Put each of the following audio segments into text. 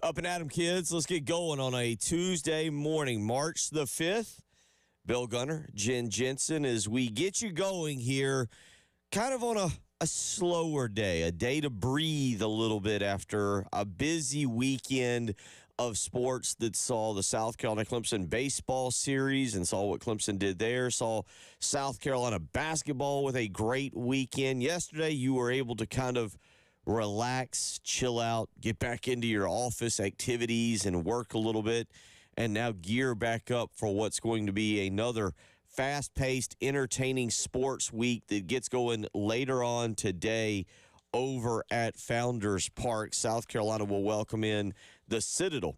Up and at 'em, kids. Let's get going on a Tuesday morning, March the 5th. Bill Gunner, Jen Jensen, as we get you going here, kind of on a slower day, a day to breathe a little bit after a busy weekend of sports that saw the South Carolina Clemson baseball series and saw what Clemson did there, saw South Carolina basketball with a great weekend. Yesterday, you were able to kind of relax, chill out, get back into your office activities and work a little bit, and now gear back up for what's going to be another fast-paced, entertaining sports week that gets going later on today over at Founders Park. South Carolina will welcome in the Citadel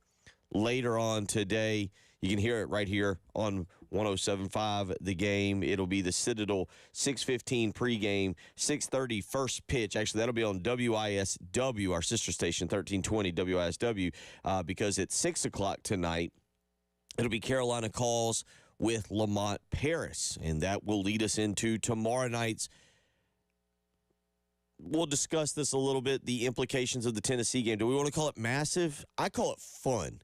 later on today. You can hear it right here on 107.5 The Game. It'll be the Citadel 6:15 pregame, 6:30 first pitch. Actually, that'll be on WISW, our sister station, 1320 WISW, because at 6 o'clock tonight, it'll be Carolina Calls with Lamont Paris, and that will lead us into tomorrow night's. We'll discuss this a little bit, the implications of the Tennessee game. Do we want to call it massive? I call it fun.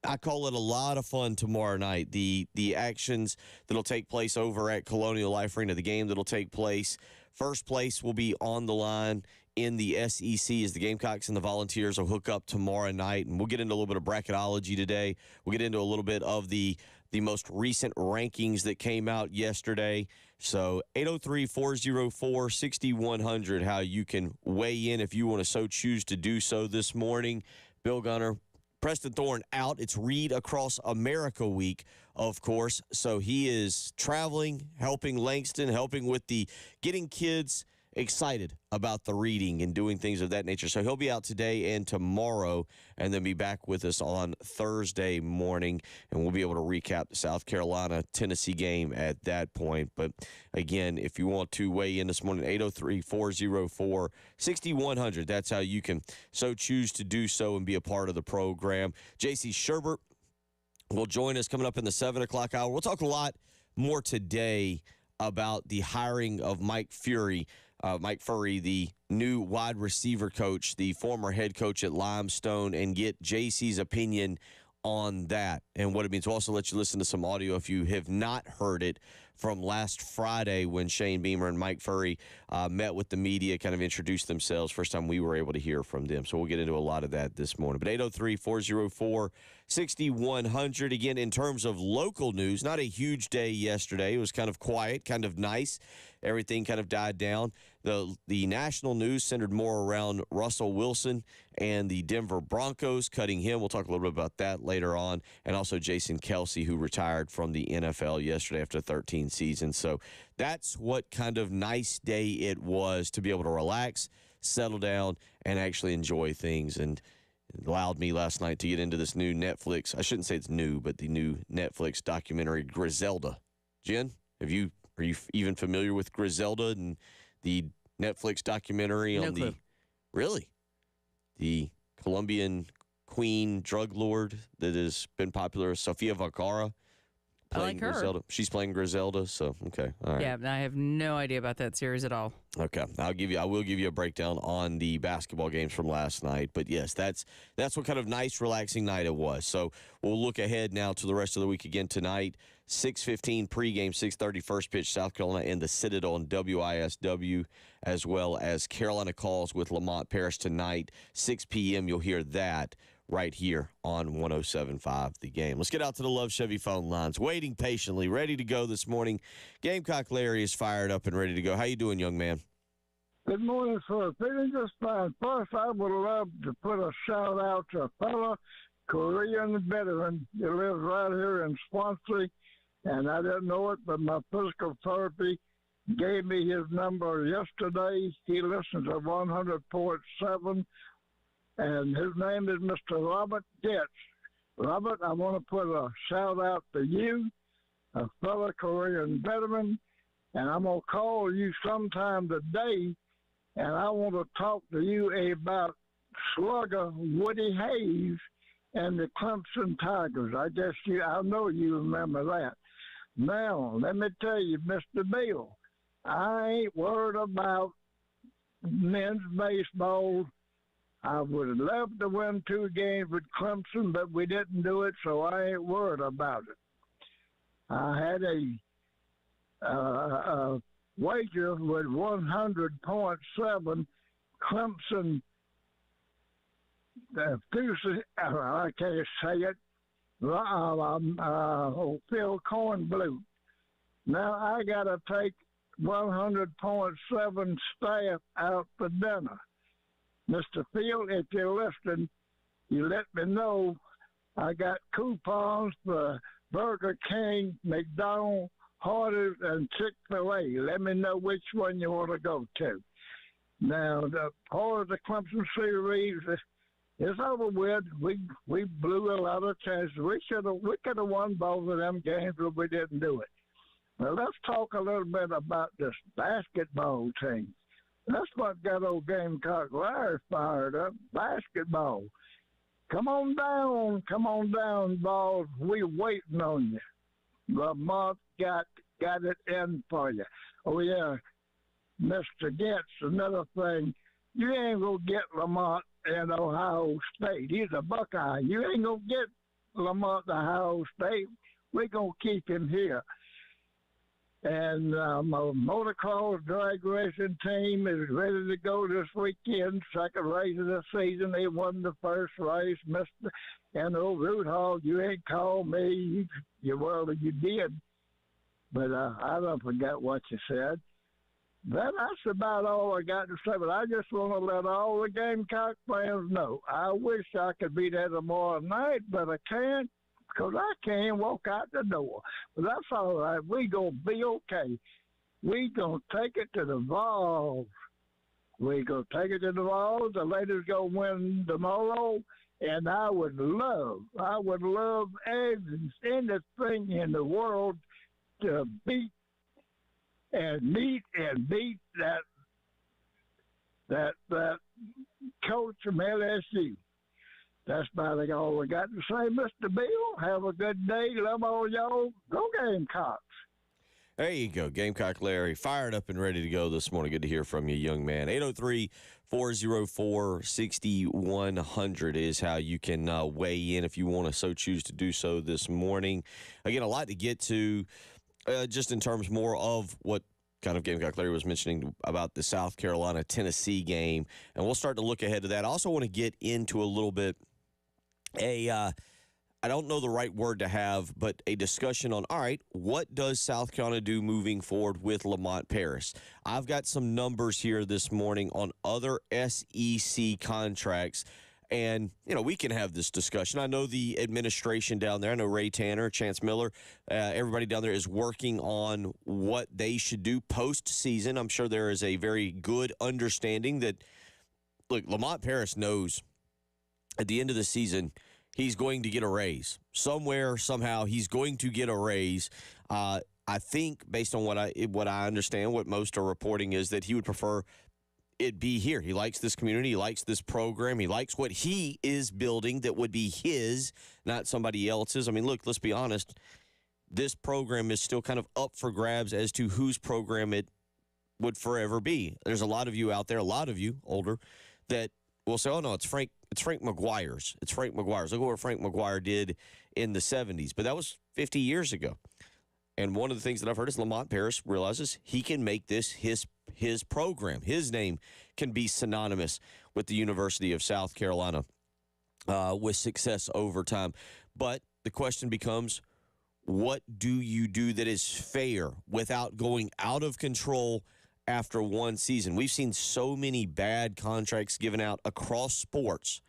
I call it a lot of fun tomorrow night. The actions that'll take place over at Colonial Life Arena, the game that'll take place. First place will be on the line in the SEC as the Gamecocks and the Volunteers will hook up tomorrow night. And we'll get into a little bit of bracketology today. We'll get into a little bit of the most recent rankings that came out yesterday. So 803-404-6100, how you can weigh in if you want to so choose to do so this morning. Bill Gunner, Preston Thorne out. It's Read Across America week, of course. So he is traveling, helping Langston, helping with the getting kids excited about the reading and doing things of that nature. So he'll be out today and tomorrow and then be back with us on Thursday morning, and we'll be able to recap the South Carolina-Tennessee game at that point. But again, if you want to weigh in this morning, 803-404-6100. That's how you can so choose to do so and be a part of the program. J.C. Sherbert will join us coming up in the 7 o'clock hour. We'll talk a lot more today about the hiring of Mike Furrey, the new wide receiver coach, the former head coach at Limestone, and get JC's opinion on that and what it means. We'll also let you listen to some audio if you have not heard it from last Friday when Shane Beamer and Mike Furrey met with the media, kind of introduced themselves. First time we were able to hear from them. So we'll get into a lot of that this morning. But 803-404-6100. Again, in terms of local news, not a huge day yesterday. It was kind of quiet, kind of nice. Everything kind of died down. The national news centered more around Russell Wilson and the Denver Broncos, cutting him. We'll talk a little bit about that later on. And also Jason Kelsey, who retired from the NFL yesterday after 13 seasons. So that's what kind of nice day it was to be able to relax, settle down, and actually enjoy things. And it allowed me last night to get into this new Netflix. I shouldn't say it's new, but the new Netflix documentary, Griselda. Jen, are you even familiar with Griselda and the Netflix documentary on the really the Colombian queen drug lord that has been popular, Sofia Vergara? I like her. Griselda. She's playing Griselda, so okay. All right. Yeah, I have no idea about that series at all. Okay. I will give you a breakdown on the basketball games from last night. But yes, that's what kind of nice, relaxing night it was. So we'll look ahead now to the rest of the week again tonight. 6:15 pregame, 6:30 first pitch, South Carolina and the Citadel and WISW, as well as Carolina Calls with Lamont Paris tonight. 6 p.m. You'll hear that right here on 107.5 The Game. Let's get out to the Love Chevy phone lines. Waiting patiently, ready to go this morning. Gamecock Larry is fired up and ready to go. How you doing, young man? Good morning, sir. Feeling just fine. First, I would love to put a shout-out to a fellow Korean veteran that lives right here in Swansea, and I didn't know it, but my physical therapy gave me his number yesterday. He listens to 100.7, and his name is Mr. Robert Getz. Robert, I want to put a shout-out to you, a fellow Korean veteran, and I'm going to call you sometime today, and I want to talk to you about slugger Woody Hayes and the Clemson Tigers. I know you remember that. Now, let me tell you, Mr. Bill, I ain't worried about men's baseball. I would have loved to win 2 games with Clemson, but we didn't do it, so I ain't worried about it. I had a wager with 100.7 Clemson. I can't say it. Phil Kornbluth. Now I got to take 100.7 staff out for dinner. Mr. Field, if you're listening, you let me know. I got coupons for Burger King, McDonald's, Hardee's, and Chick-fil-A. Let me know which one you want to go to. Now, the part of the Clemson series is over with. We blew a lot of chances. We could have won both of them games, but we didn't do it. Now, let's talk a little bit about this basketball team. That's what got old Gamecock Larry fired up, basketball. Come on down, balls. We waiting on you. Lamont got it in for you. Oh, yeah, Mr. Gentz, another thing. You ain't going to get Lamont in Ohio State. He's a Buckeye. You ain't going to get Lamont to Ohio State. We're going to keep him here. And my motocross drag racing team is ready to go this weekend. Second race of the season. They won the first race. Mr. Root Hall, you ain't called me. You did. But I don't forget what you said. That's about all I got to say. But I just want to let all the Gamecock fans know. I wish I could be there tomorrow night, but I can't. Because I can't walk out the door. But that's all right. We going to be okay. We going to take it to the Vols. We going to take it to the Vols. The ladies going to win tomorrow. And I would love anything in the world to beat that coach from LSU. That's about all we got to say, Mr. Bill. Have a good day. Love all y'all. Go Gamecocks. There you go. Gamecock Larry, fired up and ready to go this morning. Good to hear from you, young man. 803-404-6100 is how you can weigh in if you want to so choose to do so this morning. Again, a lot to get to just in terms more of what kind of Gamecock Larry was mentioning about the South Carolina-Tennessee game, and we'll start to look ahead to that. I also want to get into a little bit I don't know the right word to have, but a discussion on, all right, what does South Carolina do moving forward with Lamont Paris? I've got some numbers here this morning on other SEC contracts, and, we can have this discussion. I know the administration down there, I know Ray Tanner, Chance Miller, everybody down there is working on what they should do postseason. I'm sure there is a very good understanding that, look, Lamont Paris knows at the end of the season, he's going to get a raise. Somewhere, somehow, he's going to get a raise. I think, based on what I understand, what most are reporting is that he would prefer it be here. He likes this community. He likes this program. He likes what he is building that would be his, not somebody else's. I mean, look, let's be honest. This program is still kind of up for grabs as to whose program it would forever be. There's a lot of you out there, a lot of you older, that will say, oh, no, it's Frank McGuire's. It's Frank McGuire's. Look at what Frank McGuire did in the 70s. But that was 50 years ago. And one of the things that I've heard is Lamont Paris realizes he can make this his program. His name can be synonymous with the University of South Carolina with success over time. But the question becomes, what do you do that is fair without going out of control after one season? We've seen so many bad contracts given out across sports,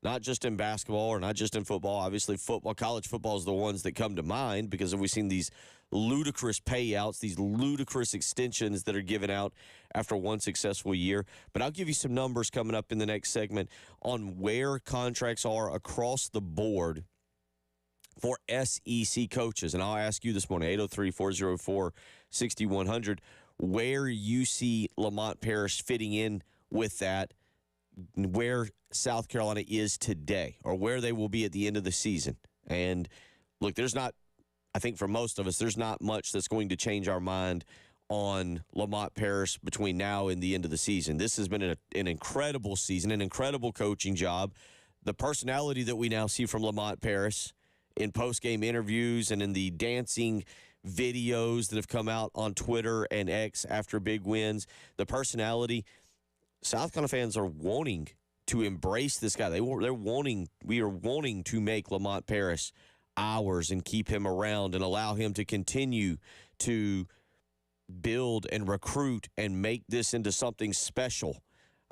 not just in basketball or not just in football. Obviously, college football is the ones that come to mind because we've seen these ludicrous payouts, these ludicrous extensions that are given out after one successful year. But I'll give you some numbers coming up in the next segment on where contracts are across the board for SEC coaches. And I'll ask you this morning, 803-404-6100, where you see Lamont Paris fitting in with that, where South Carolina is today or where they will be at the end of the season. And look, I think for most of us, there's not much that's going to change our mind on Lamont Paris between now and the end of the season. This has been an incredible season, an incredible coaching job. The personality that we now see from Lamont Paris in post-game interviews and in the dancing videos that have come out on Twitter and X after big wins, the personality, South Carolina fans are wanting to embrace this guy. We are wanting to make Lamont Paris ours and keep him around and allow him to continue to build and recruit and make this into something special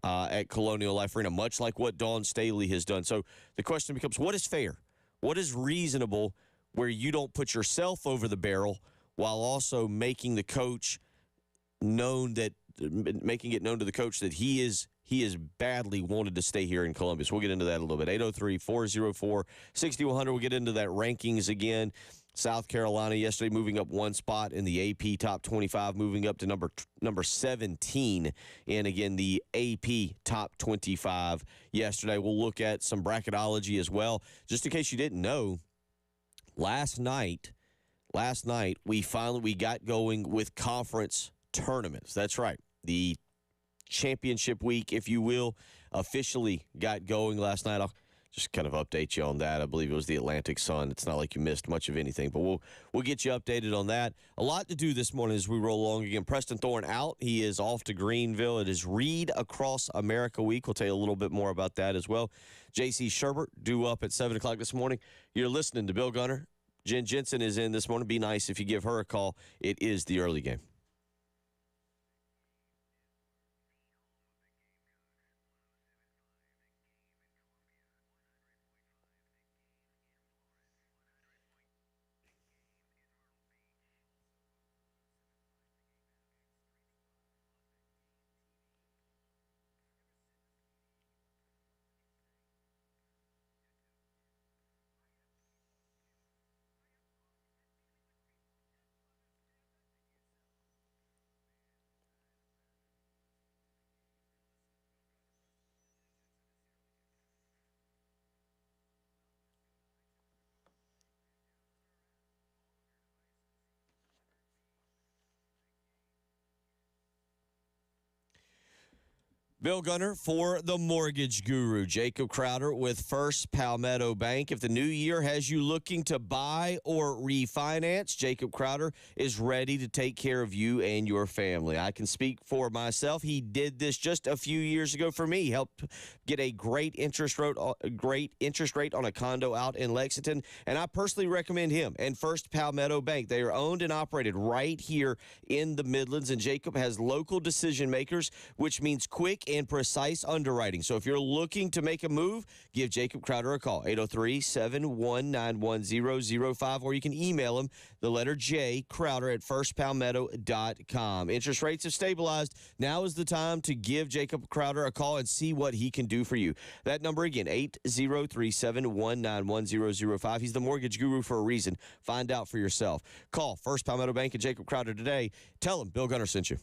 at Colonial Life Arena, much like what Dawn Staley has done. So the question becomes, what is fair? What is reasonable where you don't put yourself over the barrel while also making the coach making it known to the coach that he is badly wanted to stay here in Columbus. We'll get into that a little bit. 803-404-6100. We'll get into that rankings again. South Carolina yesterday moving up one spot in the AP Top 25, moving up to number 17 in, again, the AP Top 25 yesterday. We'll look at some bracketology as well. Just in case you didn't know, last night we got going with conference tournaments. That's right. The championship week, if you will, officially got going last night. I'll just kind of update you on that. I believe it was the Atlantic Sun. It's not like you missed much of anything, but we'll get you updated on that. A lot to do this morning as we roll along again. Preston Thorne out. He is off to Greenville. It is Read Across America Week. We'll tell you a little bit more about that as well. J.C. Sherbert due up at 7 o'clock this morning. You're listening to Bill Gunner. Jen Jensen is in this morning. Be nice if you give her a call. It is the early game. Bill Gunner for the Mortgage Guru. Jacob Crowder with First Palmetto Bank. If the new year has you looking to buy or refinance, Jacob Crowder is ready to take care of you and your family. I can speak for myself. He did this just a few years ago for me. Helped get a great interest rate on a condo out in Lexington, and I personally recommend him and First Palmetto Bank. They are owned and operated right here in the Midlands, and Jacob has local decision makers, which means quick and precise underwriting. So if you're looking to make a move, give Jacob Crowder a call, 803-719-1005, or you can email him, the letter J, Crowder at firstpalmetto.com. Interest rates have stabilized. Now is the time to give Jacob Crowder a call and see what he can do for you. That number again, 803-719-1005. He's the mortgage guru for a reason. Find out for yourself. Call First Palmetto Bank and Jacob Crowder today. Tell him Bill Gunner sent you.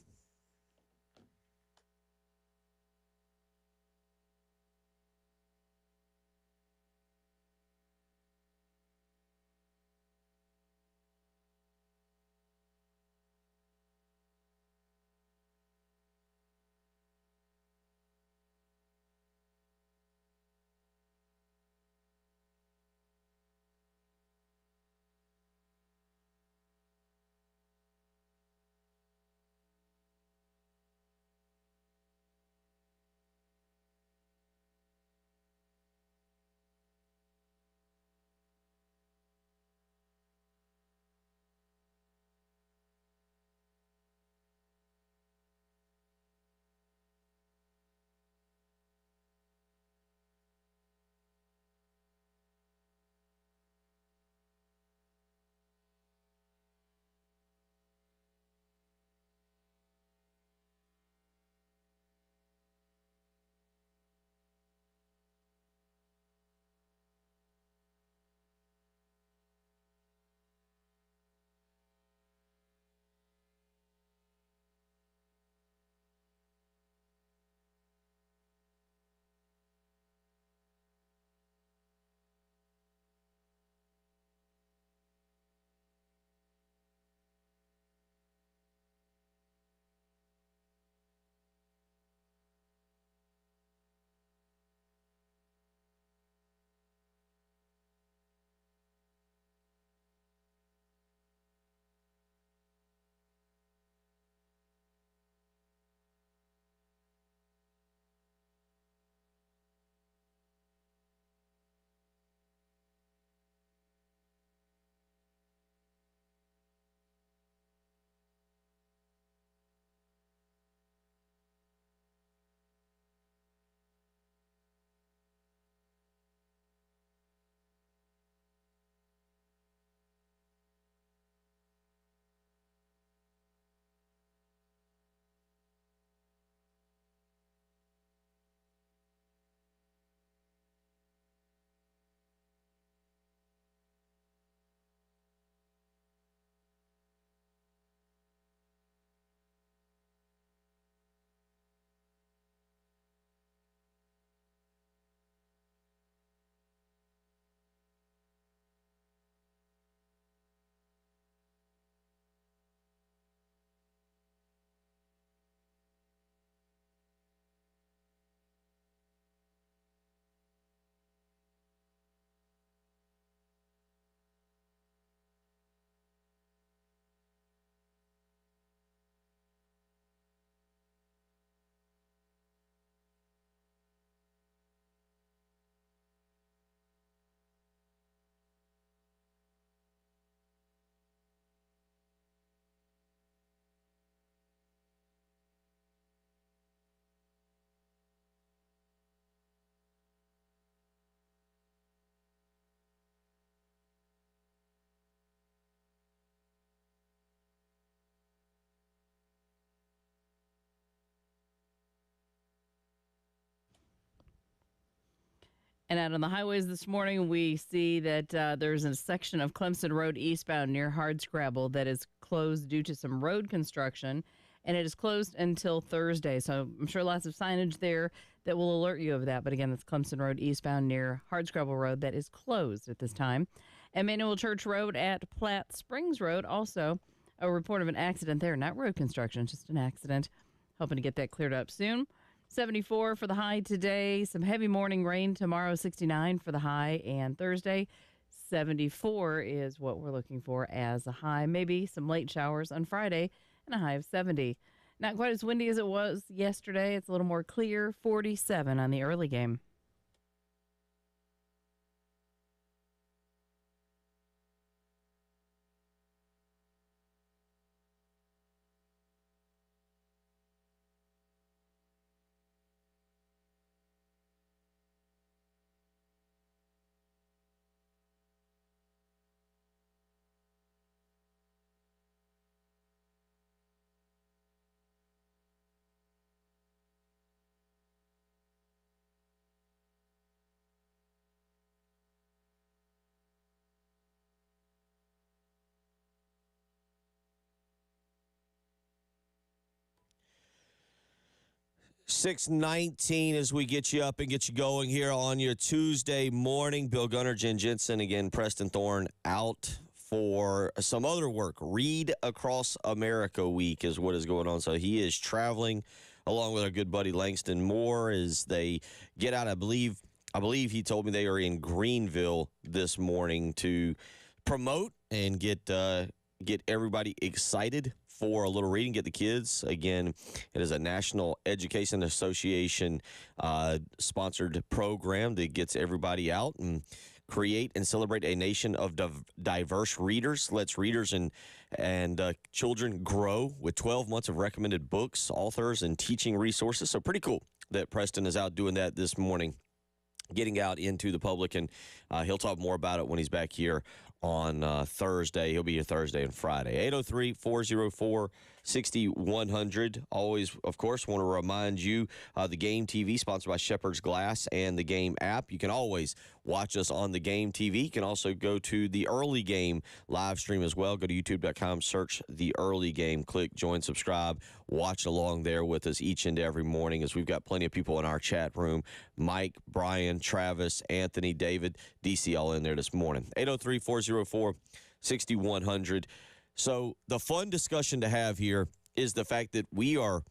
And out on the highways this morning, we see that there's a section of Clemson Road eastbound near Hardscrabble that is closed due to some road construction, and it is closed until Thursday. So I'm sure lots of signage there that will alert you of that. But again, that's Clemson Road eastbound near Hardscrabble Road that is closed at this time. Emmanuel Church Road at Platte Springs Road, also a report of an accident there. Not road construction, just an accident. Hoping to get that cleared up soon. 74 for the high today. Some heavy morning rain tomorrow, 69 for the high. And Thursday, 74 is what we're looking for as a high. Maybe some late showers on Friday and a high of 70. Not quite as windy as it was yesterday. It's a little more clear, 47 on the early game. .619 as we get you up and get you going here on your Tuesday morning. Bill Gunner, Jen Jensen, again, Preston Thorne out for some other work. Read Across America Week is what is going on. So he is traveling along with our good buddy Langston Moore as they get out. I believe he told me they are in Greenville this morning to promote and get everybody excited for a little reading, get the kids. Again, it is a National Education Association sponsored program that gets everybody out and create and celebrate a nation of diverse readers. Lets readers and children grow with 12 months of recommended books, authors, and teaching resources. So pretty cool that Preston is out doing that this morning, getting out into the public, and he'll talk more about it when he's back here on Thursday. He'll be here Thursday and Friday. 803-404-6100. Always, of course, want to remind you, the Game TV, sponsored by Shepherd's Glass and the Game app. You can always watch us on the Game TV. You can also go to the Early Game live stream as well. Go to youtube.com, search the Early Game, click join, subscribe, watch along there with us each and every morning, as we've got plenty of people in our chat room. Mike, Brian, Travis, Anthony, David, DC, all in there this morning. 803-404-6100. So the fun discussion to have here is the fact that we are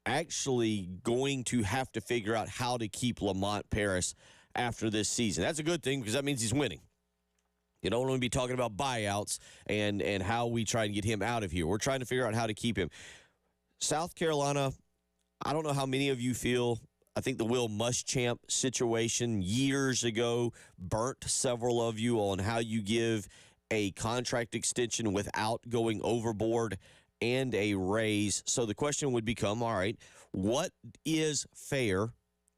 actually going to have to figure out how to keep Lamont Paris after this season. That's a good thing because that means he's winning. You don't want to be talking about buyouts and how we try and get him out of here. We're trying to figure out how to keep him. South Carolina, I don't know how many of you feel. I think the Will Muschamp situation years ago burnt several of you on how you give a contract extension without going overboard and a raise. So the question would become, all right, what is fair?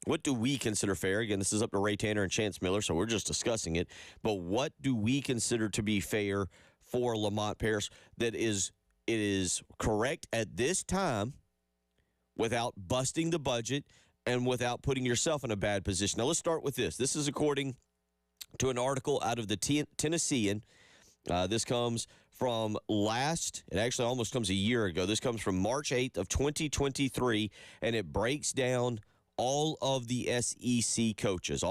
What do we consider fair? Again, this is up to Ray Tanner and Chance Miller, so we're just discussing it. But what do we consider to be fair for Lamont Paris that it is correct at this time without busting the budget and without putting yourself in a bad position? Now, let's start with this. This is according to an article out of the Tennessean. This comes from it actually almost comes a year ago. This comes from March 8th of 2023, and it breaks down all of the SEC coaches,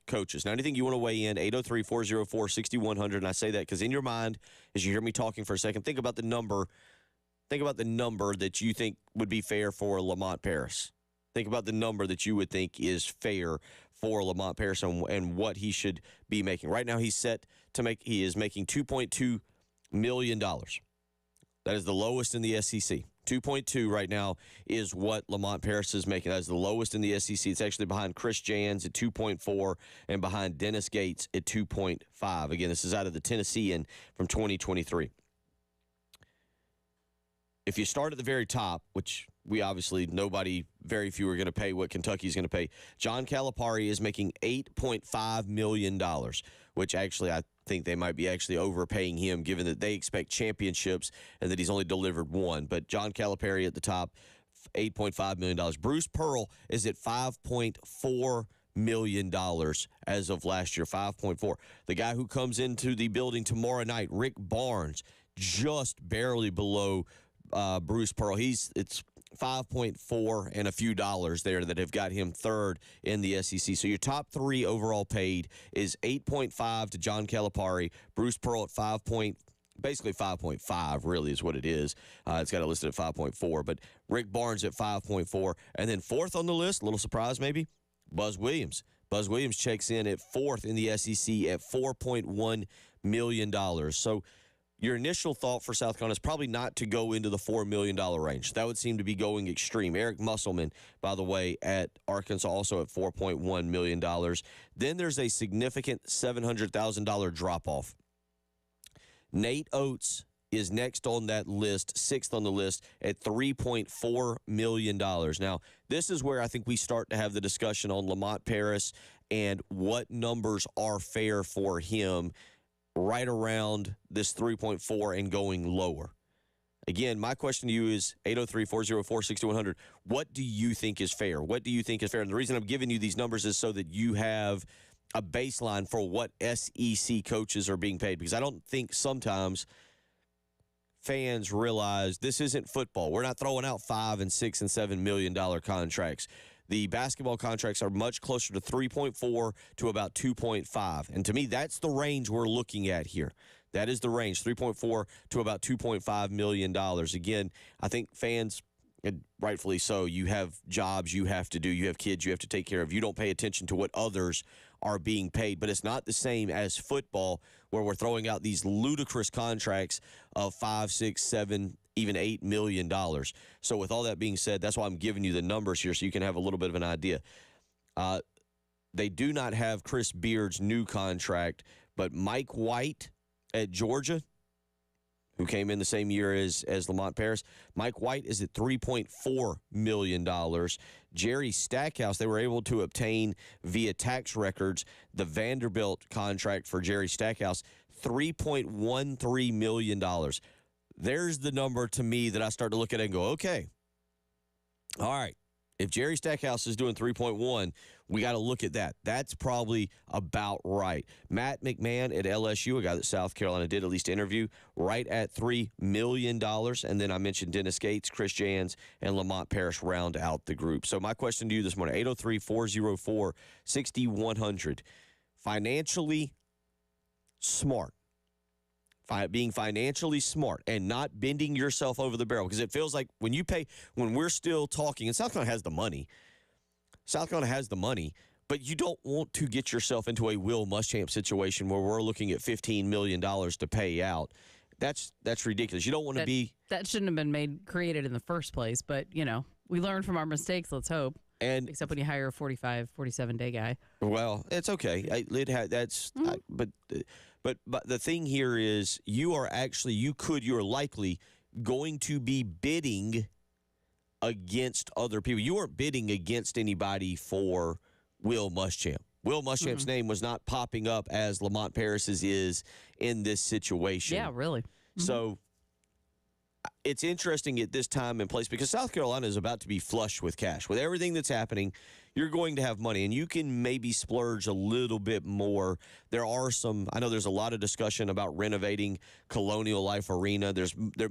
coaches. Now, anything you want to weigh in, 803-404-6100, and I say that because in your mind, as you hear me talking for a second, think about the number that you think would be fair for Lamont Paris. Think about the number that you would think is fair for Lamont Paris and what he should be making. Right now, he is making $2.2 million. That is the lowest in the SEC. 2.2 right now is what Lamont Paris is making. That is the lowest in the SEC. It's actually behind Chris Jans at 2.4 and behind Dennis Gates at 2.5. Again, this is out of the Tennessean from 2023. If you start at the very top, which very few are going to pay what Kentucky's going to pay. John Calipari is making $8.5 million, which actually I think they might be actually overpaying him given that they expect championships and that he's only delivered one. But John Calipari at the top, $8.5 million. Bruce Pearl is at $5.4 million as of last year, 5.4. The guy who comes into the building tomorrow night, Rick Barnes, just barely below Bruce Pearl. It's 5.4 and a few dollars there that have got him third in the SEC. So your top three overall paid is 8.5 to John Calipari, Bruce Pearl at basically 5.5 really is what it is. It's got it listed at 5.4, but Rick Barnes at 5.4. And then fourth on the list, a little surprise maybe, Buzz Williams. Buzz Williams checks in at fourth in the SEC at $4.1 million. So your initial thought for South Carolina is probably not to go into the $4 million range. That would seem to be going extreme. Eric Musselman, by the way, at Arkansas, also at $4.1 million. Then there's a significant $700,000 drop-off. Nate Oates is next on that list, sixth on the list, at $3.4 million. Now, this is where I think we start to have the discussion on Lamont Paris and what numbers are fair for him right around this 3.4 and going lower. Again, my question to you is 803-404-6100. What do you think is fair? What do you think is fair? And the reason I'm giving you these numbers is so that you have a baseline for what SEC coaches are being paid, because I don't think sometimes fans realize this isn't football. We're not throwing out $5 and $6 and $7 million contracts. The basketball contracts are much closer to 3.4 to about 2.5. And to me, that's the range we're looking at here. That is the range, 3.4 to about $2.5 million. Again, I think fans, and rightfully so, you have jobs you have to do. You have kids you have to take care of. You don't pay attention to what others are being paid. But it's not the same as football, where we're throwing out these ludicrous contracts of $5, $6, $7, even $8 million. So with all that being said, that's why I'm giving you the numbers here so you can have a little bit of an idea. They do not have Chris Beard's new contract, but Mike White at Georgia, who came in the same year as Lamont Paris, Mike White is at $3.4 million. Jerry Stackhouse, they were able to obtain via tax records the Vanderbilt contract for Jerry Stackhouse, $3.13 million. There's the number to me that I start to look at it and go, okay, all right, if Jerry Stackhouse is doing 3.1, we got to look at that. That's probably about right. Matt McMahon at LSU, a guy that South Carolina did at least interview, right at $3 million. And then I mentioned Dennis Gates, Chris Jans, and Lamont Paris round out the group. So my question to you this morning, 803-404-6100. Financially smart. Being financially smart and not bending yourself over the barrel, because it feels like when we're still talking, and South Carolina has the money, but you don't want to get yourself into a Will Muschamp situation where we're looking at $15 million to pay out. That's ridiculous. You don't want to be. That shouldn't have been created in the first place, but, we learn from our mistakes, let's hope. And except when you hire a 45, 47-day guy. Well, it's okay. But the thing here is you're likely going to be bidding against other people. You weren't bidding against anybody for Will Muschamp. Will Muschamp's name was not popping up as Lamont Paris's is in this situation. Yeah, really. Mm-hmm. So it's interesting at this time and place because South Carolina is about to be flush with cash. With everything that's happening, you're going to have money, and you can maybe splurge a little bit more. I know there's a lot of discussion about renovating Colonial Life Arena.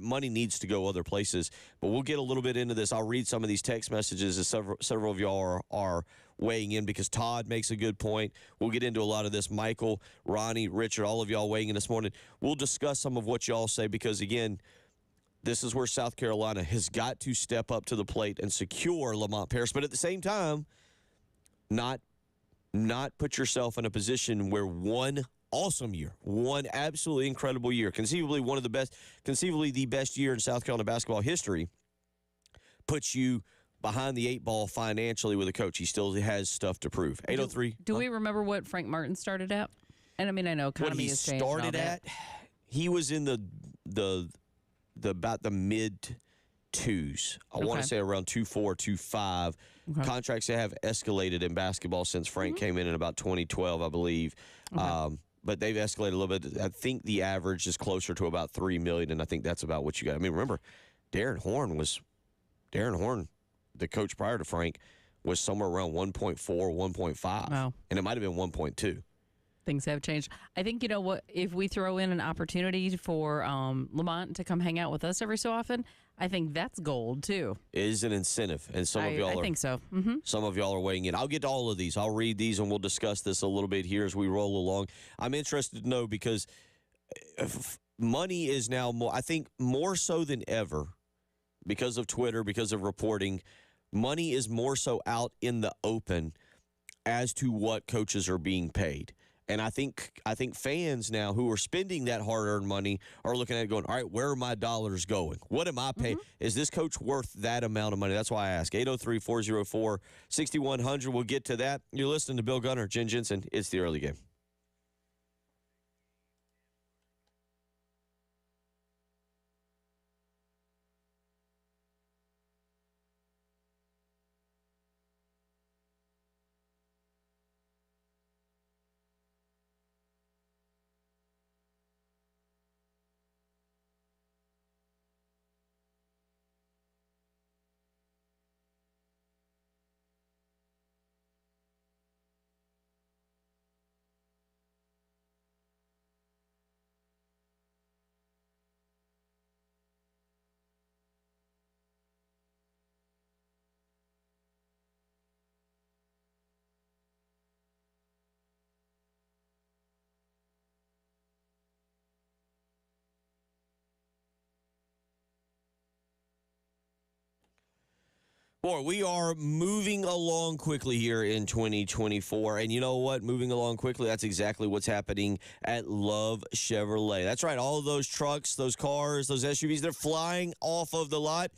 Money needs to go other places, but we'll get a little bit into this. I'll read some of these text messages as several of y'all are weighing in because Todd makes a good point. We'll get into a lot of this. Michael, Ronnie, Richard, all of y'all weighing in this morning. We'll discuss some of what y'all say because, again, this is where South Carolina has got to step up to the plate and secure Lamont Paris, but at the same time, not put yourself in a position where one awesome year, one absolutely incredible year, conceivably the best year in South Carolina basketball history, puts you behind the eight ball financially with a coach. He still has stuff to prove. 803. Do we remember what Frank Martin started at? And I mean, I know economy has changed. What he started at, he was in about the mid twos. I want to say around 2.4, 2.5. Okay. Contracts have escalated in basketball since Frank came in about 2012, I believe. Okay. But they've escalated a little bit. I think the average is closer to about $3 million, and I think that's about what you got. I mean, remember, Darren Horn, the coach prior to Frank, was somewhere around 1.4, 1.5. Wow. And it might have been 1.2. Things have changed. I think, you know what, if we throw in an opportunity for Lamont to come hang out with us every so often, I think that's gold too. It is an incentive, and some of y'all I are think so. some of y'all are weighing in. I'll get to all of these. I'll read these, and we'll discuss this a little bit here as we roll along. I'm interested to know because money is now more, I think more so than ever, because of Twitter, because of reporting, money is more so out in the open as to what coaches are being paid. And I think fans now who are spending that hard-earned money are looking at it going, all right, where are my dollars going? What am I paying? Is this coach worth that amount of money? That's why I ask. 803-404-6100. We'll get to that. You're listening to Bill Gunner, Jen Jensen. It's the early game. Boy, we are moving along quickly here in 2024. And you know what? Moving along quickly, that's exactly what's happening at Love Chevrolet. That's right. All of those trucks, those cars, those SUVs, they're flying off of the lot.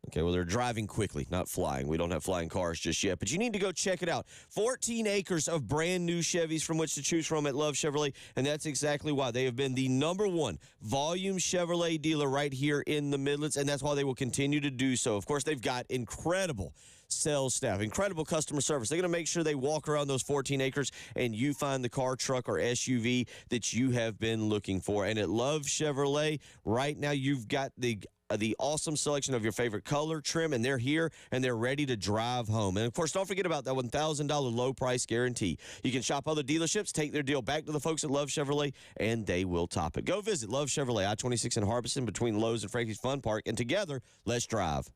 Okay, well, they're driving quickly, not flying. We don't have flying cars just yet, but you need to go check it out. 14 acres of brand new Chevys from which to choose from at Love Chevrolet, and that's exactly why. They have been the #1 volume Chevrolet dealer right here in the Midlands, and that's why they will continue to do so. Of course, they've got incredible sales staff, incredible customer service. They're going to make sure they walk around those 14 acres and you find the car, truck, or SUV that you have been looking for. And at Love Chevrolet, right now, you've got the awesome selection of your favorite color, trim, and they're here and they're ready to drive home. And of course, don't forget about that $1,000 low price guarantee. You can shop other dealerships, take their deal back to the folks at Love Chevrolet, and they will top it. Go visit Love Chevrolet, I-26 in Harbison between Lowe's and Frankie's Fun Park, and together, let's drive.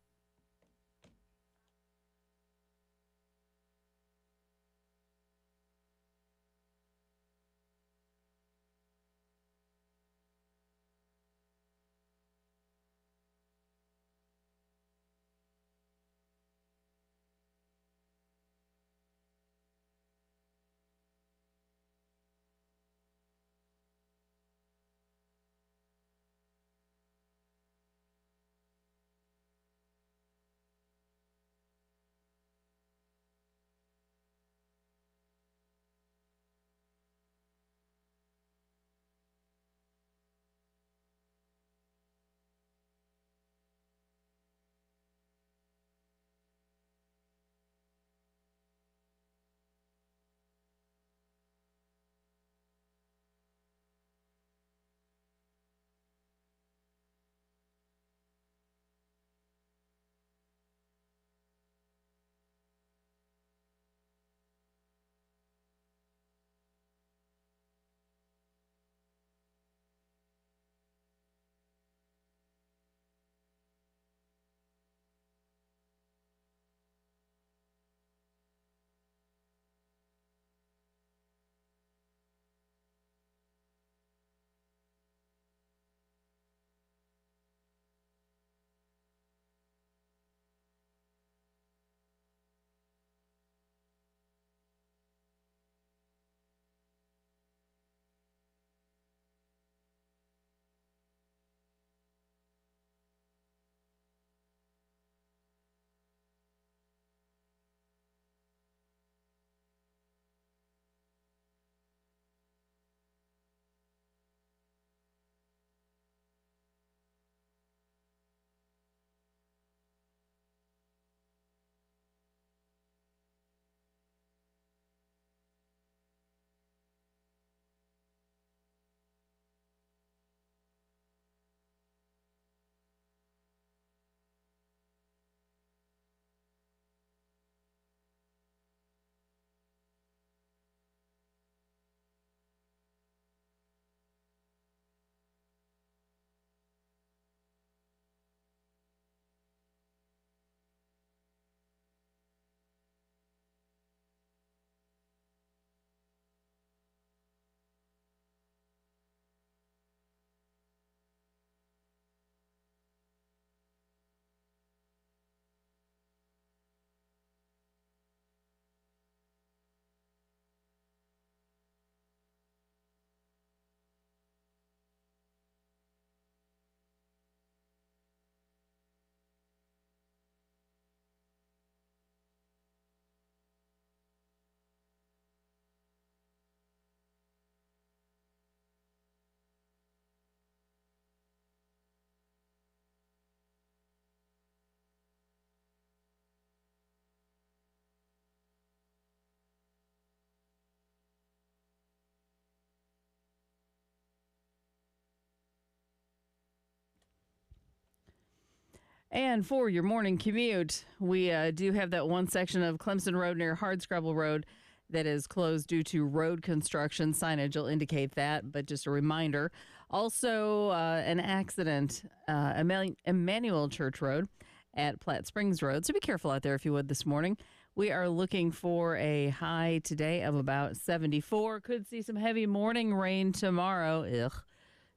And for your morning commute, we do have that one section of Clemson Road near Hardscrabble Road that is closed due to road construction. Signage will indicate that, but just a reminder. Also, an accident, Emmanuel Church Road at Platte Springs Road. So be careful out there if you would this morning. We are looking for a high today of about 74. Could see some heavy morning rain tomorrow.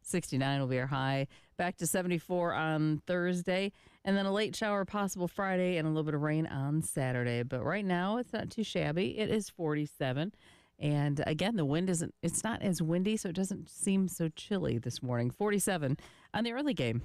69 will be our high. Back to 74 on Thursday. And then a late shower possible Friday and a little bit of rain on Saturday. But right now, it's not too shabby. It is 47. And again, the wind it's not as windy, so it doesn't seem so chilly this morning. 47 on the early game.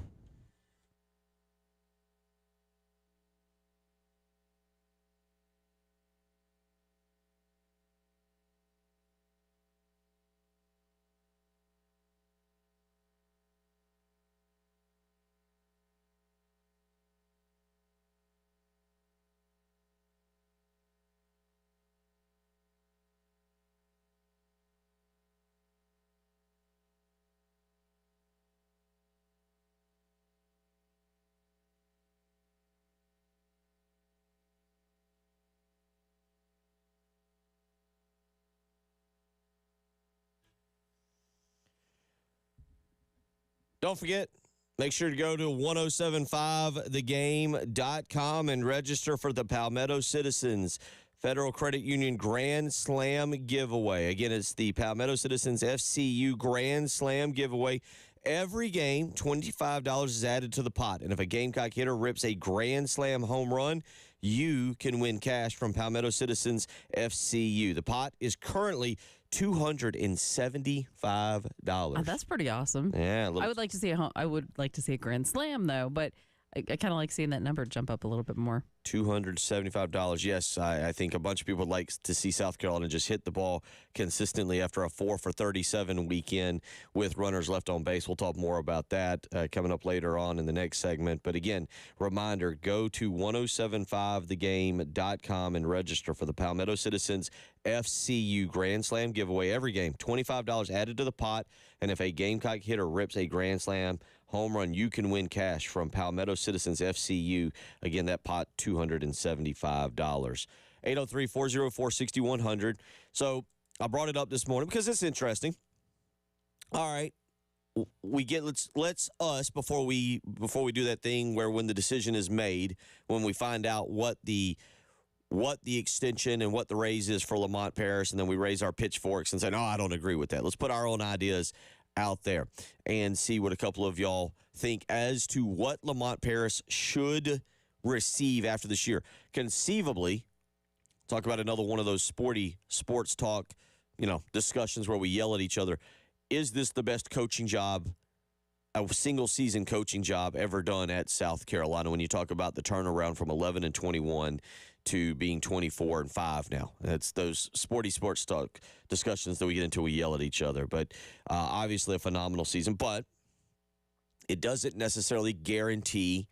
Don't forget, make sure to go to 1075thegame.com and register for the Palmetto Citizens Federal Credit Union Grand Slam giveaway. Again, it's the Palmetto Citizens FCU Grand Slam giveaway. Every game, $25 is added to the pot. And if a Gamecock hitter rips a Grand Slam home run, you can win cash from Palmetto Citizens FCU. The pot is currently $275. Oh, that's pretty awesome. Yeah, I would like to see a Grand Slam though, but I kind of like seeing that number jump up a little bit more. $275. Yes, I think a bunch of people would like to see South Carolina just hit the ball consistently after a 4 for 37 weekend with runners left on base. We'll talk more about that coming up later on in the next segment. But again, reminder, go to 1075thegame.com and register for the Palmetto Citizens FCU Grand Slam giveaway. Every game, $25 added to the pot. And if a Gamecock hitter rips a Grand Slam home run, you can win cash from Palmetto Citizens FCU. Again, that pot, $275. 803-404-6100. So I brought it up this morning because it's interesting. All right. Let's us before we do that thing where when the decision is made, when we find out what the extension and what the raise is for Lamont Paris, and then we raise our pitchforks and say, no, I don't agree with that. Let's put our own ideas out there and see what a couple of y'all think as to what Lamont Paris should receive after this year. Conceivably, talk about another one of those sports talk, discussions where we yell at each other. Is this the best coaching job, a single season coaching job ever done at South Carolina? When you talk about the turnaround from 11-21 to being 24-5 now, that's those sports talk discussions that we get into. We yell at each other, but obviously a phenomenal season. But it doesn't necessarily guarantee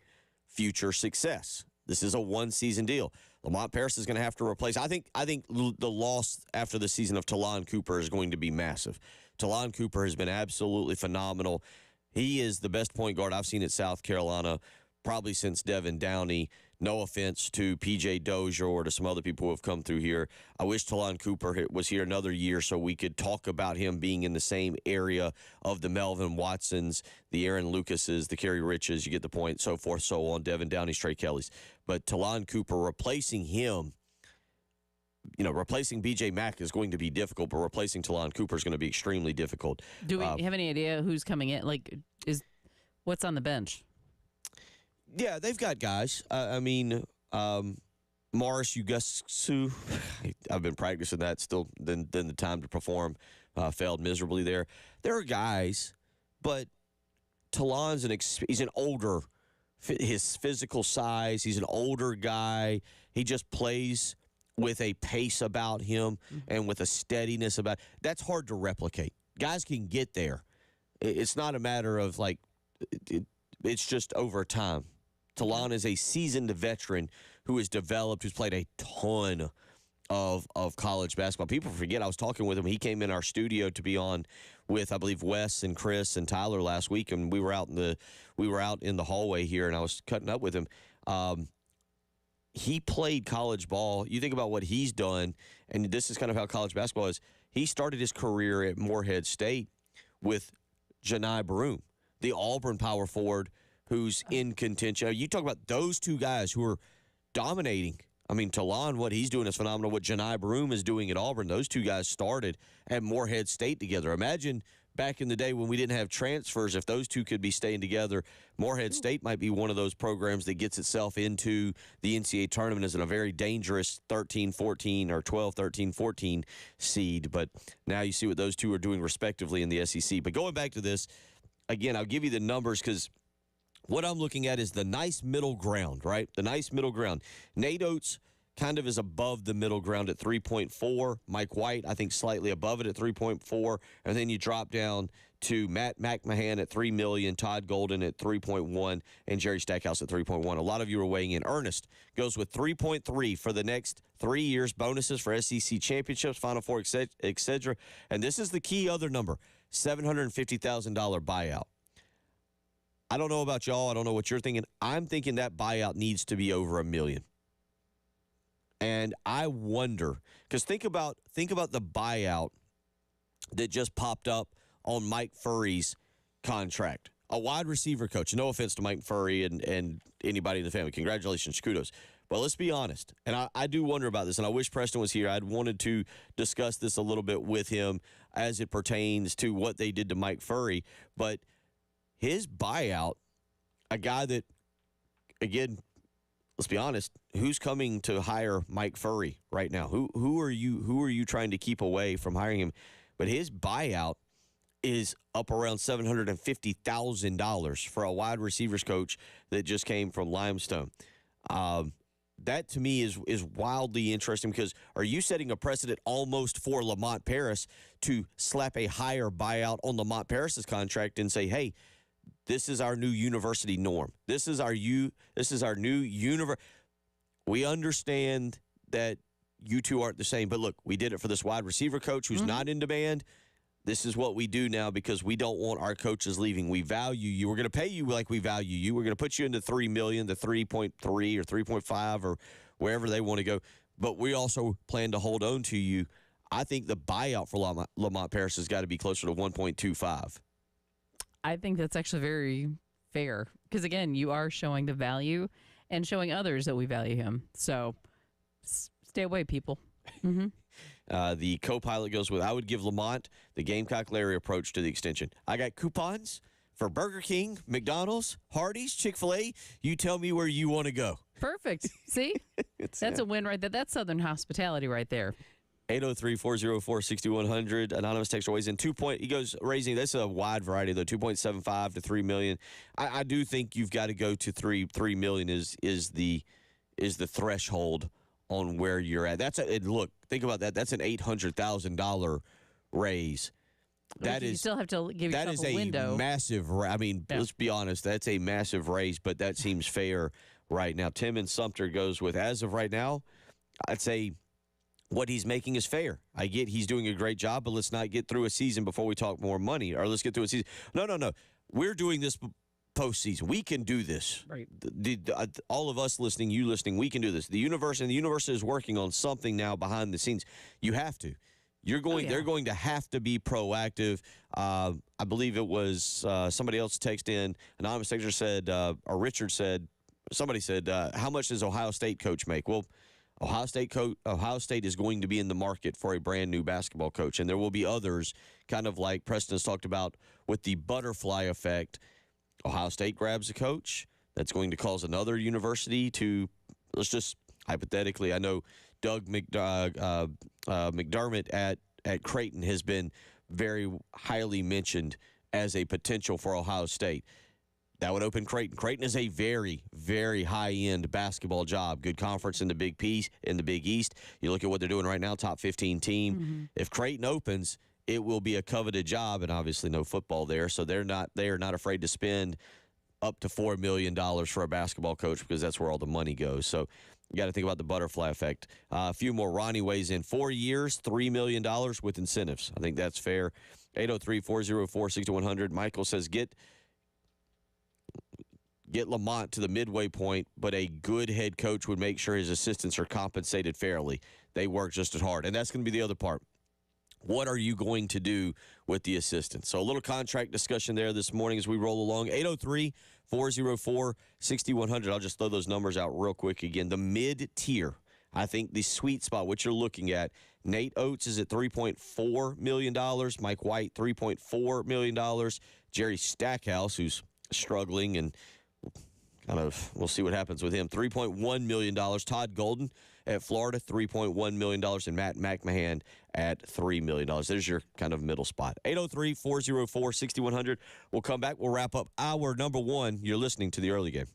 future success. This is a one-season deal. Lamont Paris is going to have to replace. I think the loss after the season of Talon Cooper is going to be massive. Talon Cooper has been absolutely phenomenal. He is the best point guard I've seen at South Carolina probably since Devin Downey. No offense to P.J. Dozier or to some other people who have come through here. I wish Talon Cooper was here another year so we could talk about him being in the same area of the Melvin Watsons, the Aaron Lucases, the Kerry Riches, you get the point, so forth, so on, Devin Downey's, Trey Kelly's. But Talon Cooper, replacing him, replacing B.J. Mack is going to be difficult, but replacing Talon Cooper is going to be extremely difficult. Do we have any idea who's coming in? What's on the bench? Yeah, they've got guys. Morris Ugusu, I've been practicing that still. Then the time to perform failed miserably there. There are guys, but Talon's he's an older, his physical size. He's an older guy. He just plays with a pace about him and with a steadiness about. That's hard to replicate. Guys can get there. It's not a matter of it's just over time. Talon is a seasoned veteran who has developed, who's played a ton of college basketball. People forget I was talking with him. He came in our studio to be on with, I believe, Wes and Chris and Tyler last week, and we were out in the hallway here, and I was cutting up with him. He played college ball. You think about what he's done, and this is kind of how college basketball is. He started his career at Morehead State with Janai Broom, the Auburn power forward who's in contention. You talk about those two guys who are dominating. I mean, Talon, what he's doing is phenomenal. What Janai Broom is doing at Auburn, those two guys started at Morehead State together. Imagine back in the day when we didn't have transfers, if those two could be staying together, Morehead State might be one of those programs that gets itself into the NCAA tournament as a very dangerous 13-14 or 12-13-14 seed. But now you see what those two are doing respectively in the SEC. But going back to this, again, I'll give you the numbers because what I'm looking at is the nice middle ground, right? The nice middle ground. Nate Oates kind of is above the middle ground at 3.4. Mike White, I think, slightly above it at 3.4. And then you drop down to Matt McMahon at $3 million, Todd Golden at 3.1, and Jerry Stackhouse at 3.1. A lot of you are weighing in. Ernest goes with 3.3 for the next 3 years, bonuses for SEC championships, Final Four, et cetera. And this is the key other number, $750,000 buyout. I don't know about y'all. I don't know what you're thinking. I'm thinking that buyout needs to be over $1 million. And I wonder, because think about the buyout that just popped up on Mike Furry's contract. A wide receiver coach. No offense to Mike Furry and anybody in the family. Congratulations, kudos. But let's be honest, and I do wonder about this, and I wish Preston was here. I'd wanted to discuss this a little bit with him as it pertains to what they did to Mike Furry. But his buyout, a guy that, again, let's be honest, who's coming to hire Mike Furry right now? Who are you trying to keep away from hiring him? But his buyout is up around $750,000 for a wide receivers coach that just came from Limestone. That to me is wildly interesting because are you setting a precedent almost for Lamont Paris to slap a higher buyout on Lamont Paris's contract and say, hey, this is our new university norm. This is our new universe. We understand that you two aren't the same, but look, we did it for this wide receiver coach who's not in demand. This is what we do now because we don't want our coaches leaving. We value you. We're going to pay you like we value you. We're going to put you into $3 million, the 3.3 or 3.5 or wherever they want to go. But we also plan to hold on to you. I think the buyout for Lamont Paris has got to be closer to 1.25. I think that's actually very fair because, again, you are showing the value and showing others that we value him. So stay away, people. Mm-hmm. The co-pilot goes with, I would give Lamont the Gamecock Larry approach to the extension. I got coupons for Burger King, McDonald's, Hardee's, Chick-fil-A. You tell me where you want to go. Perfect. See? That's a win right there. That's Southern hospitality right there. 803-404-6100. Anonymous texter weighs in 2 point. He goes raising. That's a wide variety though. 2.75 to 3 million. I do think you've got to go to 3 million is the threshold on where you're at. Look, think about that. That's an $800,000 raise. You still have to give yourself a window. That is a massive. I mean, let's be honest. That's a massive raise, but that seems fair right now. Tim and Sumter goes with, as of right now, I'd say what he's making is fair. I get he's doing a great job, but let's not get through a season before we talk more money, or let's get through a season. No. We're doing this postseason. We can do this. Right. All of us listening, you listening, we can do this. The universe is working on something now behind the scenes. You have to. They're going to have to be proactive. I believe it was somebody else texted in. Anonymous texter said, or Richard said, somebody said, how much does Ohio State coach make? Well, Ohio State is going to be in the market for a brand new basketball coach, and there will be others, kind of like Preston's talked about with the butterfly effect. Ohio State grabs a coach that's going to cause another university to, let's just hypothetically, I know Doug McDermott at Creighton has been very highly mentioned as a potential for Ohio State. That would open Creighton. Creighton is a very, very high-end basketball job. Good conference in the Big East. You look at what they're doing right now, top 15 team. Mm-hmm. If Creighton opens, it will be a coveted job, and obviously no football there, so they are not afraid to spend up to $4 million for a basketball coach because that's where all the money goes. So you got to think about the butterfly effect. A few more. Ronnie weighs in 4 years, $3 million with incentives. I think that's fair. 803-404-6100. Michael says, get Lamont to the midway point, but a good head coach would make sure his assistants are compensated fairly. They work just as hard. And that's going to be the other part. What are you going to do with the assistants? So a little contract discussion there this morning as we roll along. 803-404-6100. I'll just throw those numbers out real quick again. The mid-tier, I think the sweet spot, what you're looking at, Nate Oates is at $3.4 million. Mike White, $3.4 million. Jerry Stackhouse, who's struggling and we'll see what happens with him, $3.1 million. Todd Golden at Florida, $3.1 million. And Matt McMahon at $3 million. There's your kind of middle spot. 803-404-6100. We'll come back. We'll wrap up hour number one. You're listening to the early game.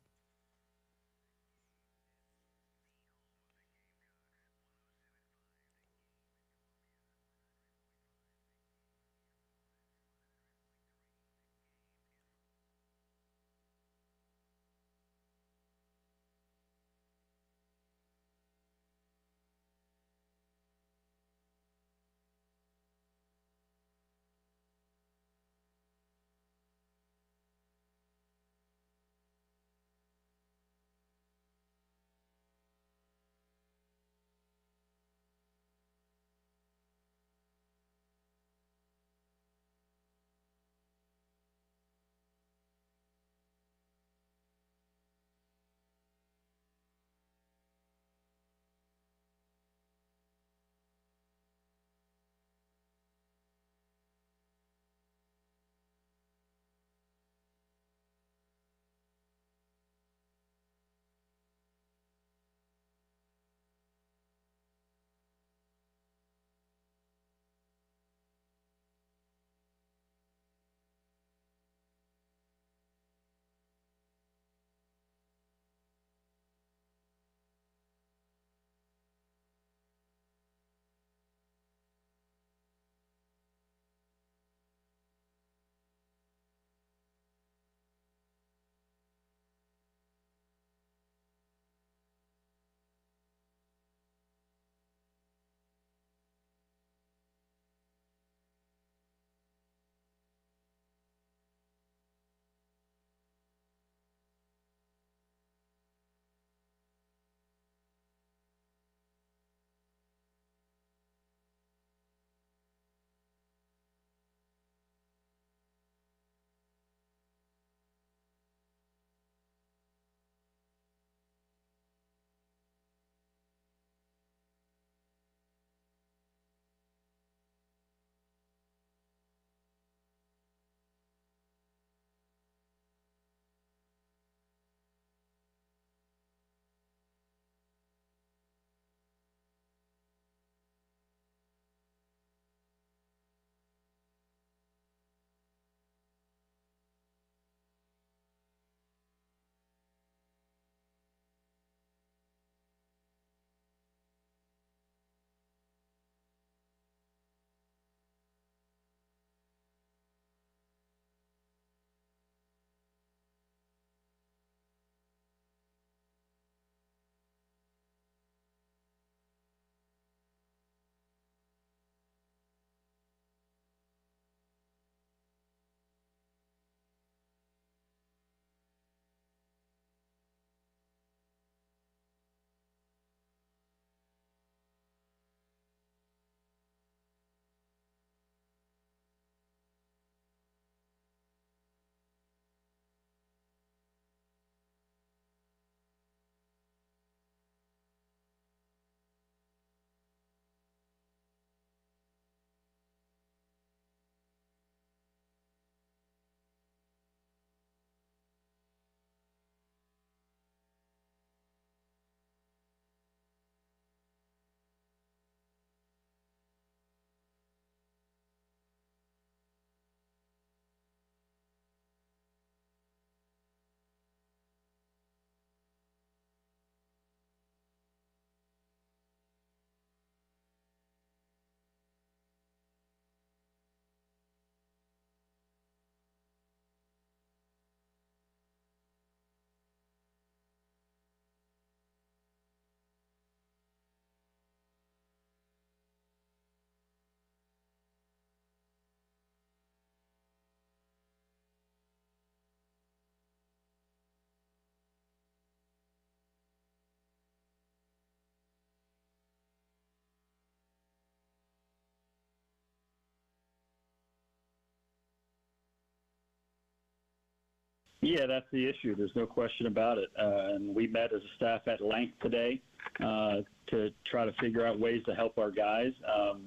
Yeah, that's the issue. There's no question about it. And we met as a staff at length today to try to figure out ways to help our guys.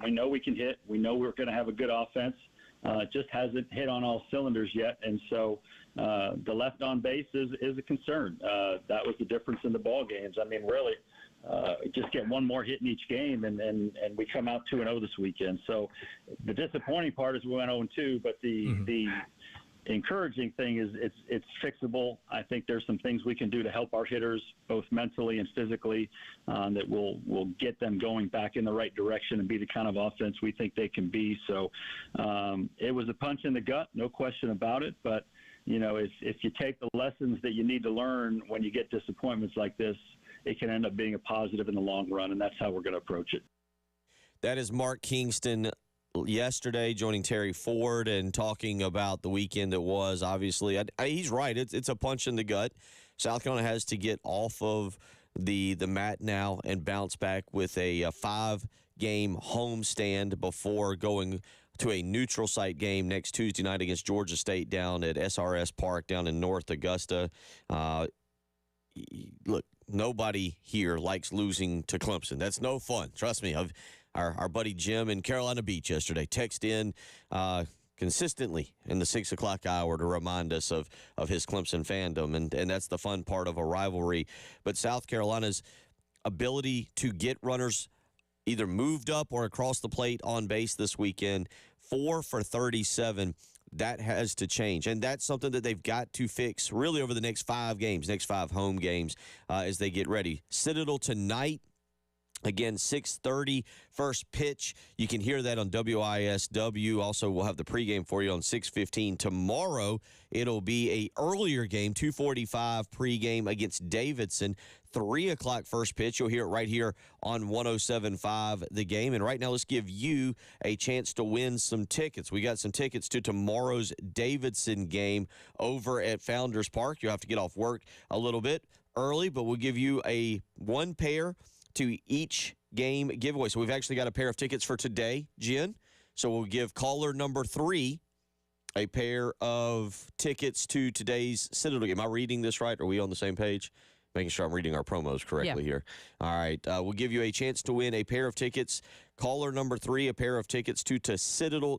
We know we can hit. We know we're going to have a good offense. It just hasn't hit on all cylinders yet. And so the left on base is a concern. That was the difference in the ball games. I mean, really, just get one more hit in each game, and we come out 2-0 this weekend. So the disappointing part is we went 0-2, but the encouraging thing is it's fixable. I think there's some things we can do to help our hitters, both mentally and physically, that will get them going back in the right direction and be the kind of offense we think they can be. So it was a punch in the gut, no question about it. But, you know, if you take the lessons that you need to learn when you get disappointments like this, it can end up being a positive in the long run, and that's how we're going to approach it. That is Mark Kingston yesterday joining Terry Ford and talking about the weekend that was. Obviously, he's right. It's a punch in the gut. South Carolina has to get off of the mat now and bounce back with a 5-game homestand before going to a neutral site game next Tuesday night against Georgia State down at SRS Park down in North Augusta. Look, nobody here likes losing to Clemson. That's no fun. Trust me. Our buddy Jim in Carolina Beach yesterday text in consistently in the 6 o'clock hour to remind us of his Clemson fandom, and that's the fun part of a rivalry. But South Carolina's ability to get runners either moved up or across the plate on base this weekend, 4 for 37, that has to change. And that's something that they've got to fix really over the next 5 games, next 5 home games as they get ready. Citadel tonight. Again, 6:30, first pitch. You can hear that on WISW. Also, we'll have the pregame for you on 6:15. Tomorrow, it'll be a earlier game, 2:45 pregame against Davidson. 3 o'clock first pitch. You'll hear it right here on 107.5 The Game. And right now, let's give you a chance to win some tickets. We got some tickets to tomorrow's Davidson game over at Founders Park. You'll have to get off work a little bit early, but we'll give you one pair to each game giveaway. So we've actually got a pair of tickets for today, Jen. So we'll give caller number 3 a pair of tickets to today's Citadel game. Am I reading this right? Are we on the same page? Making sure I'm reading our promos correctly here. All right. We'll give you a chance to win a pair of tickets. Caller number 3, a pair of tickets to the Citadel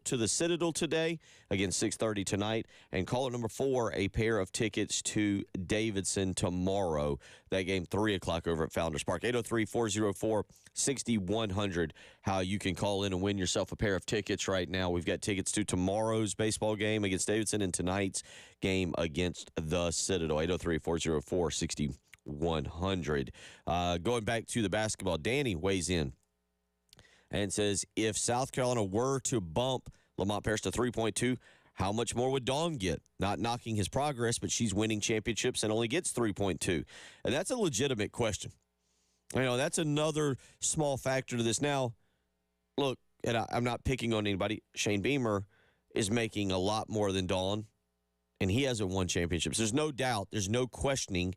today. Again, 6:30 tonight. And caller number 4, a pair of tickets to Davidson tomorrow. That game, 3 o'clock over at Founders Park. 803-404-6100. How you can call in and win yourself a pair of tickets right now. We've got tickets to tomorrow's baseball game against Davidson and tonight's game against the Citadel. 803-404-6100. Going back to the basketball, Danny weighs in and says, if South Carolina were to bump Lamont Paris to 3.2, how much more would Dawn get? Not knocking his progress, but she's winning championships and only gets 3.2. And that's a legitimate question. You know, that's another small factor to this. Now, look, and I'm not picking on anybody. Shane Beamer is making a lot more than Dawn, and he hasn't won championships. There's no doubt, there's no questioning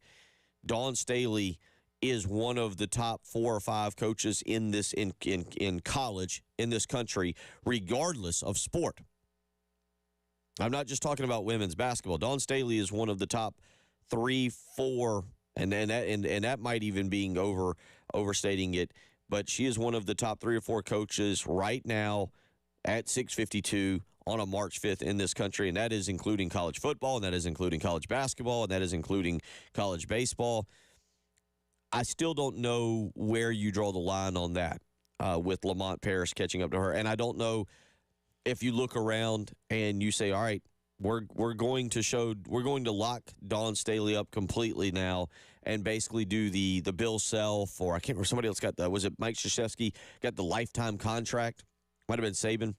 Dawn Staley is one of the top 4 or 5 coaches in college in this country, regardless of sport. I'm not just talking about women's basketball. Dawn Staley is one of the top 3, 4, and that might even be overstating it, but she is one of the top 3 or 4 coaches right now at 652 on a March 5th in this country, and that is including college football, and that is including college basketball, and that is including college baseball. I still don't know where you draw the line on that with Lamont Paris catching up to her. And I don't know if you look around and you say, all right, we're going to lock Dawn Staley up completely now and basically do the Bill Self, or I can't remember, somebody else got was it Mike Krzyzewski got the lifetime contract? Might have been Saban.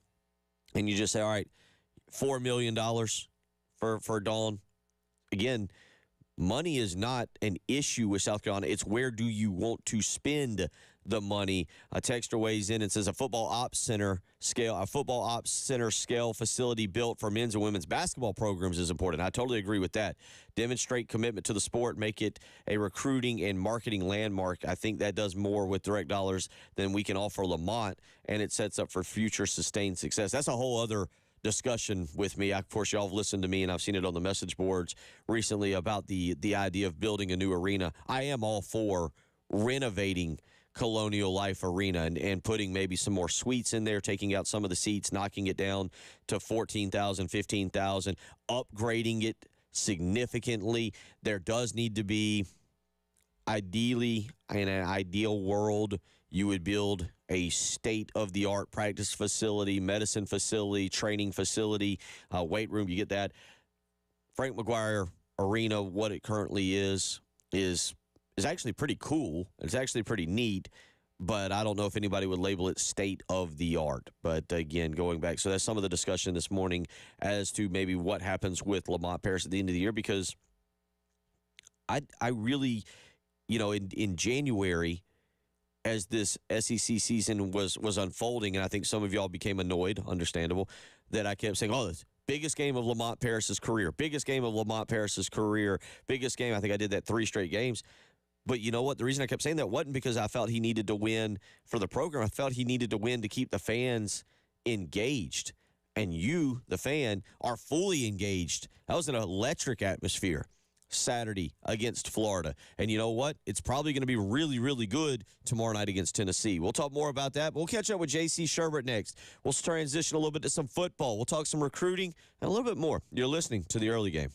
And you just say, all right, $4 million for Dawn. Again, money is not an issue with South Carolina. It's where do you want to spend the money. A texter weighs in and says a football ops center scale facility built for men's and women's basketball programs is important. I totally agree with that. Demonstrate commitment to the sport, make it a recruiting and marketing landmark. I think that does more with direct dollars than we can offer Lamont, and it sets up for future sustained success. That's a whole other discussion with me. Of course, y'all have listened to me, and I've seen it on the message boards recently about the idea of building a new arena. I am all for renovating Colonial Life Arena and putting maybe some more suites in there, taking out some of the seats, knocking it down to 14,000, 15,000, upgrading it significantly. There does need to be, ideally, in an ideal world, you would build a state-of-the-art practice facility, medicine facility, training facility, weight room. You get that. Frank McGuire Arena, what it currently is actually pretty cool. It's actually pretty neat, but I don't know if anybody would label it state-of-the-art. But, again, going back, so that's some of the discussion this morning as to maybe what happens with Lamont Paris at the end of the year, because I really, in January, as this SEC season was unfolding, and I think some of y'all became annoyed, understandable, that I kept saying, this biggest game of Lamont Paris's career, biggest game of Lamont Paris's career, biggest game. I think I did that 3 straight games. But you know what? The reason I kept saying that wasn't because I felt he needed to win for the program. I felt he needed to win to keep the fans engaged. And you, the fan, are fully engaged. That was an electric atmosphere Saturday against Florida. And you know what? It's probably going to be really, really good tomorrow night against Tennessee. We'll talk more about that, but we'll catch up with J.C. Sherbert next. We'll transition a little bit to some football. We'll talk some recruiting and a little bit more. You're listening to The Early Game.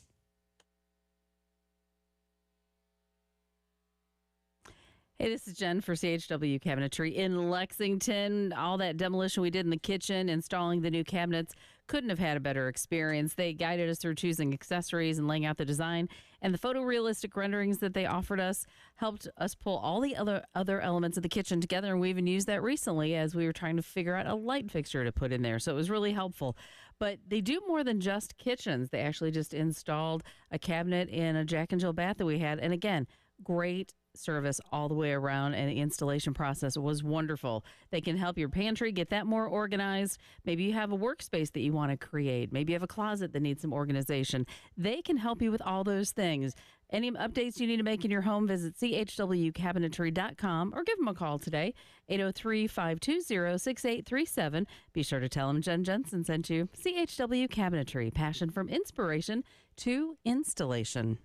Hey, this is Jen for CHW Cabinetry in Lexington. All that demolition we did in the kitchen, installing the new cabinets, couldn't have had a better experience. They guided us through choosing accessories and laying out the design, and the photorealistic renderings that they offered us helped us pull all the other elements of the kitchen together, and we even used that recently as we were trying to figure out a light fixture to put in there, so it was really helpful. But they do more than just kitchens. They actually just installed a cabinet in a Jack and Jill bath that we had, and again, great service all the way around, and the installation process was wonderful. They can help your pantry get that more organized. Maybe you have a workspace that you want to create. Maybe you have a closet that needs some organization. They can help you with all those things. Any updates you need to make in your home, visit chwcabinetry.com or give them a call today, 803-520-6837. Be sure to tell them Jen Jensen sent you. CHW Cabinetry, passion from inspiration to installation.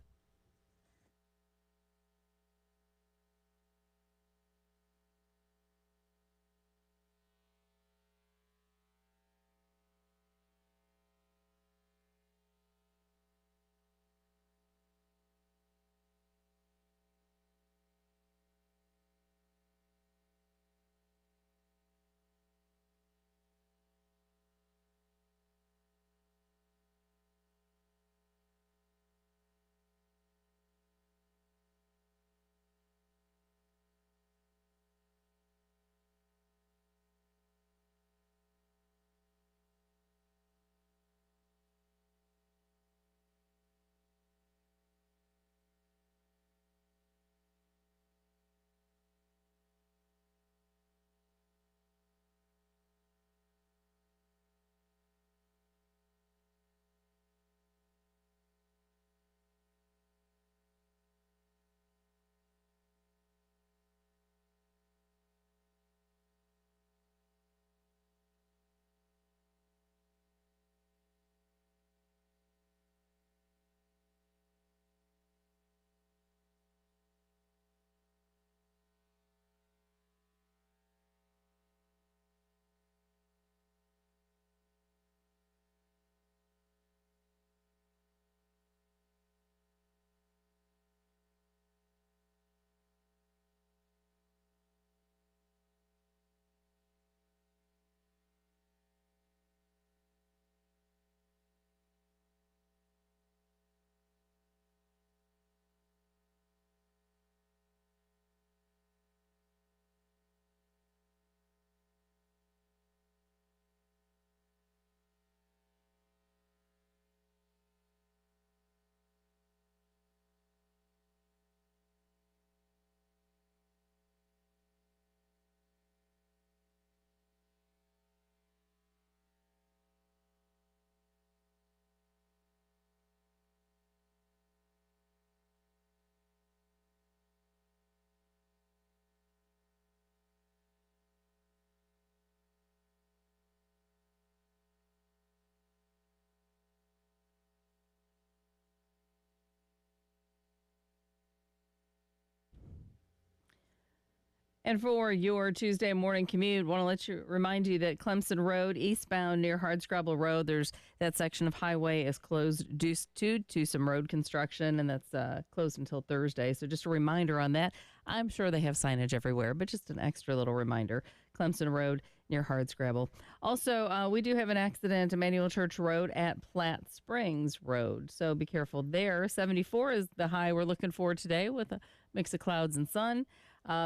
And for your Tuesday morning commute, want to remind you that Clemson Road eastbound near Hardscrabble Road, there's that section of highway is closed due to some road construction, and that's closed until Thursday. So just a reminder on that. I'm sure they have signage everywhere, but just an extra little reminder. Clemson Road near Hardscrabble. Also, we do have an accident, Emmanuel Church Road at Platte Springs Road. So be careful there. 74 is the high we're looking for today with a mix of clouds and sun.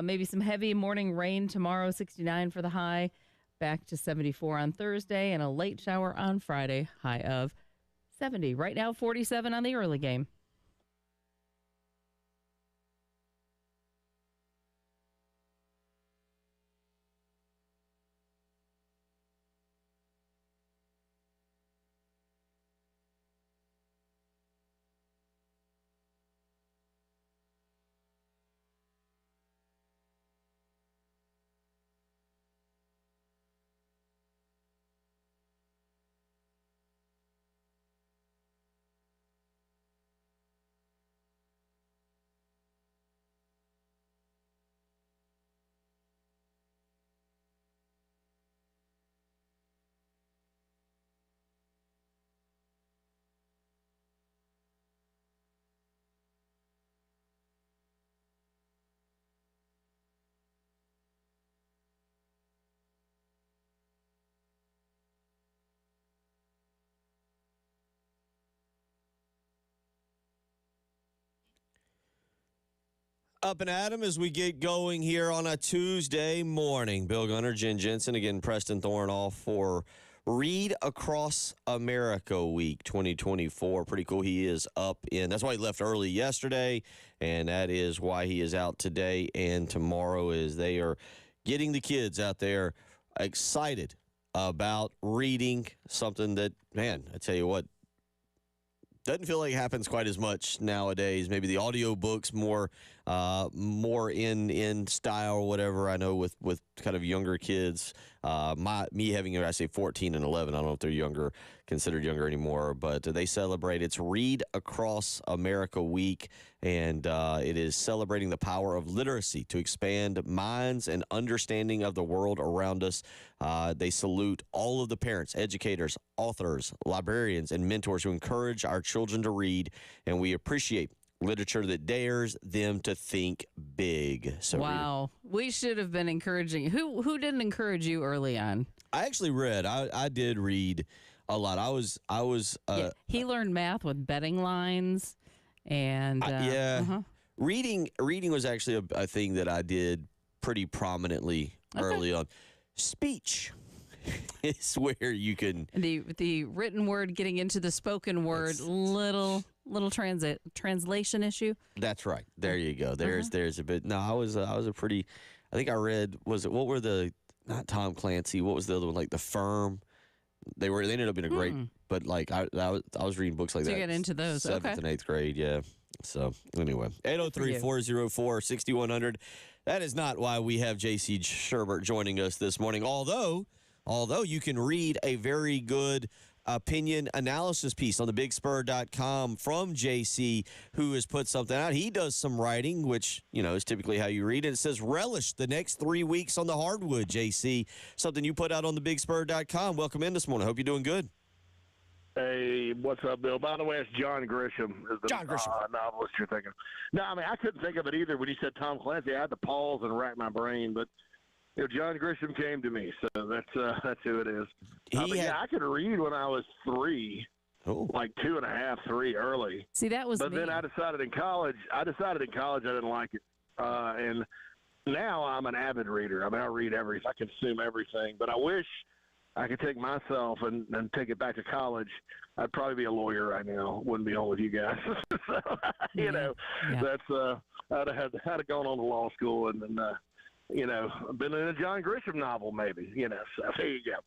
Maybe some heavy morning rain tomorrow, 69 for the high, back to 74 on Thursday, and a late shower on Friday, high of 70. Right now, 47 on the early game. Up and Adam as we get going here on a Tuesday morning. Bill Gunner, Jen Jensen, again, Preston Thorne off for Read Across America Week 2024. Pretty cool. He is up in, that's why he left early yesterday, and that is why he is out today and tomorrow, is they are getting the kids out there excited about reading something that, man, I tell you what, doesn't feel like it happens quite as much nowadays. Maybe the audio books more in style or whatever. I know with kind of younger kids, me having, I say 14 and 11. I don't know if they're considered younger anymore, but they celebrate. It's Read Across America Week, and it is celebrating the power of literacy to expand minds and understanding of the world around us. They salute all of the parents, educators, authors, librarians, and mentors who encourage our children to read, and we appreciate literature that dares them to think big. So wow. We should have been encouraging. Who didn't encourage you early on? I actually read. I did read a lot. I was he learned math with betting lines, and reading was actually a thing that I did pretty prominently early on. Speech is where you can the written word getting into the spoken word, little translation issue. That's right. There you go. There's a bit. No, I was a pretty. I think I read. What were the, not Tom Clancy? What was the other one? Like The Firm. They ended up being a great. But like I was reading books like that. So you get into those. 7th and 8th grade. Yeah. So anyway, 803-404-6100. That is not why we have J.C. Sherbert joining us this morning. Although you can read a very good opinion analysis piece on thebigspur.com from JC, who has put something out. He does some writing, which, is typically how you read it. It says, relish the next 3 weeks on the hardwood, JC. Something you put out on thebigspur.com. Welcome in this morning. Hope you're doing good. Hey, what's up, Bill? By the way, it's John Grisham. John Grisham. Novelist you're thinking. No, I mean, I couldn't think of it either when you said Tom Clancy. I had to pause and rack my brain, but John Grisham came to me, so that's who it is. I could read when I was 3, like 2.5, 3 early. See, that was But me. then I decided in college I didn't like it, and now I'm an avid reader. I mean, I read everything. I consume everything, but I wish I could take myself and take it back to college. I'd probably be a lawyer right now. Wouldn't be on with you guys. So, that's I'd have gone on to law school and then been in a John Grisham novel maybe. So there you go.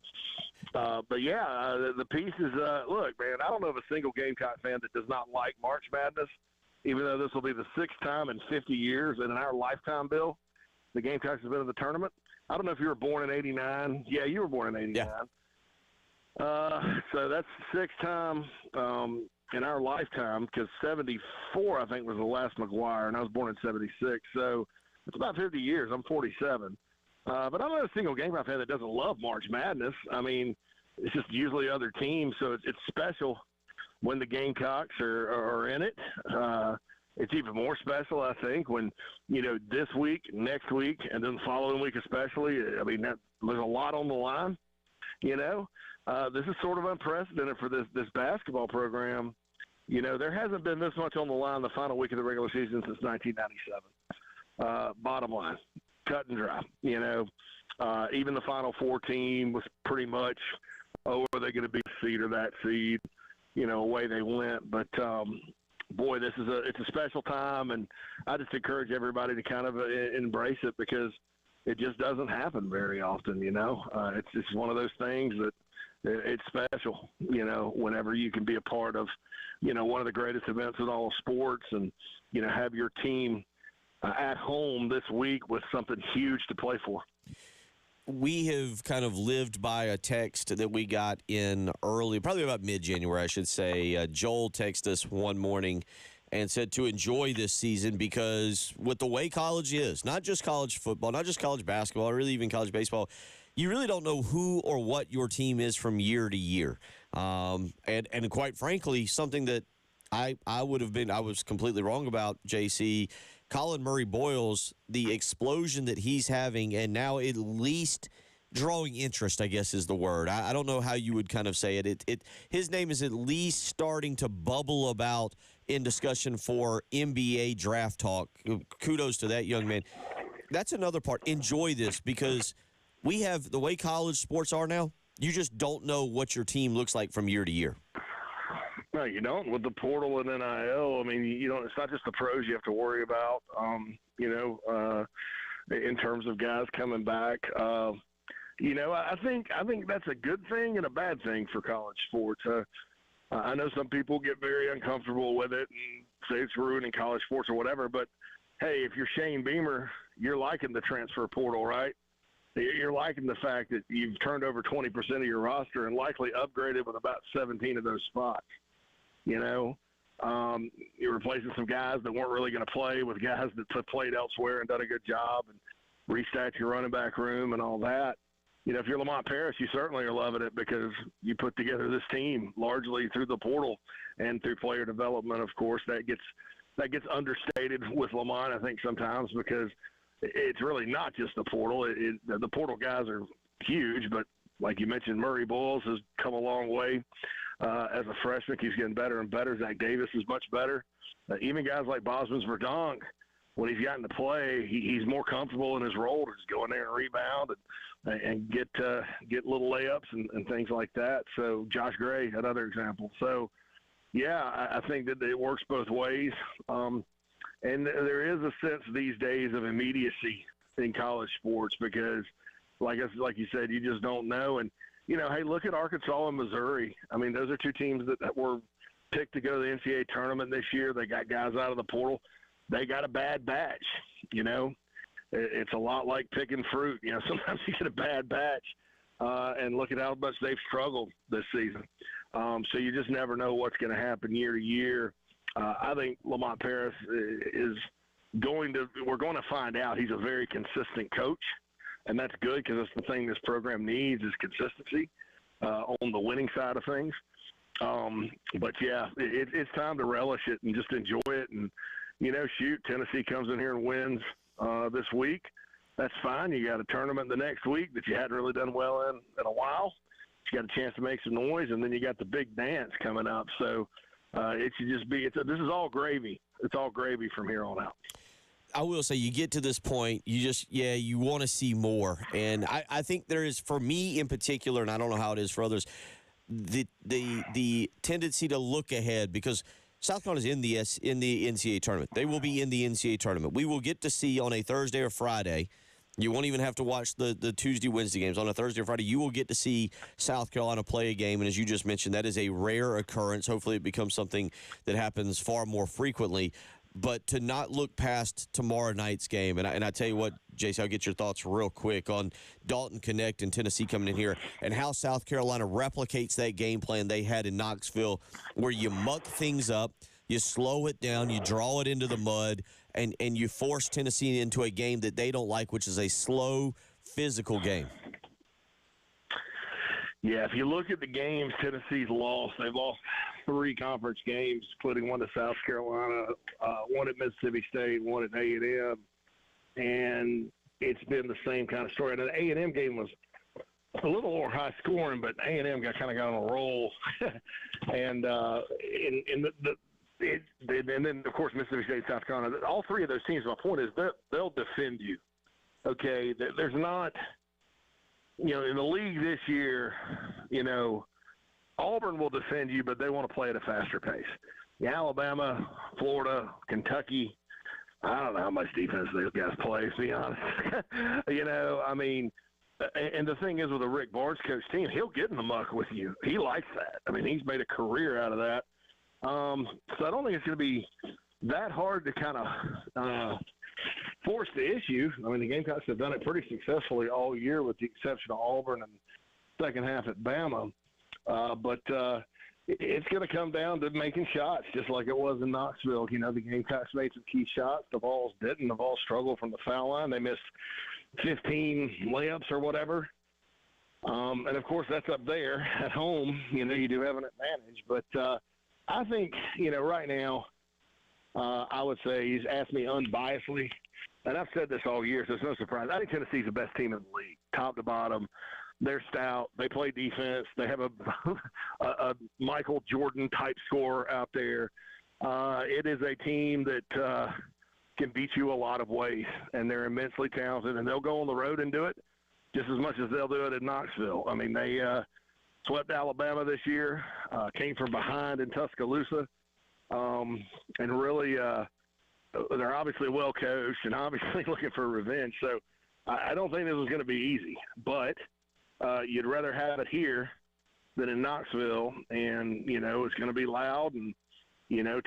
But the piece is look, man. I don't know of a single Gamecock fan that does not like March Madness, even though this will be the 6th time in 50 years, and in our lifetime, Bill, the Gamecocks have been in the tournament. I don't know if you were born in '89. Yeah, you were born in '89. Yeah. So that's the 6th time in our lifetime, because '74, I think, was the last McGuire, and I was born in '76. So It's about 50 years. I'm 47. But I'm not a single Gamecock fan that doesn't love March Madness. I mean, it's just usually other teams, so it's special when the Gamecocks are in it. It's even more special, I think, when, this week, next week, and then the following week especially. I mean, there's a lot on the line, This is sort of unprecedented for this basketball program. There hasn't been this much on the line the final week of the regular season since 1997. Bottom line, cut and dry. Even the Final Four team was pretty much, are they going to be a seed or that seed? Away they went. But boy, it's a special time, and I just encourage everybody to kind of embrace it because it just doesn't happen very often. It's just one of those things that it's special. Whenever you can be a part of, one of the greatest events in all of sports, and have your team at home this week with something huge to play for. We have kind of lived by a text that we got in early, probably about mid-January, I should say. Joel texted us one morning and said to enjoy this season because with the way college is, not just college football, not just college basketball, really even college baseball, you really don't know who or what your team is from year to year. And quite frankly, something that I was completely wrong about, JC, Colin Murray Boyles, the explosion that he's having, and now at least drawing interest, I guess is the word. I don't know how you would kind of say it. His name is at least starting to bubble about in discussion for NBA draft talk. Kudos to that young man. That's another part. Enjoy this because we have the way college sports are now. You just don't know what your team looks like from year to year. No, you don't. With the portal and NIL, I mean, it's not just the pros you have to worry about, in terms of guys coming back. I think that's a good thing and a bad thing for college sports. I know some people get very uncomfortable with it and say it's ruining college sports or whatever, but, hey, if you're Shane Beamer, you're liking the transfer portal, right? You're liking the fact that you've turned over 20% of your roster and likely upgraded with about 17 of those spots. You're replacing some guys that weren't really going to play with guys that played elsewhere and done a good job and restat your running back room and all that. If you're Lamont Paris, you certainly are loving it because you put together this team largely through the portal and through player development. Of course, that gets understated with Lamont, I think, sometimes because it's really not just the portal. The portal guys are huge, but like you mentioned, Murray Boyles has come a long way. As a freshman, he's getting better and better. Zach Davis is much better. Even guys like Bosmans Verdonk, when he's gotten to play, he's more comfortable in his role to just go in there and rebound and get little layups and things like that. So Josh Gray, another example. So, yeah, I think that it works both ways. And there is a sense these days of immediacy in college sports because, like you said, you just don't know. And, hey, look at Arkansas and Missouri. I mean, those are two teams that were picked to go to the NCAA tournament this year. They got guys out of the portal. They got a bad batch, It's a lot like picking fruit. Sometimes you get a bad batch, and look at how much they've struggled this season. So you just never know what's going to happen year to year. I think Lamont Paris is we're going to find out he's a very consistent coach. And that's good because that's the thing this program needs is consistency on the winning side of things. But, yeah, it's time to relish it and just enjoy it. And, Tennessee comes in here and wins this week. That's fine. You got a tournament the next week that you hadn't really done well in a while. You got a chance to make some noise, and then you got the big dance coming up. So it should just be this is all gravy. It's all gravy from here on out. I will say you get to this point, you want to see more. And I think there is, for me in particular, and I don't know how it is for others, the tendency to look ahead because South Carolina is in the NCAA tournament. They will be in the NCAA tournament. We will get to see on a Thursday or Friday. You won't even have to watch the Tuesday, Wednesday games. On a Thursday or Friday, you will get to see South Carolina play a game. And as you just mentioned, that is a rare occurrence. Hopefully it becomes something that happens far more frequently. But to not look past tomorrow night's game, and I tell you what, Jason, I'll get your thoughts real quick on Dalton Connect and Tennessee coming in here and how South Carolina replicates that game plan they had in Knoxville where you muck things up, You slow it down, you draw it into the mud, and you force Tennessee into a game that they don't like, which is a slow, physical game. Yeah, if you look at the games Tennessee's lost, they've lost 3 conference games, including one to South Carolina, one at Mississippi State, one at A&M, and it's been the same kind of story. And the A&M game was a little more high scoring, but A&M got on a roll, and and then of course Mississippi State, South Carolina. All 3 of those teams. My point is they'll defend you. Okay, there's not. In the league this year, Auburn will defend you, but they want to play at a faster pace. Alabama, Florida, Kentucky, I don't know how much defense those guys play, to be honest. And the thing is with a Rick Barnes coach team, he'll get in the muck with you. He likes that. I mean, he's made a career out of that. So I don't think it's going to be that hard to kind of force the issue. I mean, the Gamecocks have done it pretty successfully all year with the exception of Auburn and second half at Bama. But it's going to come down to making shots, just like it was in Knoxville. The Gamecocks made some key shots. The Vols didn't. The Vols struggled from the foul line. They missed 15 layups or whatever. And, of course, that's up there at home. You do have an advantage. But I think, right now, I would say he's asked me unbiasedly, and I've said this all year, so it's no surprise. I think Tennessee's the best team in the league, top to bottom. They're stout. They play defense. They have a Michael Jordan type scorer out there. It is a team that can beat you a lot of ways, and they're immensely talented, and they'll go on the road and do it just as much as they'll do it in Knoxville. I mean, they swept Alabama this year, came from behind in Tuscaloosa. And really, they're obviously well coached and obviously looking for revenge. So I don't think this is going to be easy, but you'd rather have it here than in Knoxville. And, it's going to be loud. And,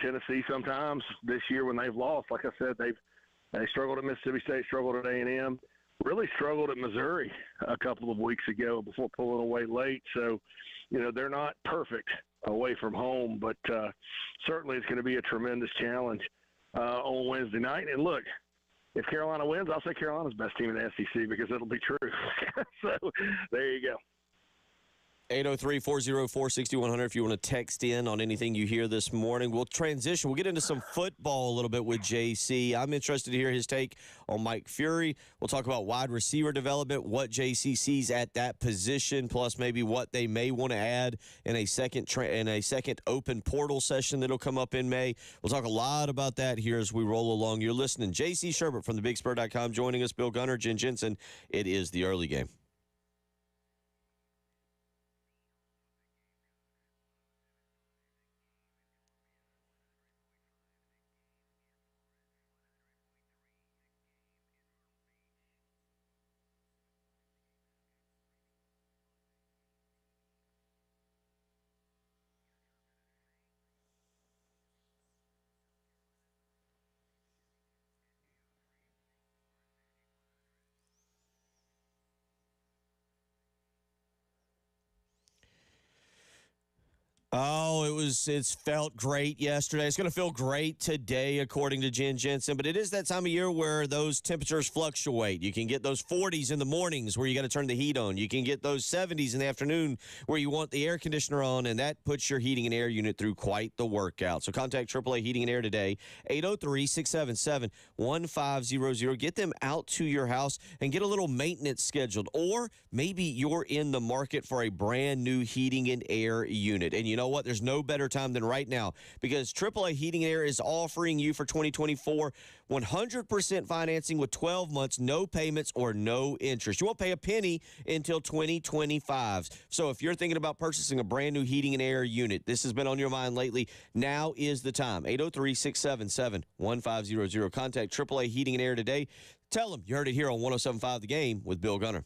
Tennessee sometimes this year when they've lost, like I said, they struggled at Mississippi State, struggled at A&M, really struggled at Missouri a couple of weeks ago before pulling away late. So, they're not perfect away from home, but certainly it's going to be a tremendous challenge on Wednesday night. And look, if Carolina wins, I'll say Carolina's best team in the SEC because it'll be true. So there you go. 803-404-6100 if you want to text in on anything you hear this morning. We'll transition. We'll get into some football a little bit with JC. I'm interested to hear his take on Mike Fury. We'll talk about wide receiver development, what JC sees at that position, plus maybe what they may want to add in a second open portal session that'll come up in May. We'll talk a lot about that here as we roll along. You're listening. JC Sherbert from thebigspur.com joining us. Bill Gunner, Jen Jensen. It is the early game. Oh, it's felt great yesterday. It's going to feel great today, according to Jen Jensen. But it is that time of year where those temperatures fluctuate. You can get those 40s in the mornings where you got to turn the heat on. You can get those 70s in the afternoon where you want the air conditioner on, and that puts your heating and air unit through quite the workout. So contact AAA Heating and Air today, 803-677-1500. Get them out to your house and get a little maintenance scheduled. Or maybe you're in the market for a brand new heating and air unit. And you know what? There's no better time than right now because AAA Heating and Air is offering you for 2024 100% financing with 12 months, no payments or no interest. You won't pay a penny until 2025. So if you're thinking about purchasing a brand new heating and air unit, this has been on your mind lately, now is the time. 803-677-1500. Contact AAA Heating and Air today. Tell them you heard it here on 107.5 The Game with Bill Gunner.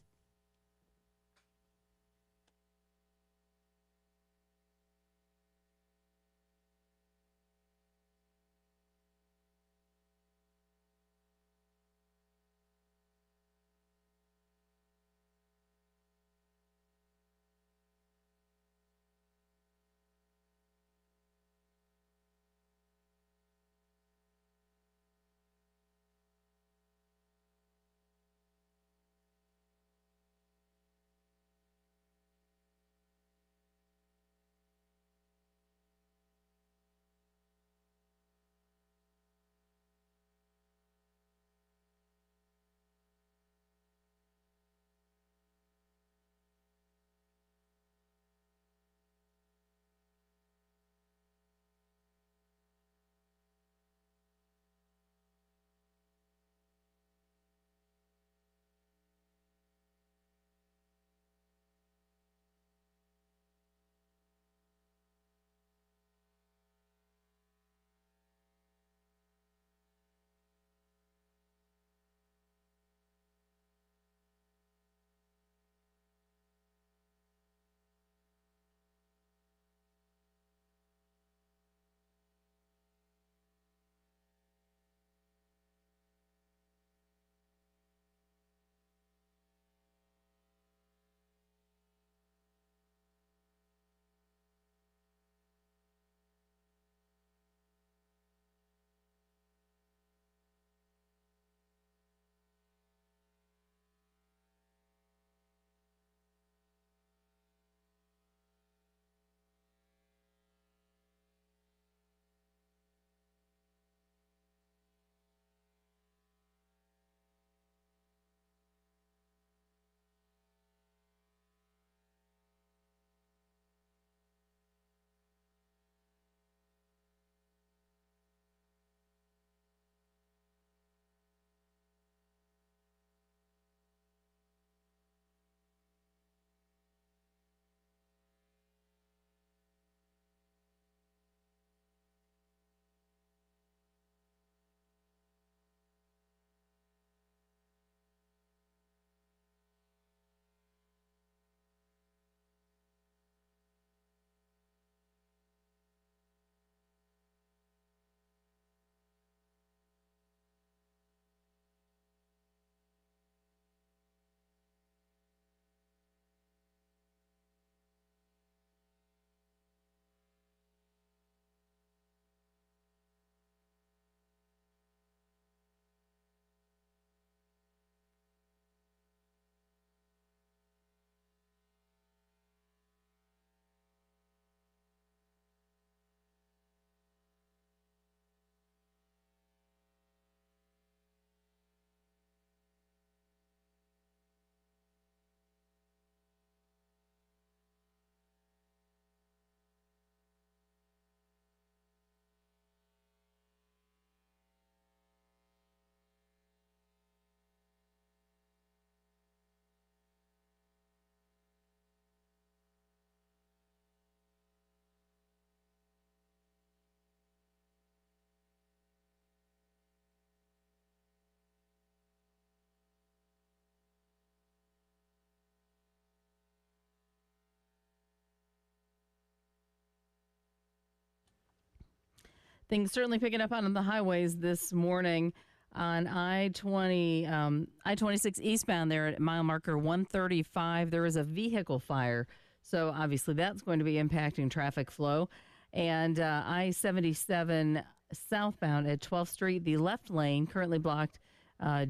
Things certainly picking up on the highways this morning on I-26 eastbound there at mile marker 135. There is a vehicle fire, so obviously that's going to be impacting traffic flow. And I-77 southbound at 12th Street, the left lane currently blocked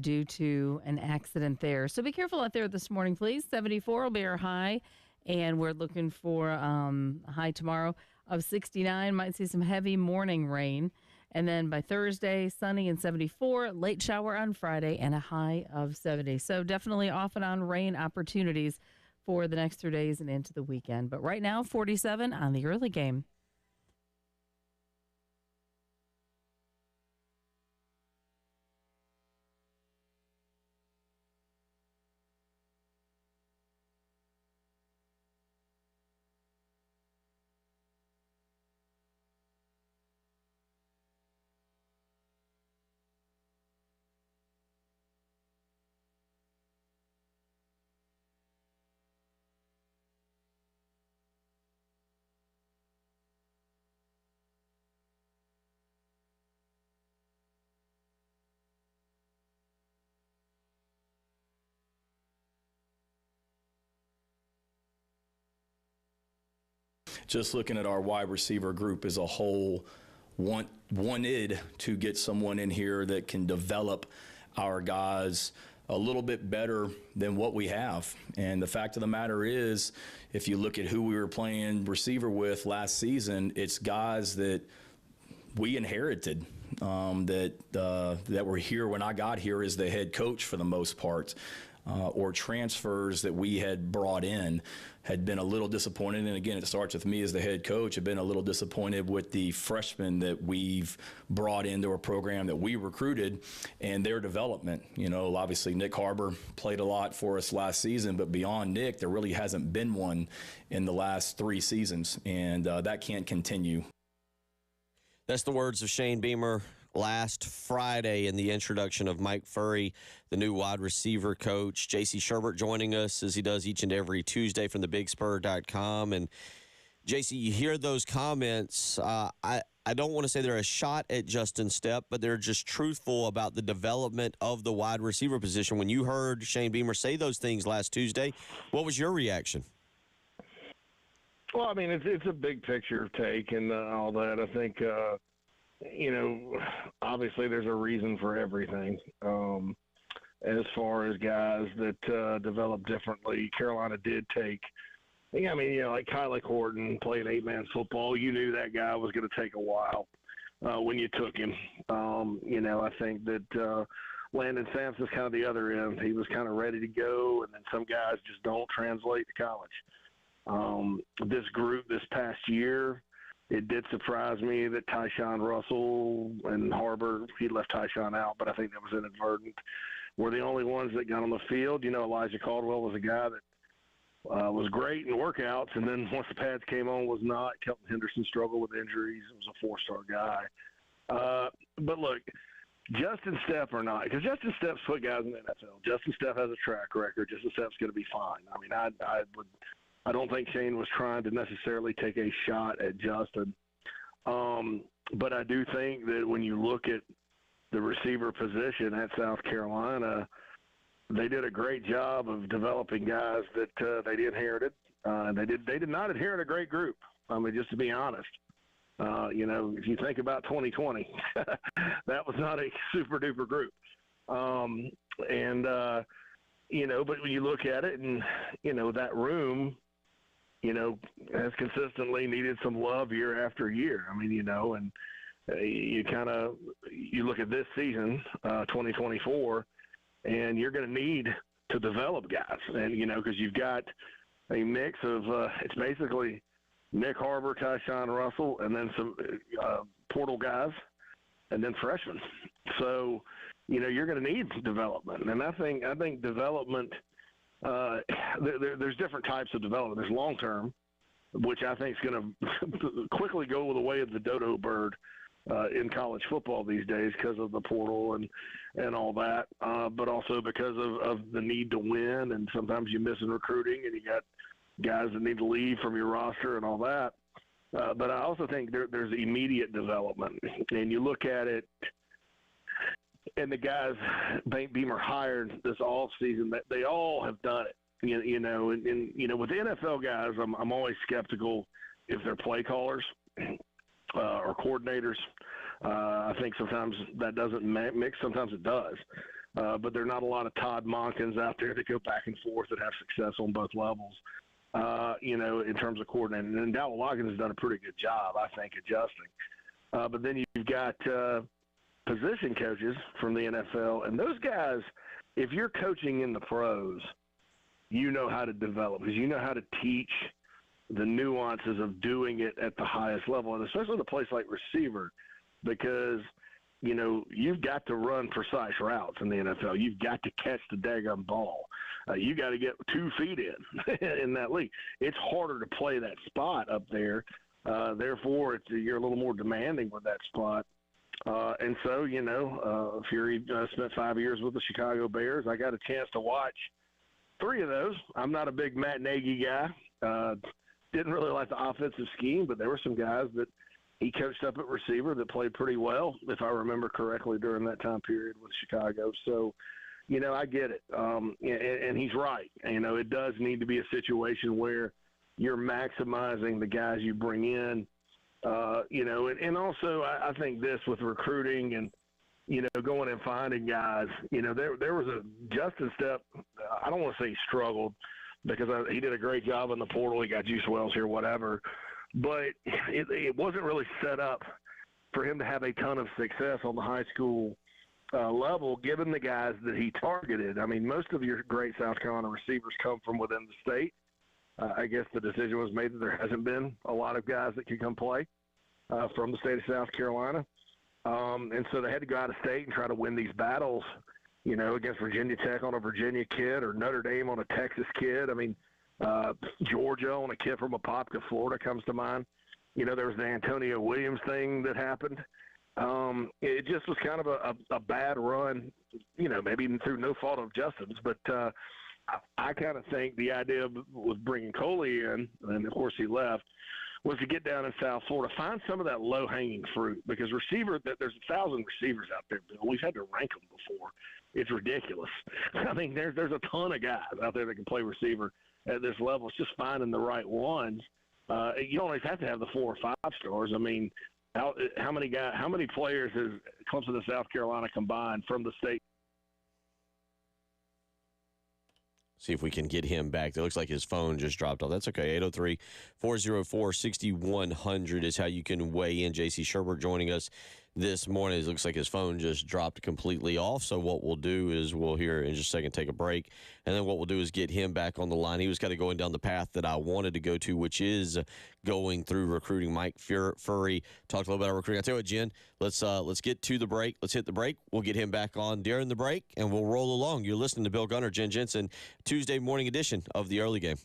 due to an accident there. So be careful out there this morning, please. 74 will be our high, and we're looking for a high tomorrow of 69. Might see some heavy morning rain. And then by Thursday, sunny and 74, late shower on Friday, and a high of 70. So definitely off and on rain opportunities for the next 3 days and into the weekend. But right now, 47 on the early game. Just looking at our wide receiver group as a whole, wanted to get someone in here that can develop our guys a little bit better than what we have. And the fact of the matter is, if you look at who we were playing receiver with last season, it's guys that we inherited, that were here when I got here as the head coach for the most part. Or transfers that we had brought in. Had been a little disappointed, and again, it starts with me as the head coach. I've been a little disappointed with the freshmen that we've brought into a program that we recruited and their development. You know, obviously Nick Harbor played a lot for us last season, but beyond Nick, there really hasn't been one in the last 3 seasons, and that can't continue. That's the words of Shane Beamer last Friday in the introduction of Mike Furry, the new wide receiver coach. J.C. Sherbert joining us as he does each and every Tuesday from thebigspur.com. And J.C., you hear those comments. I don't want to say they're a shot at Justin Stepp, but they're just truthful about the development of the wide receiver position. When you heard Shane Beamer say those things last Tuesday, what was your reaction? Well, I mean, it's a big picture take and all that. I think, you know, obviously there's a reason for everything. As far as guys that develop differently, Carolina did take. I mean, you know, like Kylie Horton playing 8-man football. You knew that guy was going to take a while when you took him. You know, I think that Landon Sampson's kind of the other end. He was kind of ready to go, and then some guys just don't translate to college. This group this past year, it did surprise me that Tyshawn Russell and Harbor, he left Tyshawn out, but I think that was inadvertent, were the only ones that got on the field. You know, Elijah Caldwell was a guy that was great in workouts, and then once the pads came on, was not. Kelton Henderson struggled with injuries. It was a 4-star guy. But look, Justin Stepp or not, because Justin Stepp's put guys in the NFL. Justin Stepp has a track record. Justin Stepp's going to be fine. I mean, I don't think Shane was trying to necessarily take a shot at Justin. But I do think that when you look at the receiver position at South Carolina, they did a great job of developing guys that they inherited. They did not inherit a great group. I mean, just to be honest. You know, if you think about 2020, that was not a super-duper group. You know, but when you look at it and, you know, that room, you know, has consistently needed some love year after year. I mean, you know, and you look at this season, 2024, and you're going to need to develop guys. And, you know, because you've got a mix of it's basically Nick Harbor, Tyshawn Russell, and then some portal guys, and then freshmen. So, you know, you're going to need development. And I think development there's different types of development. There's long-term, which I think is going to quickly go the way of the dodo bird in college football these days because of the portal and all that, but also because of the need to win, and sometimes you miss in recruiting and you got guys that need to leave from your roster and all that. But I also think there's immediate development. And you look at it, and the guys Beamer hired this offseason, that they all have done it. You know, and with the NFL guys, I'm always skeptical if they're play callers or coordinators. I think sometimes that doesn't mix. Sometimes it does. But there are not a lot of Todd Monkins out there that go back and forth that have success on both levels, in terms of coordinating. And Dowell Loggins has done a pretty good job, I think, adjusting. But then you've got position coaches from the NFL. And those guys, if you're coaching in the pros, you know how to develop because you know how to teach the nuances of doing it at the highest level, and especially in a place like receiver because, you've got to run precise routes in the NFL. You've got to catch the daggum ball. You got to get 2 feet in that league. It's harder to play that spot up there. Therefore, you're a little more demanding with that spot. And so, Fury spent 5 years with the Chicago Bears. I got a chance to watch 3 of those. I'm not a big Matt Nagy guy. Didn't really like the offensive scheme, but there were some guys that he coached up at receiver that played pretty well, if I remember correctly, during that time period with Chicago. So, I get it. And he's right. It does need to be a situation where you're maximizing the guys you bring in, and also I think this with recruiting and, going and finding guys, there was a Justin Stepp. I don't want to say he struggled because he did a great job in the portal. He got Juice Wells here, whatever. But it wasn't really set up for him to have a ton of success on the high school level, given the guys that he targeted. I mean, most of your great South Carolina receivers come from within the state. I guess the decision was made that there hasn't been a lot of guys that can come play from the state of South Carolina. And so they had to go out of state and try to win these battles, against Virginia Tech on a Virginia kid or Notre Dame on a Texas kid. I mean, Georgia on a kid from Apopka, Florida comes to mind. There was the Antonio Williams thing that happened. It just was kind of a bad run, maybe through no fault of Justin's. But I kind of think the idea with bringing Coley in, and of course he left, was to get down in South Florida, find some of that low-hanging fruit because there's 1,000 receivers out there, Bill. We've had to rank them before. It's ridiculous. I mean, there's a ton of guys out there that can play receiver at this level. It's just finding the right ones. You don't always have to have the 4 or 5 stars. I mean, how many players has Clemson and South Carolina combined from the state? See if we can get him back. It looks like his phone just dropped off. That's okay. 803-404-6100 is how you can weigh in. J.C. Sherbert joining us this morning. It looks like his phone just dropped completely off. So what we'll do is we'll hear in just a second, take a break. And then what we'll do is get him back on the line. He was kind of going down the path that I wanted to go to, which is going through recruiting. Mike Furrey talked a little bit about recruiting. I tell you what, Jen, let's get to the break. Let's hit the break. We'll get him back on during the break, and we'll roll along. You're listening to Bill Gunner, Jen Jensen, Tuesday morning edition of the Early Game.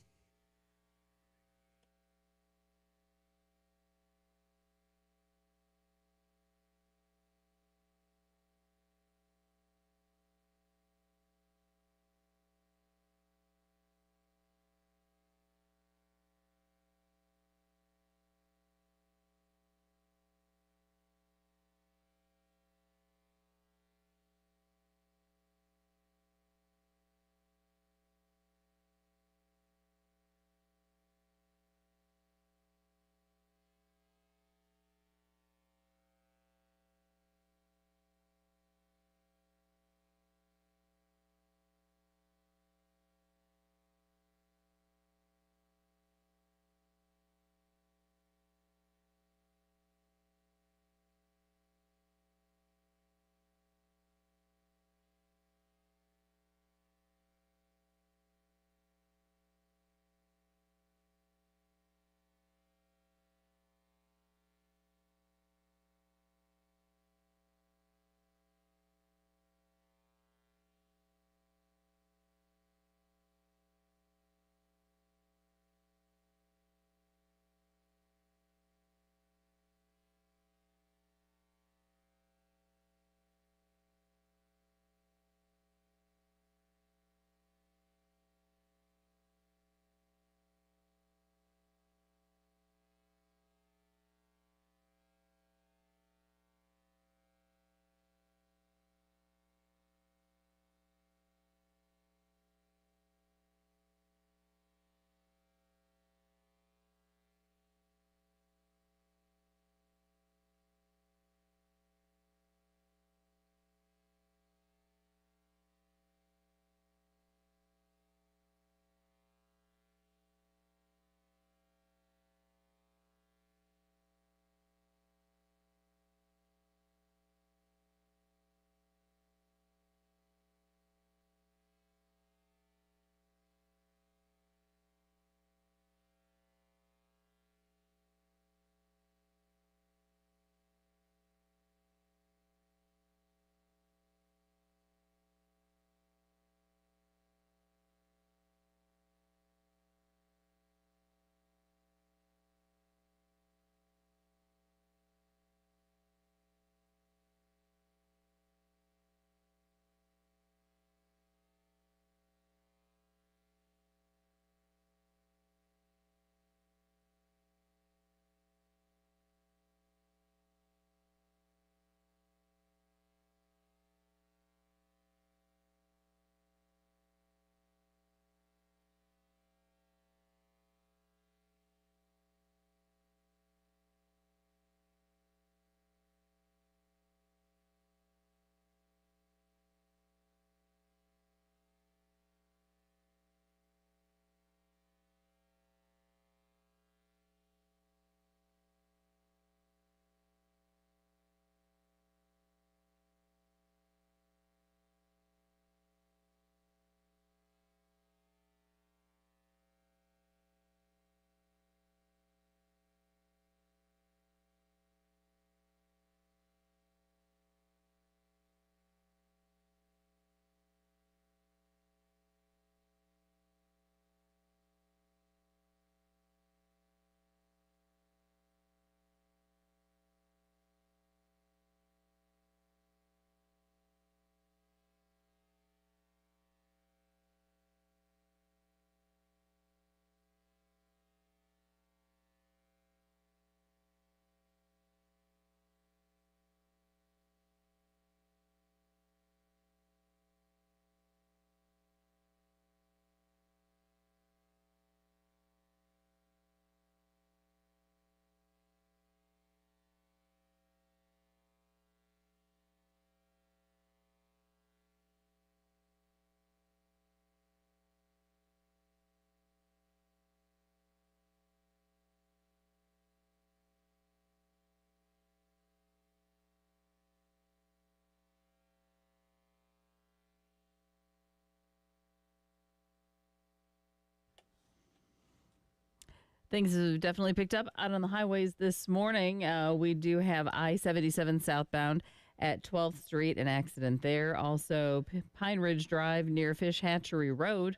Things have definitely picked up out on the highways this morning. We do have I-77 southbound at 12th Street, an accident there. Also, Pine Ridge Drive near Fish Hatchery Road.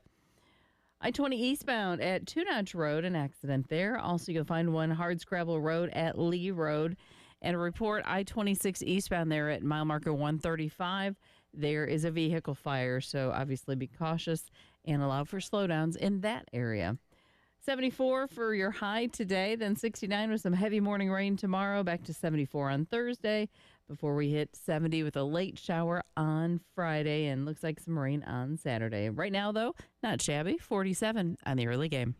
I-20 eastbound at Two Notch Road, an accident there. Also, you'll find one Hardscrabble Road at Lee Road. And a report I-26 eastbound there at mile marker 135. There is a vehicle fire, so obviously be cautious and allow for slowdowns in that area. 74 for your high today, then 69 with some heavy morning rain tomorrow, back to 74 on Thursday before we hit 70 with a late shower on Friday and looks like some rain on Saturday. Right now, though, not shabby, 47 on the early game.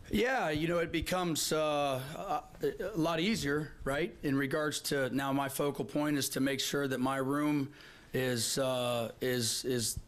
Yeah, it becomes a lot easier, right? In regards to now, my focal point is to make sure that my room is the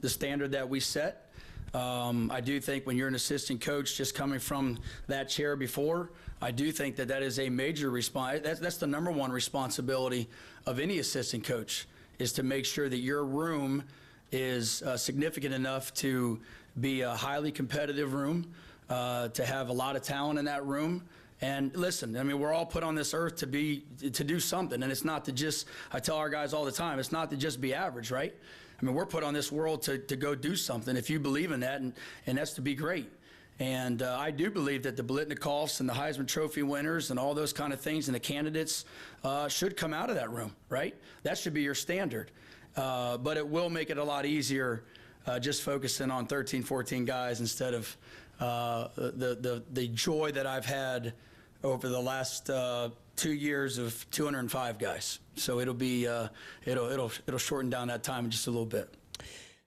standard that we set. I do think when you're an assistant coach, just coming from that chair before, I do think that is a major response. That's the number one responsibility of any assistant coach, is to make sure that your room is significant enough to be a highly competitive room. To have a lot of talent in that room. And listen, I mean, we're all put on this earth to do something. And it's not to just, I tell our guys all the time, it's not to just be average, right? I mean, we're put on this world to go do something, if you believe in that, and that's to be great. And I do believe that the Biletnikoffs and the Heisman Trophy winners and all those kind of things and the candidates should come out of that room, right? That should be your standard. But it will make it a lot easier just focusing on 13, 14 guys instead of the joy that I've had over the last 2 years of 205 guys. So it'll be it'll shorten down that time just a little bit.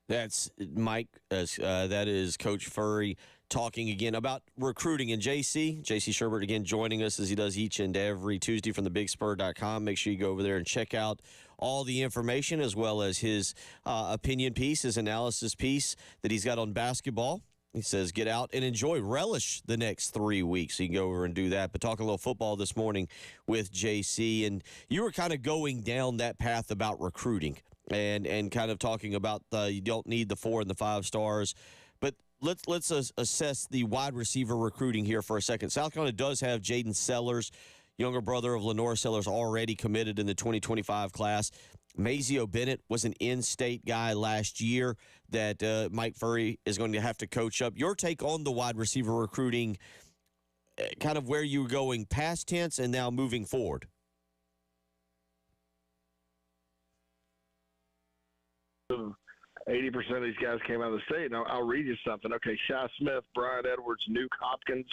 That's Mike. That is Coach Furry talking again about recruiting. And JC Sherbert again joining us as he does each and every Tuesday from thebigspur.com. Make sure you go over there and check out all the information as well as his opinion piece, his analysis piece that he's got on basketball. He says, get out and relish the next 3 weeks. So you can go over and do that. But talking a little football this morning with JC, and you were kind of going down that path about recruiting and kind of talking about you don't need the 4 and the 5 stars. But let's assess the wide receiver recruiting here for a second. South Carolina does have Jaden Sellers, younger brother of Lenore Sellers, already committed in the 2025 class. Mazio Bennett was an in-state guy last year that Mike Furry is going to have to coach up. Your take on the wide receiver recruiting, kind of where you were going past tense and now moving forward? So 80% of these guys came out of the state. Now, I'll read you something. Okay, Shy Smith, Brian Edwards, Nuke Hopkins,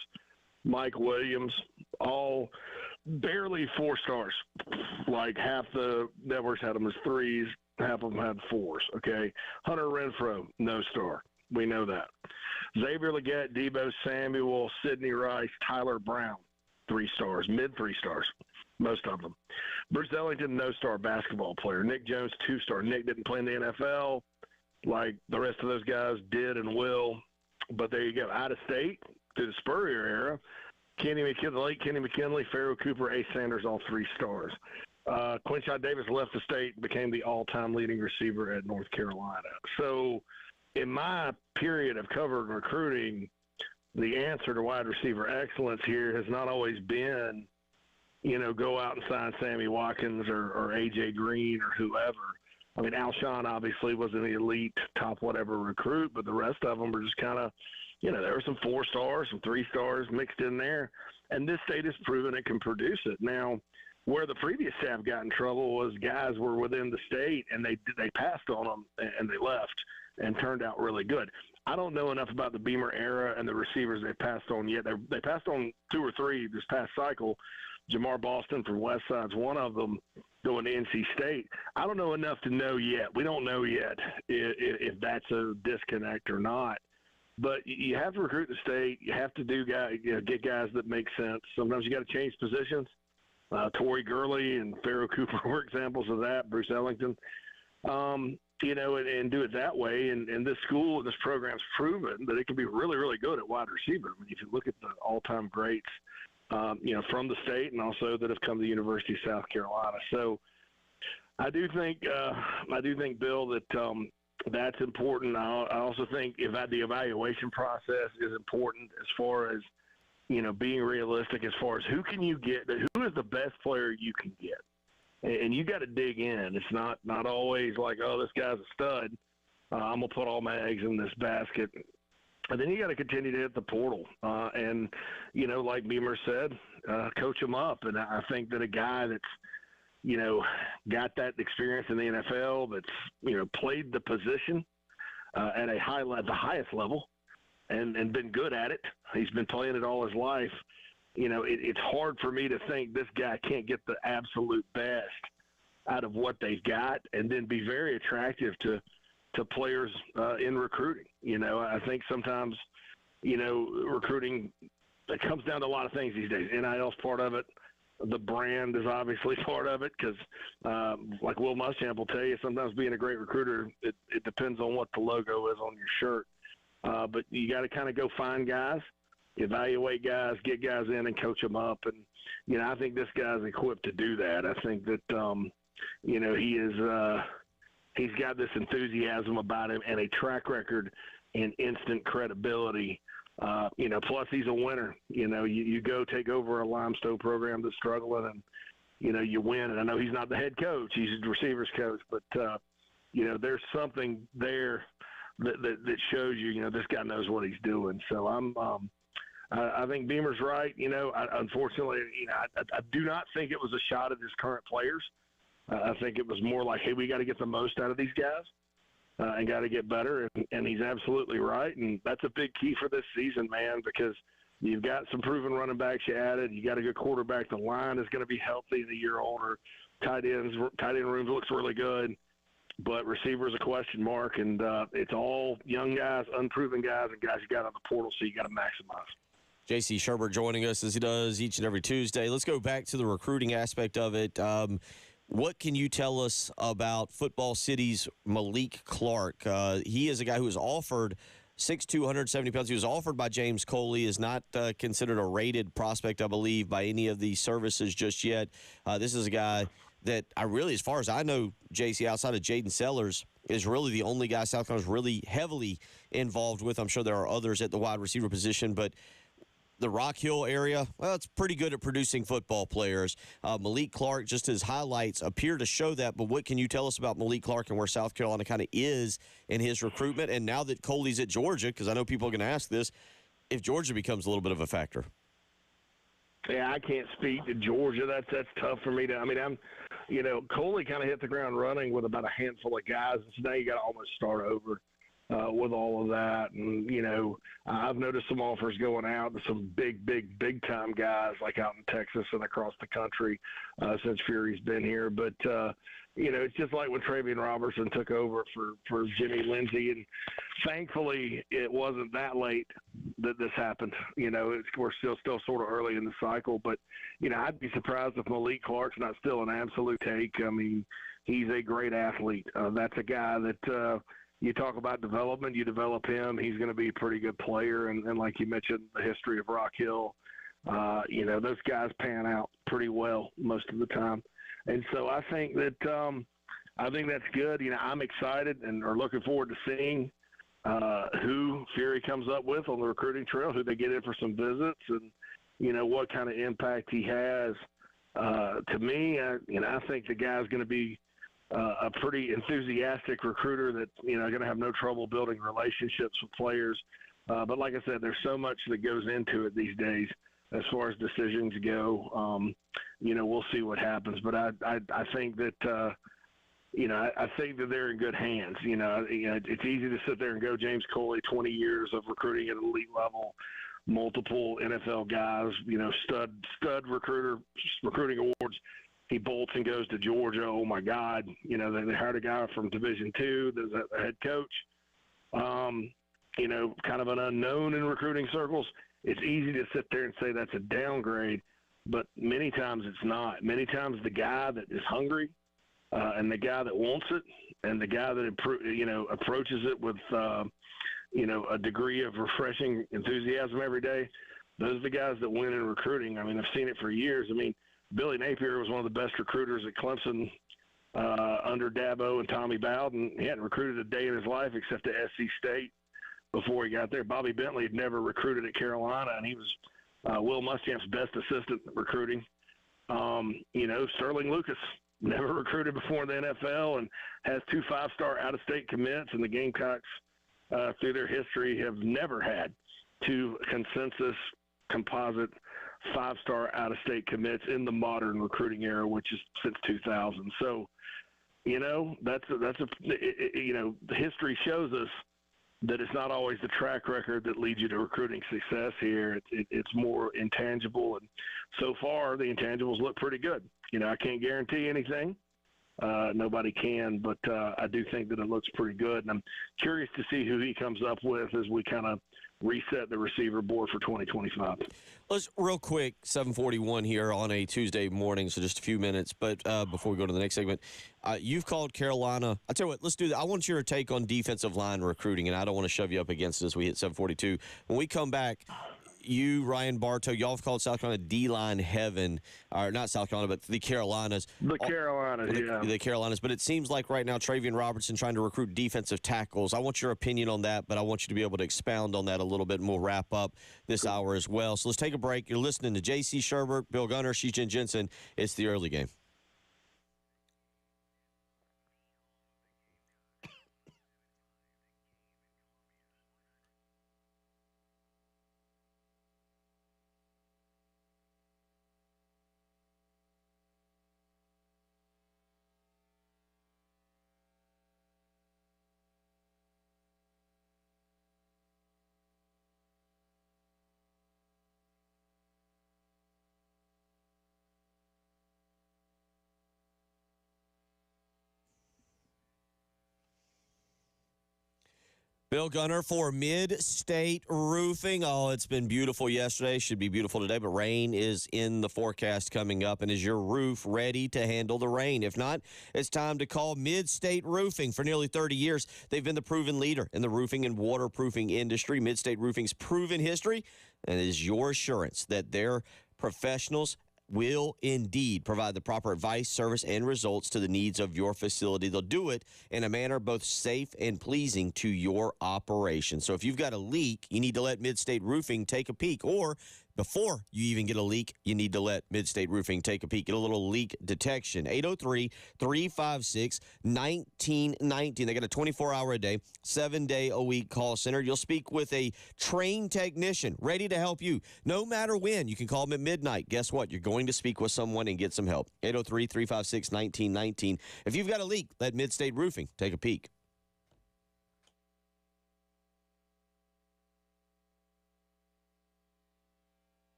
Mike Williams, all barely 4 stars. Like half the networks had them as 3s, half of them had 4s, okay? Hunter Renfro, no star. We know that. Xavier Legette, Debo Samuel, Sidney Rice, Tyler Brown, 3 stars, mid 3 stars, most of them. Bruce Ellington, no star basketball player. Nick Jones, 2-star. Nick didn't play in the NFL like the rest of those guys did and will. But there you go. Out of state, through the Spurrier era, Kenny McKinley, Pharaoh Cooper, Ace Sanders, all 3 stars. Quinshot Davis left the state and became the all-time leading receiver at North Carolina. So in my period of covering recruiting, the answer to wide receiver excellence here has not always been, go out and sign Sammy Watkins or A.J. Green or whoever. I mean, Alshon obviously was an elite top whatever recruit, but the rest of them were just kind of, there were some 4 stars, some 3 stars mixed in there, and this state has proven it can produce it. Now, where the previous staff got in trouble was guys were within the state and they passed on them and they left and turned out really good. I don't know enough about the Beamer era and the receivers they passed on yet. They passed on 2 or 3 this past cycle. Jamar Boston from Westside's one of them, going to NC State. I don't know enough to know yet. We don't know yet if that's a disconnect or not. But you have to recruit the state. You have to get guys that make sense. Sometimes you got to change positions. Torrey Gurley and Pharaoh Cooper were examples of that. Bruce Ellington. And do it that way. And this school and this program's proven that it can be really, really good at wide receiver. I mean, if you look at the all-time greats, from the state and also that have come to the University of South Carolina. So I do think, Bill, that that's important. I also think the evaluation process is important as far as, being realistic as far as who can you get, who is the best player you can get. And you got to dig in. It's not always like, oh, this guy's a stud. I'm going to put all my eggs in this basket. And then you got to continue to hit the portal. Like Beamer said, coach him up. And I think that a guy that's, got that experience in the NFL, that's, played the position at the highest level and been good at it. He's been playing it all his life. It's hard for me to think this guy can't get the absolute best out of what they've got and then be very attractive to players in recruiting. I think sometimes, recruiting, it comes down to a lot of things these days. NIL's part of it. The brand is obviously part of it because, like Will Muschamp will tell you, sometimes being a great recruiter, it depends on what the logo is on your shirt. But you got to kind of go find guys, evaluate guys, get guys in and coach them up. And, I think this guy's equipped to do that. I think that, he is he's got this enthusiasm about him and a track record and instant credibility. Plus he's a winner. You go take over a Limestone program that's struggling and, you win. And I know he's not the head coach. He's the receivers coach. But, there's something there that shows you, this guy knows what he's doing. So I think Beamer's right. Unfortunately, I do not think it was a shot at his current players. I think it was more like, hey, we got to get the most out of these guys and got to get better. And he's absolutely right. And that's a big key for this season, man, because you've got some proven running backs you added. You got a good quarterback. The line is going to be healthy the year older. Tight end room looks really good. But receiver's a question mark. And it's all young guys, unproven guys, and guys you got on the portal, so you got to maximize. J.C. Shurburtt joining us as he does each and every Tuesday. Let's go back to the recruiting aspect of it. What can you tell us about Football City's Malik Clark? He is a guy who was offered 6'2", 270 pounds. He was offered by James Coley, is not considered a rated prospect, I believe, by any of the services just yet. This is a guy that I really, as far as I know, JC, outside of Jaden Sellers, is really the only guy South Carolina's really heavily involved with. I'm sure there are others at the wide receiver position, but the Rock Hill area, well, it's pretty good at producing football players. Malik Clark, just his highlights appear to show that, but what can you tell us about Malik Clark and where South Carolina kind of is in his recruitment? And now that Coley's at Georgia, because I know people are going to ask this, if Georgia becomes a little bit of a factor. Yeah, I can't speak to Georgia. That's tough for me to. I mean, Coley kind of hit the ground running with about a handful of guys, and so now you got to almost start over with all of that. And I've noticed some offers going out to some big time guys like out in Texas and across the country since Fury's been here. But it's just like when Travian Robertson took over for Jimmy Lindsey, and thankfully it wasn't that late that this happened. We're still sort of early in the cycle, but I'd be surprised if Malik Clark's not still an absolute take. I mean, he's a great athlete. That's a guy that you talk about development, you develop him, he's going to be a pretty good player. And like you mentioned, the history of Rock Hill, those guys pan out pretty well most of the time. And so I think that's good. I'm excited and are looking forward to seeing who Fury comes up with on the recruiting trail, who they get in for some visits, and, what kind of impact he has. To me, I think the guy's going to be a pretty enthusiastic recruiter that's, going to have no trouble building relationships with players. But like I said, there's so much that goes into it these days as far as decisions go. We'll see what happens. But I think that, I think that they're in good hands. It's easy to sit there and go James Coley, 20 years of recruiting at an elite level, multiple NFL guys, stud recruiting awards. He bolts and goes to Georgia. Oh my God. They hired a guy from Division II that's a head coach. Kind of an unknown in recruiting circles. It's easy to sit there and say that's a downgrade, but many times it's not. Many times the guy that is hungry and the guy that wants it and the guy that approaches it with a degree of refreshing enthusiasm every day, those are the guys that win in recruiting. I mean, I've seen it for years. I mean, Billy Napier was one of the best recruiters at Clemson under Dabo and Tommy Bowden. He hadn't recruited a day in his life except to SC State before he got there. Bobby Bentley had never recruited at Carolina, and he was Will Muschamp's best assistant at recruiting. Sterling Lucas never recruited before in the NFL and has 2 5-star out-of-state commits, and the Gamecocks, through their history, have never had 2 consensus composite 5-star out-of-state commits in the modern recruiting era, which is since 2000. So, history shows us that it's not always the track record that leads you to recruiting success here. It's more intangible, and so far the intangibles look pretty good. I can't guarantee anything. Nobody can, but I do think that it looks pretty good, and I'm curious to see who he comes up with as we kind of reset the receiver board for 2025. Let's real quick, 7:41 here on a Tuesday morning, so just a few minutes. But before we go to the next segment, you've called Carolina. I'll tell you what, let's do that. I want your take on defensive line recruiting, and I don't want to shove you up against it as we hit 7:42. When we come back, you, Ryan Bartow, y'all have called South Carolina D-line heaven, or not South Carolina, but the Carolinas. The Carolinas, yeah. The Carolinas. But it seems like right now Travian Robertson trying to recruit defensive tackles. I want your opinion on that, but I want you to be able to expound on that a little bit, and we'll wrap up this hour as well. So let's take a break. You're listening to J.C. Sherbert, Bill Gunner, Jen Jensen. It's the early game. Bill Gunner for Mid-State Roofing. Oh, it's been beautiful yesterday. Should be beautiful today, but rain is in the forecast coming up. And is your roof ready to handle the rain? If not, it's time to call Mid-State Roofing. For nearly 30 years, they've been the proven leader in the roofing and waterproofing industry. Mid-State Roofing's proven history, and it is your assurance that their professionals will indeed provide the proper advice, service, and results to the needs of your facility. They'll do it in a manner both safe and pleasing to your operation. So if you've got a leak, you need to let Mid-State Roofing take a peek, or before you even get a leak, you need to let Mid-State Roofing take a peek. Get a little leak detection. 803-356-1919. They got a 24-hour-a-day, 7-day-a-week call center. You'll speak with a trained technician ready to help you no matter when. You can call them at midnight. Guess what? You're going to speak with someone and get some help. 803-356-1919. If you've got a leak, let Mid-State Roofing take a peek.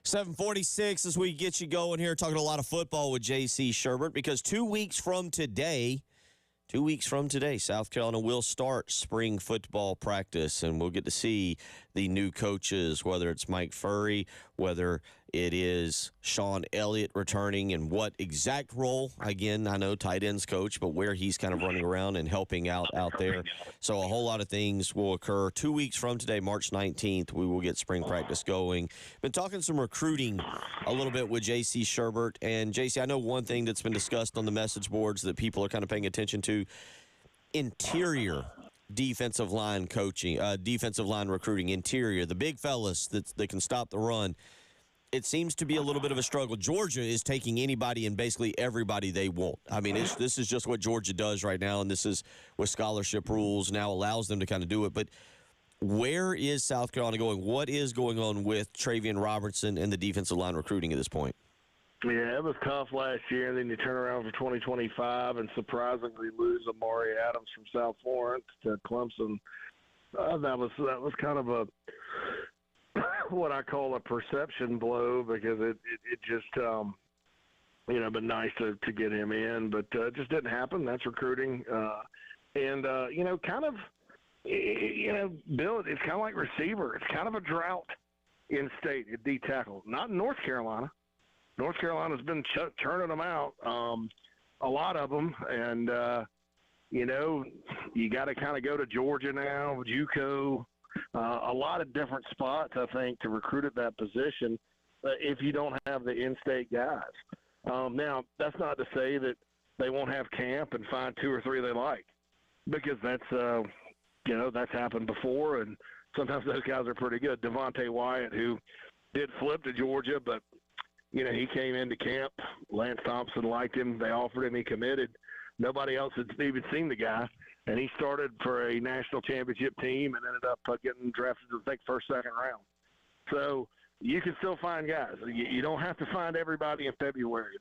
7:46 as we get you going here, talking a lot of football with J.C. Shurburtt, because 2 weeks from today, South Carolina will start spring football practice, and we'll get to see the new coaches, whether it's Mike Furry, whether it is Sean Elliott returning, and what exact role. Again, I know tight ends coach, but where he's kind of running around and helping out there. So a whole lot of things will occur. 2 weeks from today, March 19th, we will get spring practice going. Been talking some recruiting a little bit with J.C. Shurburtt. And, J.C., I know one thing that's been discussed on the message boards that people are kind of paying attention to, interior defensive line coaching, defensive line recruiting, interior, the big fellas that can stop the run. It seems to be a little bit of a struggle. Georgia is taking anybody and basically everybody they want. I mean, this is just what Georgia does right now, and this is with scholarship rules now allows them to kind of do it. But where is South Carolina going? What is going on with Travian Robertson and the defensive line recruiting at this point? Yeah, it was tough last year, and then you turn around for 2025 and surprisingly lose Amari Adams from South Florence to Clemson. That was kind of a what I call a perception blow, because it just been nice to get him in, but it just didn't happen. That's recruiting, and Bill, it's kind of like receiver. It's kind of a drought in state at D tackle, not in North Carolina. North Carolina's been turning them out, a lot of them, and you got to kind of go to Georgia now, JUCO. A lot of different spots, I think, to recruit at that position if you don't have the in-state guys. Now, that's not to say that they won't have camp and find two or three they like, because that's happened before, and sometimes those guys are pretty good. Devontae Wyatt, who did flip to Georgia, but, he came into camp. Lance Thompson liked him. They offered him. He committed. Nobody else had even seen the guy. And he started for a national championship team and ended up getting drafted to, I think, first, second round. So you can still find guys. You don't have to find everybody in February.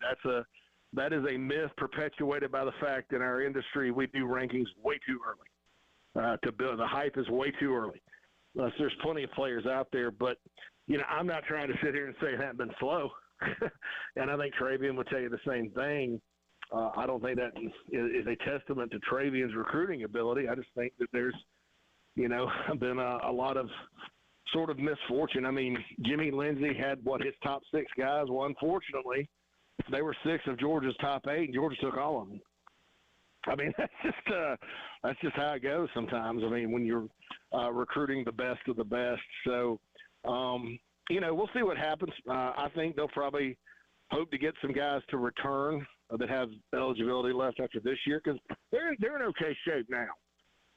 That is a myth perpetuated by the fact in our industry we do rankings way too early. To build the hype is way too early. There's plenty of players out there, but I'm not trying to sit here and say it hasn't been slow. And I think Travian would tell you the same thing. I don't think that is a testament to Travian's recruiting ability. I just think that there's, been a lot of sort of misfortune. I mean, Jimmy Lindsey had his top six guys. Well, unfortunately, they were six of Georgia's top eight, and Georgia took all of them. I mean, that's just how it goes sometimes. I mean, when you're recruiting the best of the best. So, we'll see what happens. I think they'll probably hope to get some guys to return that have eligibility left after this year, because they're in okay shape now.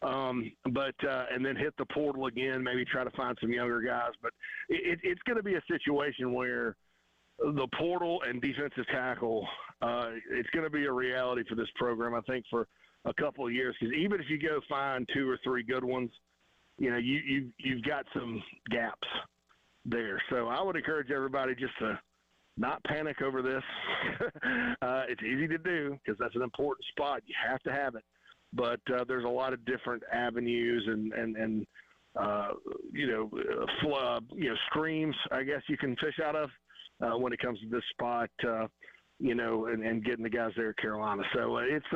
And then hit the portal again, maybe try to find some younger guys. But it's going to be a situation where the portal and defensive tackle, it's going to be a reality for this program, I think, for a couple of years. Because even if you go find two or three good ones, you've got some gaps there. So I would encourage everybody just to not panic over this. It's easy to do because that's an important spot. You have to have it. But there's a lot of different avenues and streams, I guess, you can fish out of when it comes to this spot, and getting the guys there at Carolina. So it's,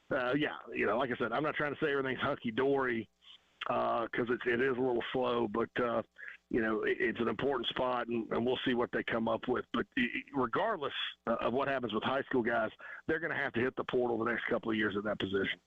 like I said, I'm not trying to say everything's hunky-dory because it is a little slow, but it's an important spot, and we'll see what they come up with. But regardless of what happens with high school guys, they're going to have to hit the portal the next couple of years at that position.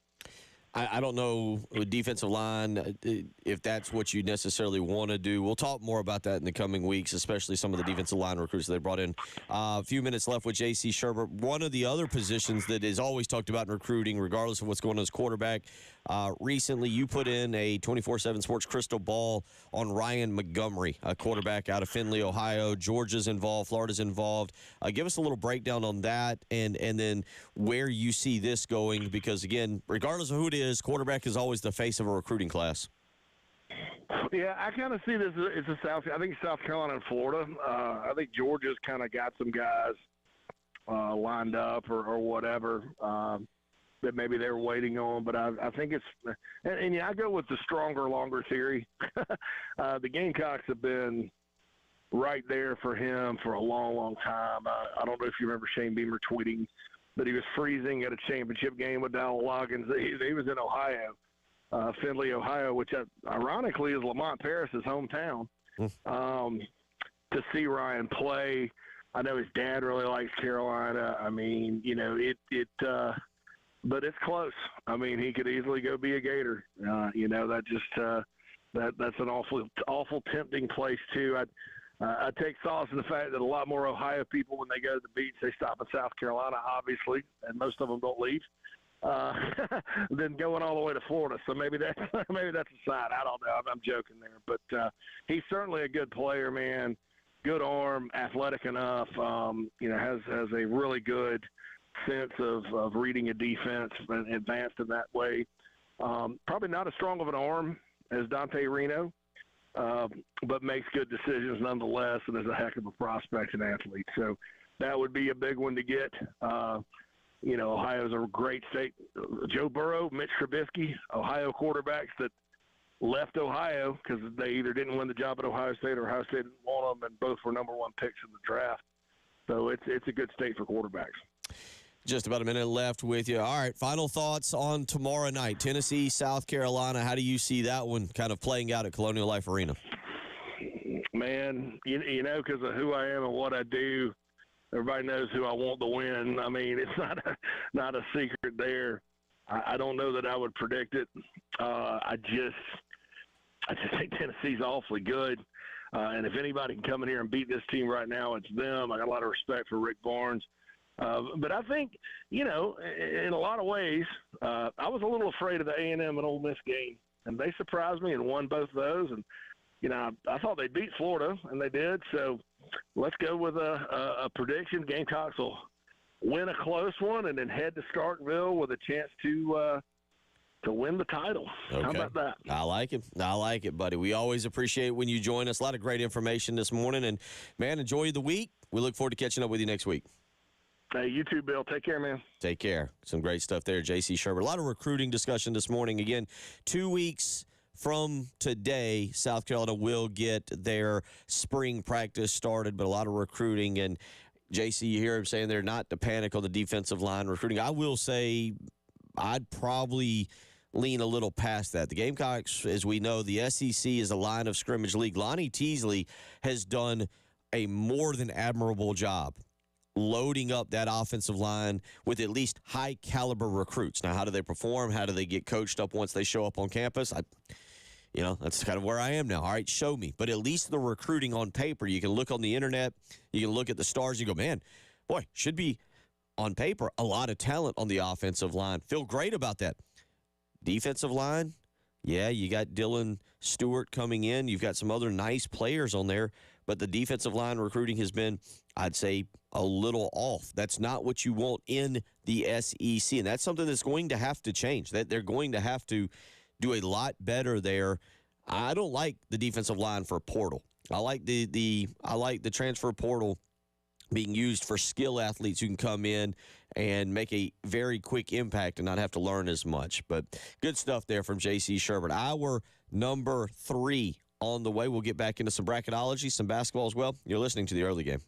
I don't know with defensive line if that's what you necessarily want to do. We'll talk more about that in the coming weeks, especially some of the defensive line recruits they brought in. A few minutes left with J.C. Shurburtt. One of the other positions that is always talked about in recruiting, regardless of what's going on as quarterback, recently you put in a 24/7 Sports crystal ball on Ryan Montgomery, a quarterback out of Findlay, Ohio. Georgia's involved, Florida's involved. Give us a little breakdown on that and then where you see this going, because, again, regardless of who it is, quarterback is always the face of a recruiting class. Yeah, I kind of see this as I think South Carolina and Florida. I think Georgia's kind of got some guys lined up or whatever that maybe they're waiting on. But I think it's I go with the stronger, longer theory. The Gamecocks have been right there for him for a long, long time. I don't know if you remember Shane Beamer tweeting that he was freezing at a championship game with Dowell Loggins. He was in Ohio, Findlay, Ohio, which ironically is Lamont Paris's hometown. To see Ryan play, I know his dad really likes Carolina. I mean, you know, but it's close. I mean, he could easily go be a Gator. You know, that's an awful tempting place too. I take solace in the fact that a lot more Ohio people, when they go to the beach, they stop in South Carolina, obviously, and most of them don't leave. Than going all the way to Florida. So maybe that's a sign. I don't know. I'm joking there, but he's certainly a good player, man. Good arm, athletic enough. You know, has a really good sense of reading a defense and advanced in that way. Probably not as strong of an arm as Dante Reno, but makes good decisions nonetheless, and is a heck of a prospect and athlete. So that would be a big one to get. You know, Ohio's a great state. Joe Burrow, Mitch Trubisky, Ohio quarterbacks that left Ohio because they either didn't win the job at Ohio State or Ohio State didn't want them, and both were number one picks in the draft. So it's a good state for quarterbacks. Just about a minute left with you. All right, final thoughts on tomorrow night. Tennessee, South Carolina. How do you see that one kind of playing out at Colonial Life Arena? Man, you know, because of who I am and what I do, everybody knows who I want to win. I mean, it's not a secret there. I don't know that I would predict it. I just think Tennessee's awfully good. And if anybody can come in here and beat this team right now, it's them. I got a lot of respect for Rick Barnes. But I think, you know, in a lot of ways, I was a little afraid of the A&M and Ole Miss game. And they surprised me and won both of those. And, you know, I thought they'd beat Florida, and they did. So let's go with a prediction. Gamecocks will win a close one and then head to Starkville with a chance to win the title. Okay. How about that? I like it. I like it, buddy. We always appreciate when you join us. A lot of great information this morning. And, man, enjoy the week. We look forward to catching up with you next week. Hey, you too, Bill. Take care, man. Take care. Some great stuff there, J.C. Shurburtt. A lot of recruiting discussion this morning. Again, 2 weeks from today, South Carolina will get their spring practice started, but a lot of recruiting. And, J.C., you hear him saying they're not to panic on the defensive line recruiting. I will say I'd probably lean a little past that. The Gamecocks, as we know, the SEC is a line of scrimmage league. Lonnie Teasley has done a more than admirable job loading up that offensive line with at least high-caliber recruits. Now, how do they perform? How do they get coached up once they show up on campus? That's kind of where I am now. All right, show me. But at least the recruiting on paper, you can look on the internet, you can look at the stars, you go, man, boy, should be on paper a lot of talent on the offensive line. Feel great about that. Defensive line, yeah, you got Dylan Stewart coming in. You've got some other nice players on there, but the defensive line recruiting has been, I'd say, a little off. That's not what you want in the SEC, and that's something that's going to have to change. That they're going to have to do a lot better there. I don't like the defensive line for portal. I like the transfer portal being used for skill athletes who can come in and make a very quick impact and not have to learn as much. But good stuff there from J.C. Shurburtt. Our number 3 on the way. We'll get back into some bracketology, some basketball as well. You're listening to the early game.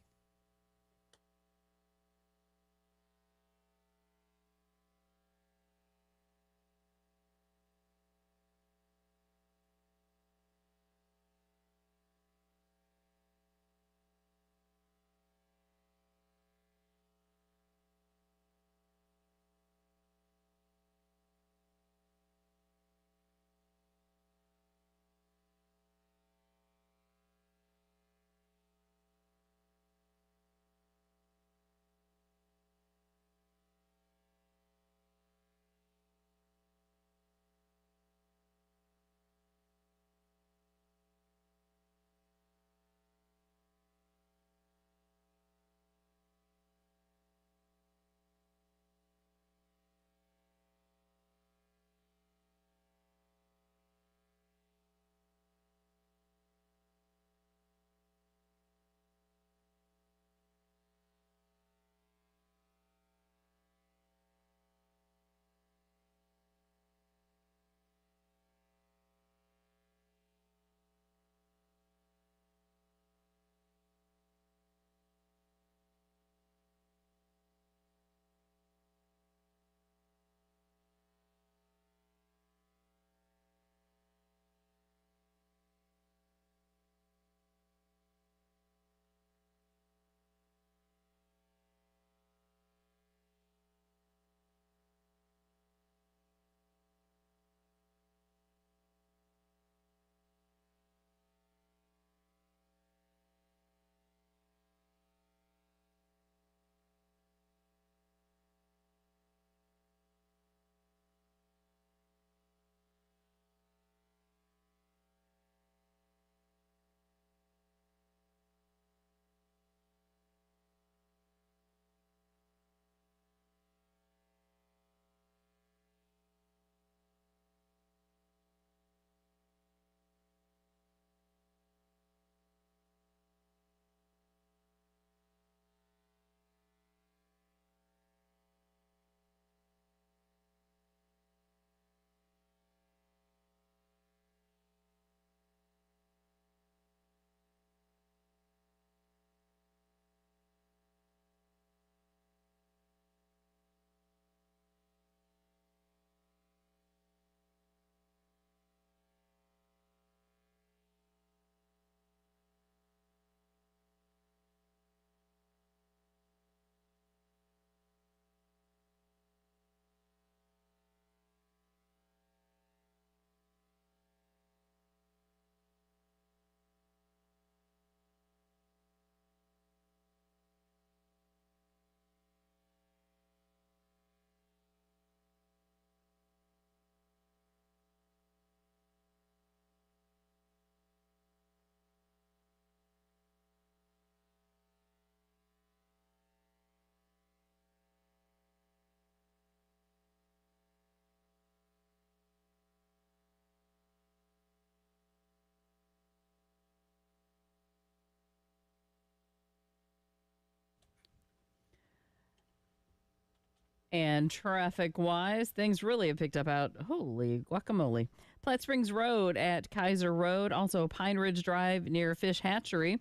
And traffic-wise, things really have picked up out. Holy guacamole. Platte Springs Road at Kaiser Road. Also Pine Ridge Drive near Fish Hatchery.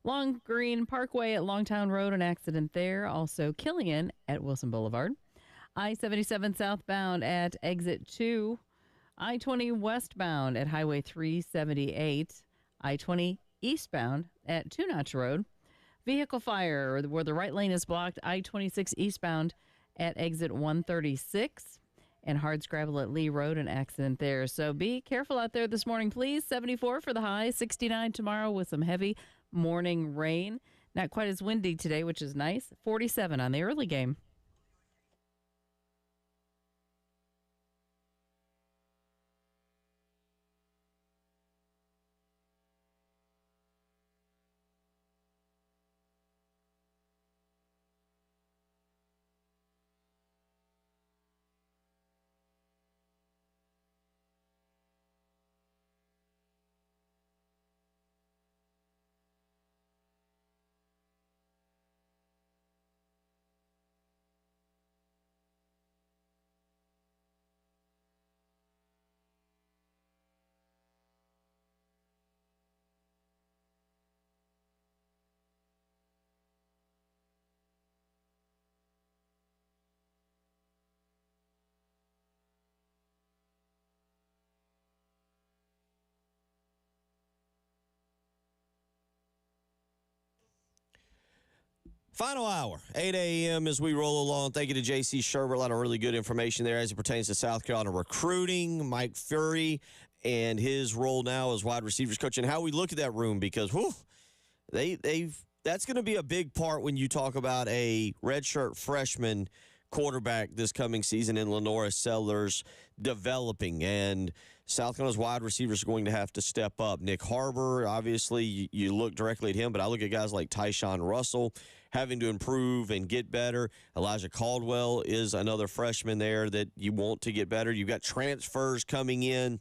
Long Green Parkway at Longtown Road, an accident there. Also Killian at Wilson Boulevard. I-77 southbound at Exit 2. I-20 westbound at Highway 378. I-20 eastbound at Two Notch Road. Vehicle fire where the right lane is blocked. I-26 eastbound at exit 136, and hardscrabble at Lee Road, an accident there. So be careful out there this morning, please. 74 for the high, 69 tomorrow with some heavy morning rain. Not quite as windy today, which is nice. 47 on the early game. Final hour, 8 a.m. as we roll along. Thank you to J.C. Sherbert. A lot of really good information there as it pertains to South Carolina recruiting, Mike Fury, and his role now as wide receivers coach, and how we look at that room because, that's going to be a big part when you talk about a redshirt freshman quarterback this coming season in Lenora Sellers developing, and South Carolina's wide receivers are going to have to step up. Nick Harbor, obviously, you look directly at him, but I look at guys like Tyshawn Russell having to improve and get better. Elijah Caldwell is another freshman there that you want to get better. You've got transfers coming in.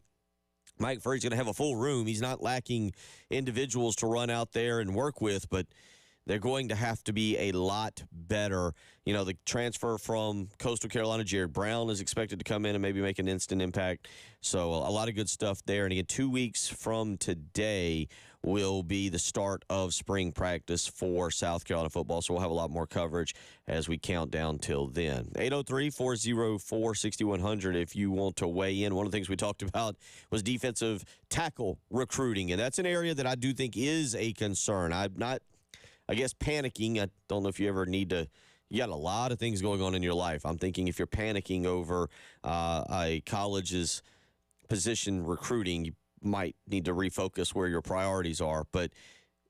Mike Furry's going to have a full room. He's not lacking individuals to run out there and work with, but they're going to have to be a lot better. You know, the transfer from Coastal Carolina, Jared Brown, is expected to come in and maybe make an instant impact. So a lot of good stuff there. And again, 2 weeks from today will be the start of spring practice for South Carolina football. So we'll have a lot more coverage as we count down till then. 803-404-6100 if you want to weigh in. One of the things we talked about was defensive tackle recruiting, and that's an area that I do think is a concern. I'm not, I guess, panicking. I don't know if you ever need to. You got a lot of things going on in your life. I'm thinking if you're panicking over a college's position recruiting, you might need to refocus where your priorities are. But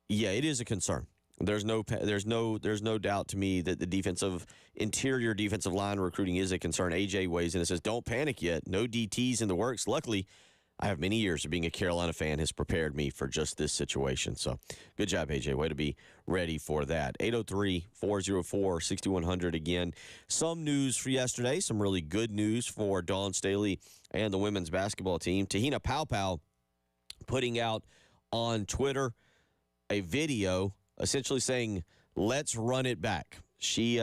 yeah, it is a concern. There's no doubt to me that the interior defensive line recruiting is a concern. AJ weighs in and says, "Don't panic yet. No DTs in the works." Luckily, I have many years of being a Carolina fan has prepared me for just this situation. So good job, AJ. Way to be ready for that. 803-404-6100 again. Some news for yesterday, some really good news for Dawn Staley and the women's basketball team. Tahina Paopao putting out on Twitter a video essentially saying, let's run it back. She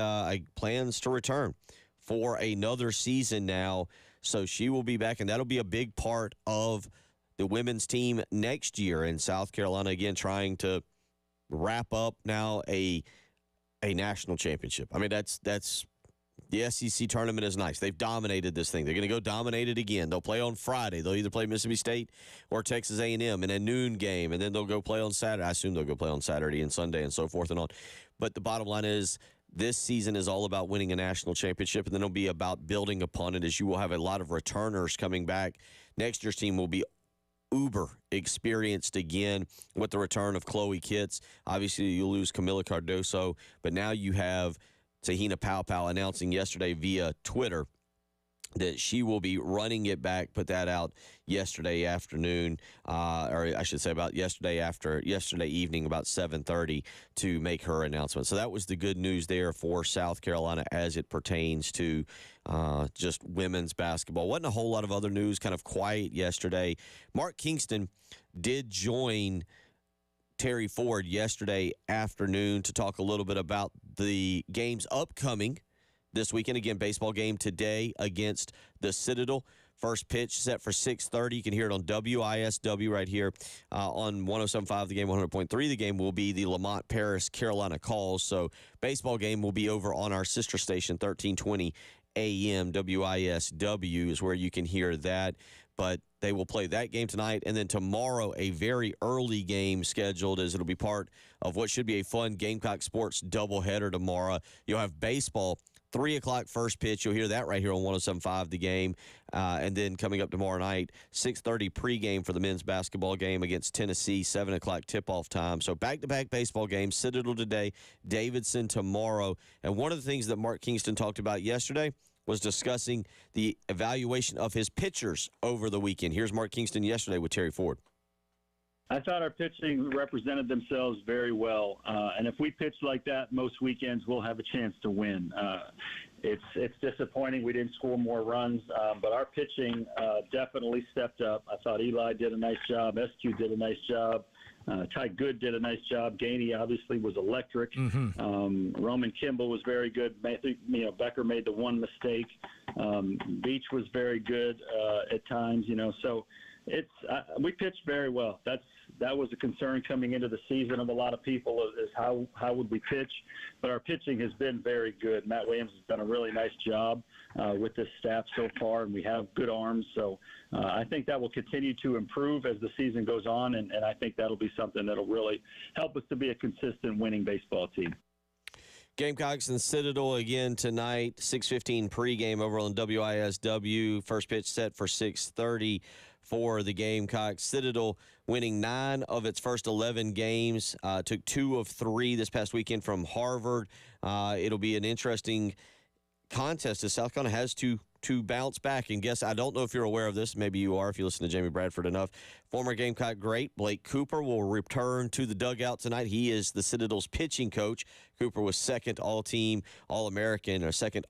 plans to return for another season now. So she will be back, and that'll be a big part of the women's team next year in South Carolina, again, trying to wrap up now a national championship. I mean, that's the SEC tournament is nice. They've dominated this thing. They're going to go dominate it again. They'll play on Friday. They'll either play Mississippi State or Texas A&M in a noon game, and then they'll go play on Saturday. I assume they'll go play on Saturday and Sunday and so forth and on. But the bottom line is, this season is all about winning a national championship, and then it'll be about building upon it as you will have a lot of returners coming back. Next year's team will be uber experienced again with the return of Chloe Kitts. Obviously, you lose Camila Cardoso, but now you have Tahina Paopao announcing yesterday via Twitter that she will be running it back, put that out yesterday afternoon, or I should say about yesterday evening, about 7:30, to make her announcement. So that was the good news there for South Carolina as it pertains to just women's basketball. Wasn't a whole lot of other news, kind of quiet yesterday. Mark Kingston did join Terry Ford yesterday afternoon to talk a little bit about the games upcoming this weekend. Again, baseball game today against the Citadel. First pitch set for 6:30. You can hear it on WISW right here on 107.5 The Game, 100.3 The Game will be the Lamont Paris Carolina Calls. So baseball game will be over on our sister station, 1320 AM. WISW is where you can hear that. But they will play that game tonight. And then tomorrow, a very early game scheduled, as it'll be part of what should be a fun Gamecock Sports doubleheader tomorrow. You'll have baseball, 3 o'clock first pitch. You'll hear that right here on 107.5 The Game. And then coming up tomorrow night, 6:30 pregame for the men's basketball game against Tennessee, 7 o'clock tip-off time. So back-to-back baseball games, Citadel today, Davidson tomorrow. And one of the things that Mark Kingston talked about yesterday was discussing the evaluation of his pitchers over the weekend. Here's Mark Kingston yesterday with Terry Ford. I thought our pitching represented themselves very well, and if we pitch like that most weekends, we'll have a chance to win. It's disappointing we didn't score more runs, but our pitching definitely stepped up. I thought Eli did a nice job. SQ did a nice job. Ty Good did a nice job. Gainey obviously was electric. Roman Kimball was very good. Becker made the one mistake. Beach was very good at times. So we pitched very well. That was a concern coming into the season of a lot of people is how would we pitch, but our pitching has been very good. Matt Williams has done a really nice job with this staff so far, and we have good arms. So I think that will continue to improve as the season goes on, and I think that'll be something that'll really help us to be a consistent winning baseball team. Gamecocks and Citadel again tonight, 6:15 pregame over on WISW. First pitch set for 6:30 for the Gamecocks. Citadel winning 9 of its first 11 games, took 2 of 3 this past weekend from Harvard. It'll be an interesting contest as South Carolina has to bounce back. And guess, I don't know if you're aware of this. Maybe you are if you listen to Jamie Bradford enough. Former Gamecock great Blake Cooper will return to the dugout tonight. He is the Citadel's pitching coach. Cooper was second all-team All-American or second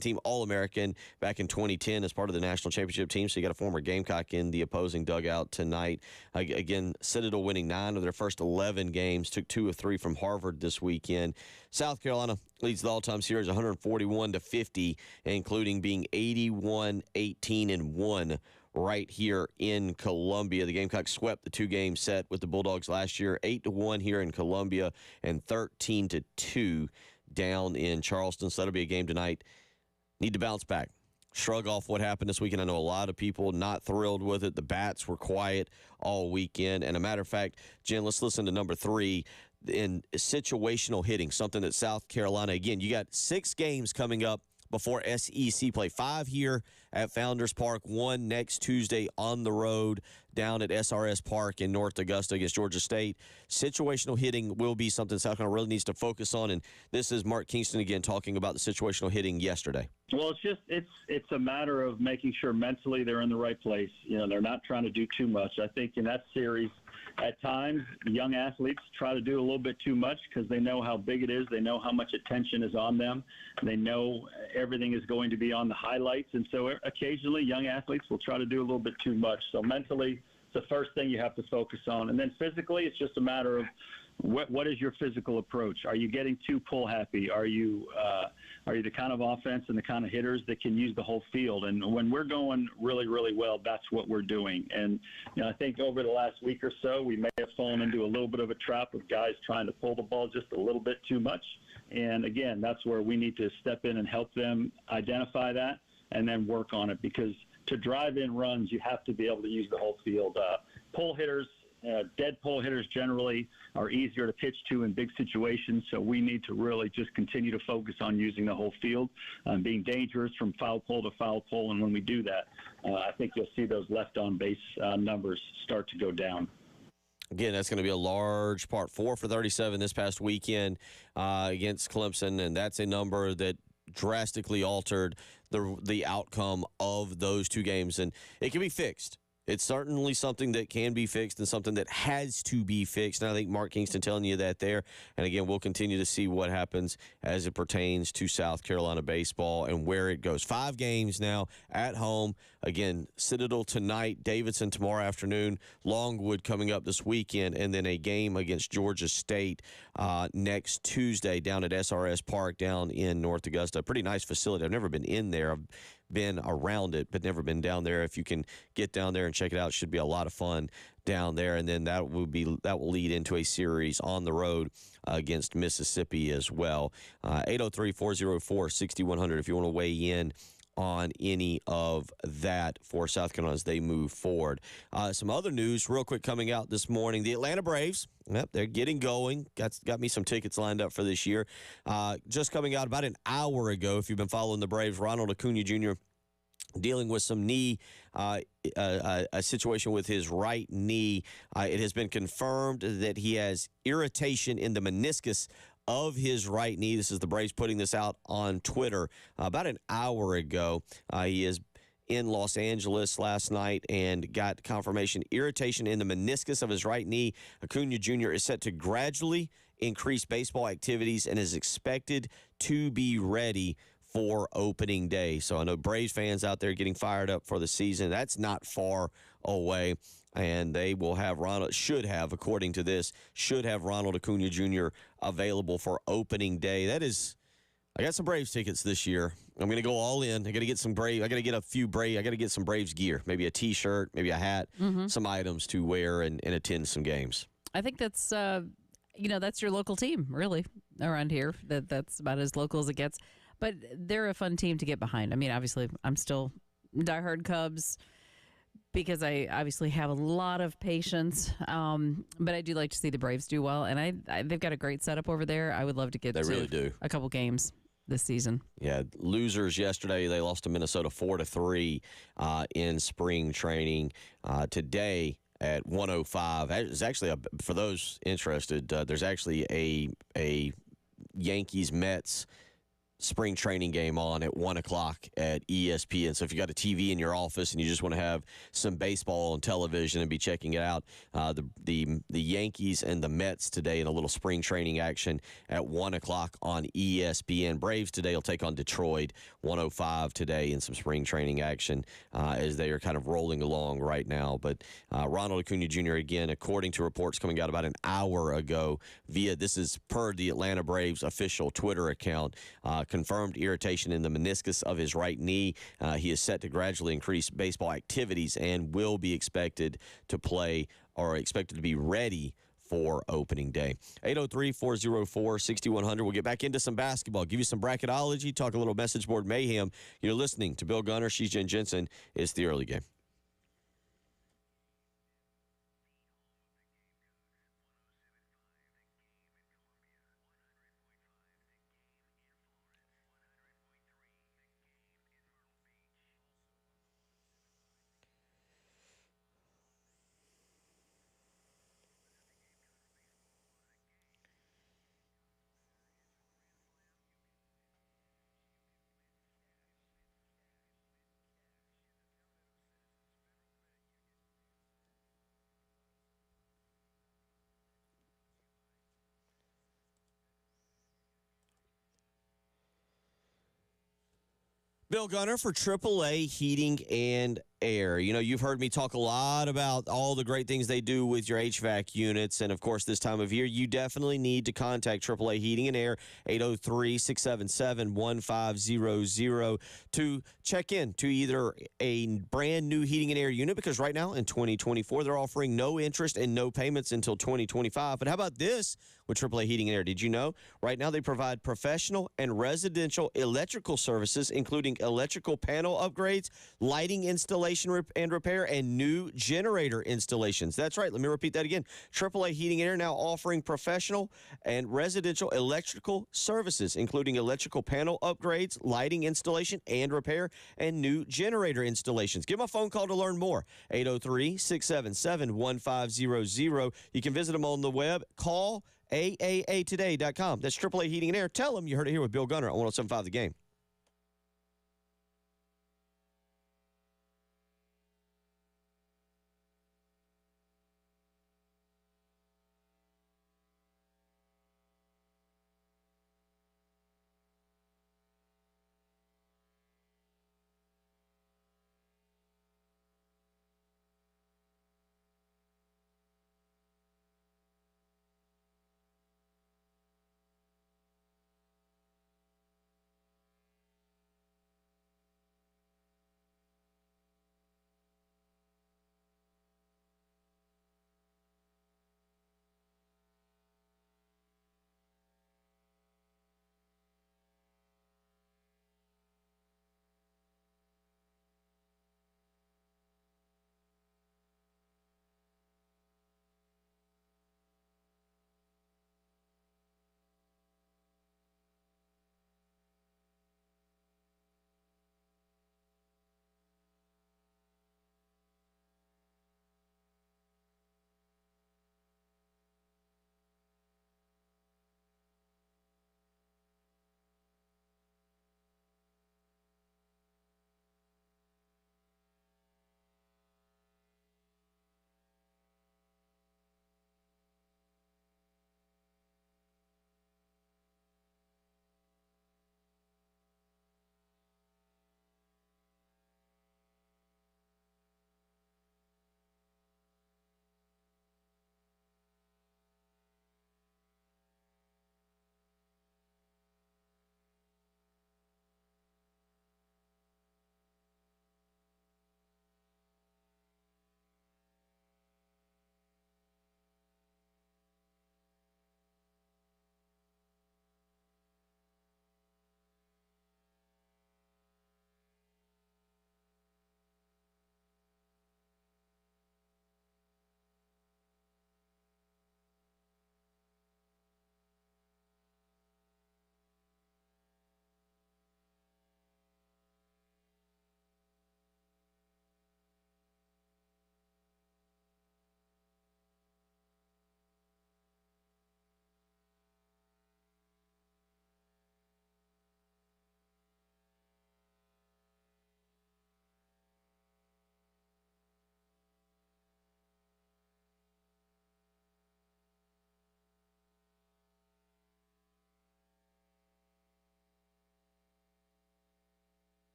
team All-American back in 2010 as part of the national championship team. So you got a former Gamecock in the opposing dugout tonight. Again, Citadel winning 9 of their first 11 games, took 2 of 3 from Harvard this weekend. South Carolina leads the all-time series 141-50, including being 81-18-1 right here in Columbia. The Gamecocks swept the 2-game set with the Bulldogs last year, 8-1 here in Columbia and 13-2 down in Charleston. So that'll be a game tonight. Need to bounce back. Shrug off what happened this weekend. I know a lot of people not thrilled with it. The bats were quiet all weekend. And a matter of fact, Jen, let's listen to number 3 in situational hitting, something that South Carolina, again, you got 6 games coming up before SEC play. 5 here at Founders Park, 1 next Tuesday on the road down at SRS Park in North Augusta against Georgia State. Situational hitting will be something South Carolina really needs to focus on, and this is Mark Kingston again talking about the situational hitting yesterday. Well, it's a matter of making sure mentally they're in the right place. They're not trying to do too much. I think in that series, at times, young athletes try to do a little bit too much because they know how big it is. They know how much attention is on them. They know everything is going to be on the highlights. And so occasionally young athletes will try to do a little bit too much. So mentally, it's the first thing you have to focus on. And then physically, it's just a matter of what is your physical approach? Are you getting too pull happy? Are you the kind of offense and the kind of hitters that can use the whole field? And when we're going really, really well, that's what we're doing. And I think over the last week or so, we may have fallen into a little bit of a trap of guys trying to pull the ball just a little bit too much. And again, that's where we need to step in and help them identify that and then work on it, because to drive in runs, you have to be able to use the whole field. Pull hitters, dead pull hitters generally are easier to pitch to in big situations, so we need to really just continue to focus on using the whole field, being dangerous from foul pole to foul pole, and when we do that, I think you'll see those left on base numbers start to go down. Again, that's going to be a large part. 4 for 37 this past weekend against Clemson, and that's a number that drastically altered the outcome of those 2 games, and it can be fixed. It's certainly something that can be fixed and something that has to be fixed. And I think Mark Kingston telling you that there. And again, we'll continue to see what happens as it pertains to South Carolina baseball and where it goes. 5 games now at home. Again, Citadel tonight, Davidson tomorrow afternoon, Longwood coming up this weekend, and then a game against Georgia State next Tuesday down at SRS Park down in North Augusta. Pretty nice facility. I've never been in there. I've been around it, but never been down there. If you can get down there and check it out, it should be a lot of fun down there. And then that will lead into a series on the road against Mississippi as well. 803-404-6100 if you want to weigh in on any of that for South Carolina as they move forward. Some other news real quick coming out this morning. The Atlanta Braves, they're getting going. Got me some tickets lined up for this year. Just coming out about an hour ago, if you've been following the Braves, Ronald Acuna Jr. dealing with some knee, a situation with his right knee. It has been confirmed that he has irritation in the meniscus of his right knee. This is the Braves putting this out on Twitter about an hour ago. He is in Los Angeles last night and got confirmation irritation in the meniscus of his right knee. Acuna Jr. is set to gradually increase baseball activities and is expected to be ready for opening day. So I know Braves fans out there getting fired up for the season. That's not far away. And they will have according to this, should have Ronald Acuna Jr. available for opening day. I got some Braves tickets this year. I'm going to go all in. I got to get some Braves. I got to get some Braves gear, maybe a T-shirt, maybe a hat, some items to wear and attend some games. I think that's, that's your local team, really, around here. That's about as local as it gets. But they're a fun team to get behind. I mean, obviously, I'm still diehard Cubs because I obviously have a lot of patience. But I do like to see the Braves do well. And they've got a great setup over there. I would love to get really do a couple games this season. Yeah, losers yesterday. They lost to Minnesota 4-3 in spring training. Today at 105. It's actually, for those interested, there's actually a Yankees-Mets spring training game on at 1 o'clock at ESPN. So if you got a TV in your office and you just want to have some baseball on television and be checking it out, the Yankees and the Mets today in a little spring training action at 1 o'clock on ESPN. Braves today will take on Detroit, 105 today in some spring training action as they are kind of rolling along right now. But Ronald Acuna Jr., again, according to reports coming out about an hour ago this is per the Atlanta Braves official Twitter account, confirmed irritation in the meniscus of his right knee. He is set to gradually increase baseball activities and will be expected to play or expected to be ready for opening day. 803-404-6100. We'll get back into some basketball, give you some bracketology, talk a little message board mayhem. You're listening to Bill Gunner. She's Jen Jensen. It's the early game. Bill Gunner for AAA Heating and Air. You know, you've heard me talk a lot about all the great things they do with your HVAC units. And, of course, this time of year, you definitely need to contact AAA Heating and Air, 803-677-1500, to check in to either a brand new heating and air unit, because right now in 2024, they're offering no interest and no payments until 2025. But how about this with AAA Heating and Air? Did you know? Right now, they provide professional and residential electrical services, including electrical panel upgrades, lighting installation and repair, and new generator installations. That's right. Let me repeat that again. AAA Heating and Air now offering professional and residential electrical services, including electrical panel upgrades, lighting installation and repair, and new generator installations. Give them a phone call to learn more. 803-677-1500. You can visit them on the web. Call AAAtoday.com. That's AAA Heating and Air. Tell them you heard it here with Bill Gunner on 107.5 The Game.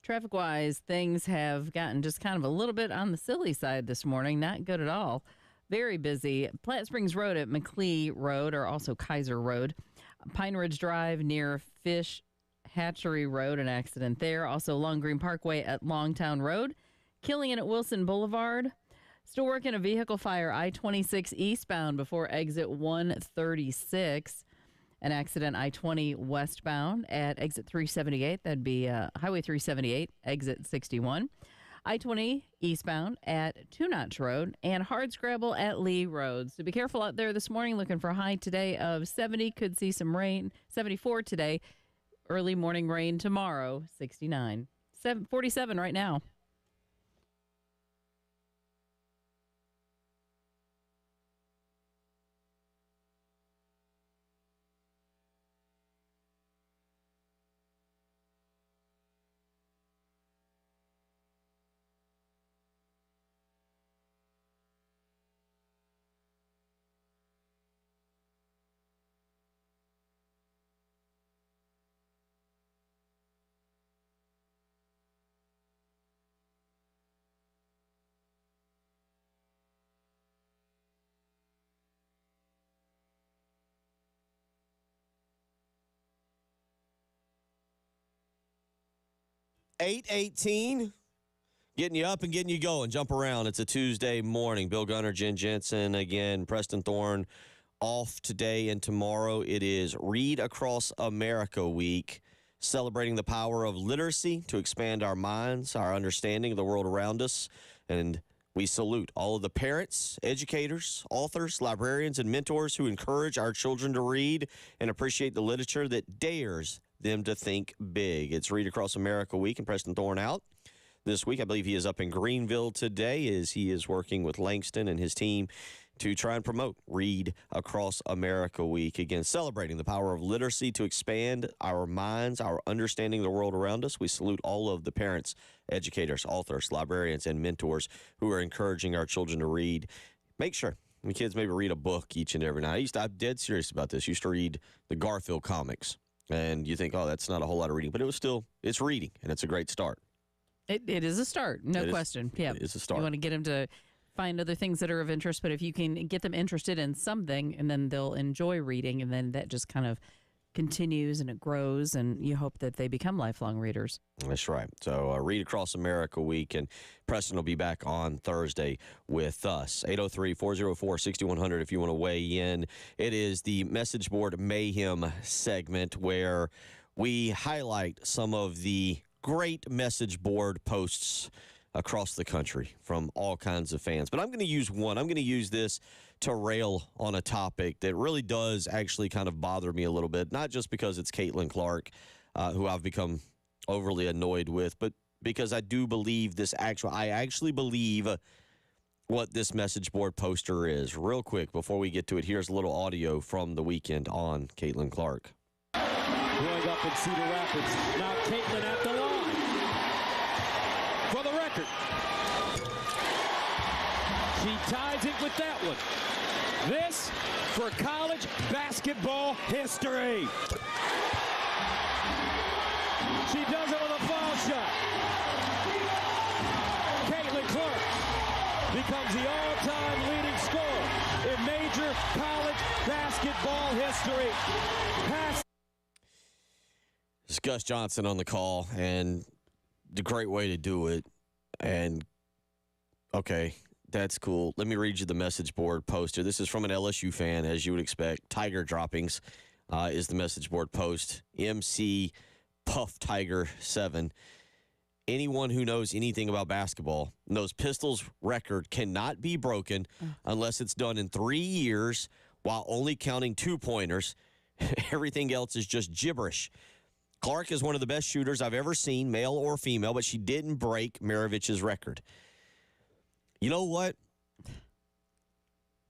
Traffic-wise, things have gotten just kind of a little bit on the silly side this morning. Not good at all. Very busy. Platte Springs Road at McLee Road, or also Kaiser Road. Pine Ridge Drive near Fish Hatchery Road, an accident there. Also Long Green Parkway at Longtown Road. Killian at Wilson Boulevard. Still working a vehicle fire I-26 eastbound before exit 136. An accident I-20 westbound at exit 378. That'd be Highway 378, exit 61. I-20 eastbound at Two Notch Road and hardscrabble at Lee Road. So be careful out there this morning. Looking for a high today of 70. Could see some rain. 74 today. Early morning rain tomorrow. 69. 47 right now. $8:18, getting you up and getting you going. Jump around. It's a Tuesday morning. Bill Gunner, Jen Jensen, again, Preston Thorne off today and tomorrow. It is Read Across America Week, celebrating the power of literacy to expand our minds, our understanding of the world around us. And we salute all of the parents, educators, authors, librarians, and mentors who encourage our children to read and appreciate the literature that dares them to think big. It's Read Across America Week, and Preston Thorne out this week. I believe he is up in Greenville today as he is working with Langston and his team to try and promote Read Across America Week. Again, celebrating the power of literacy to expand our minds, our understanding of the world around us. We salute all of the parents, educators, authors, librarians, and mentors who are encouraging our children to read. Make sure the kids maybe read a book each and every night. I'm dead serious about this. I used to read the Garfield comics. And you think, oh, that's not a whole lot of reading. But it's reading, and it's a great start. It is a start, no question. Yeah, it's a start. You want to get them to find other things that are of interest, but if you can get them interested in something, and then they'll enjoy reading, and then that just kind of continues and it grows, and you hope that they become lifelong readers. That's right. So Read Across America Week, and Preston will be back on Thursday with us. 803-404-6100 if you want to weigh in. It is the Message Board Mayhem segment where we highlight some of the great message board posts across the country from all kinds of fans. But I'm going to use one. I'm going to use this to rail on a topic that really does actually kind of bother me a little bit, not just because it's Caitlin Clark, who I've become overly annoyed with, but because I do believe I actually believe what this message board poster is. Real quick, before we get to it, here's a little audio from the weekend on Caitlin Clark. Going up in Cedar Rapids. Now Caitlin at the line. For the record. She ties it with that one. This for college basketball history. She does it with a foul shot. Caitlin Clark becomes the all-time leading scorer in major college basketball history. It's Gus Johnson on the call, and the great way to do it. And, okay, that's cool. Let me read you the message board poster. This is from an LSU fan, as you would expect. Tiger Droppings is the message board post. MC Puff Tiger 7. Anyone who knows anything about basketball knows Pistols' record cannot be broken unless it's done in 3 years while only counting 2-pointers. Everything else is just gibberish. Clark is one of the best shooters I've ever seen, male or female, but she didn't break Maravich's record. You know what?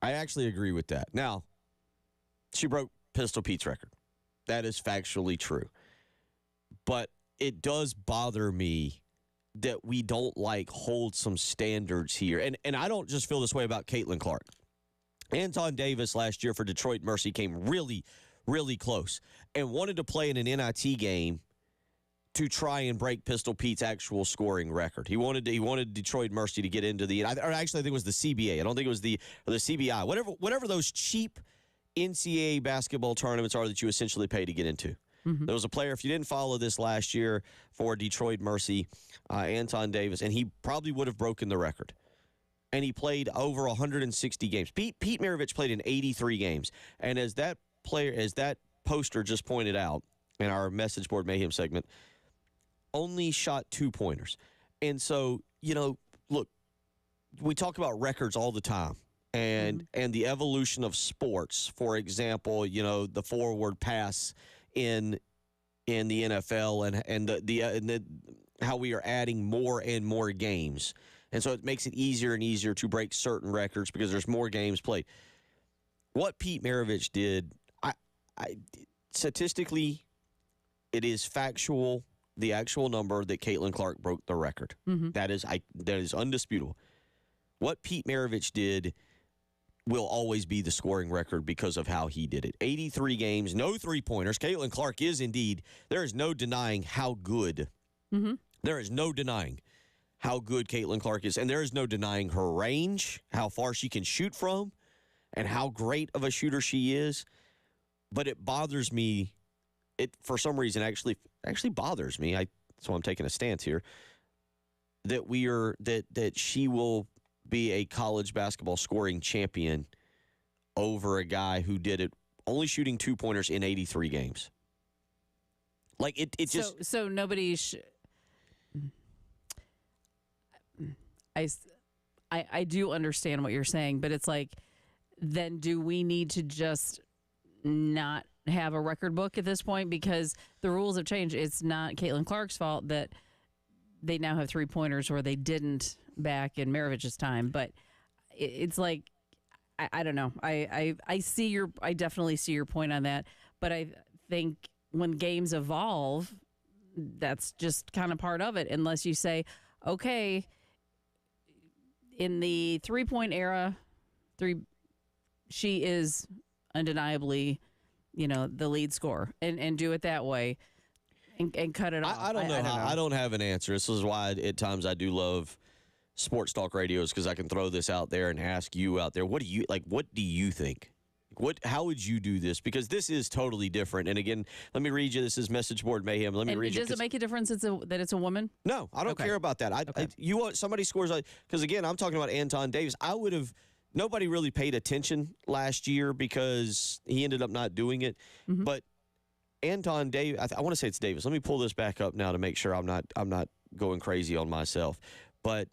I actually agree with that. Now, she broke Pistol Pete's record. That is factually true. But it does bother me that we don't, hold some standards here. And I don't just feel this way about Caitlin Clark. Anton Davis last year for Detroit Mercy came really, really close and wanted to play in an NIT game to try and break Pistol Pete's actual scoring record. He wanted Detroit Mercy to get into the, or actually I think it was the CBA. I don't think it was the CBI. Whatever those cheap NCAA basketball tournaments are that you essentially pay to get into. There was a player, if you didn't follow this last year for Detroit Mercy, Anton Davis, and he probably would have broken the record. And he played over 160 games. Pete Maravich played in 83 games. And as that poster just pointed out in our message board mayhem segment, only shot 2-pointers. And so, look, we talk about records all the time. And the evolution of sports, for example, the forward pass in the NFL and the how we are adding more and more games. And so it makes it easier and easier to break certain records because there's more games played. What Pete Maravich did, I statistically, it is factual, the actual number that Caitlin Clark broke the record. That is undisputable. What Pete Maravich did will always be the scoring record because of how he did it. 83 games, no 3-pointers. Caitlin Clark is indeed, there is no denying how good. There is no denying how good Caitlin Clark is. And there is no denying her range, how far she can shoot from, and how great of a shooter she is. But it bothers me. It, for some reason, actually bothers me. So I'm taking a stance here. That she will be a college basketball scoring champion over a guy who did it only shooting 2-pointers in 83 games. Like it just so nobody I do understand what you're saying, but it's like, then do we need to just not have a record book at this point because the rules have changed? It's not Caitlin Clark's fault that they now have 3-pointers where they didn't back in Maravich's time, but it's like, I don't know. I definitely see your point on that, but I think when games evolve, that's just kind of part of it. Unless you say, okay, in the 3-point era, she is undeniably, the lead scorer, and do it that way, and cut it off. I don't know. I don't have an answer. This is why at times I do love sports talk radios, because I can throw this out there and ask you out there, what do you think? How would you do this? Because this is totally different. And again, let me read you. This is Message Board Mayhem. Let me read you. Does it make a difference that it's a woman? No, I don't care about that. You want somebody scores, because again, I'm talking about Anton Davis. Nobody really paid attention last year because he ended up not doing it. But Anton Davis, I want to say it's Davis. Let me pull this back up now to make sure I'm not going crazy on myself. But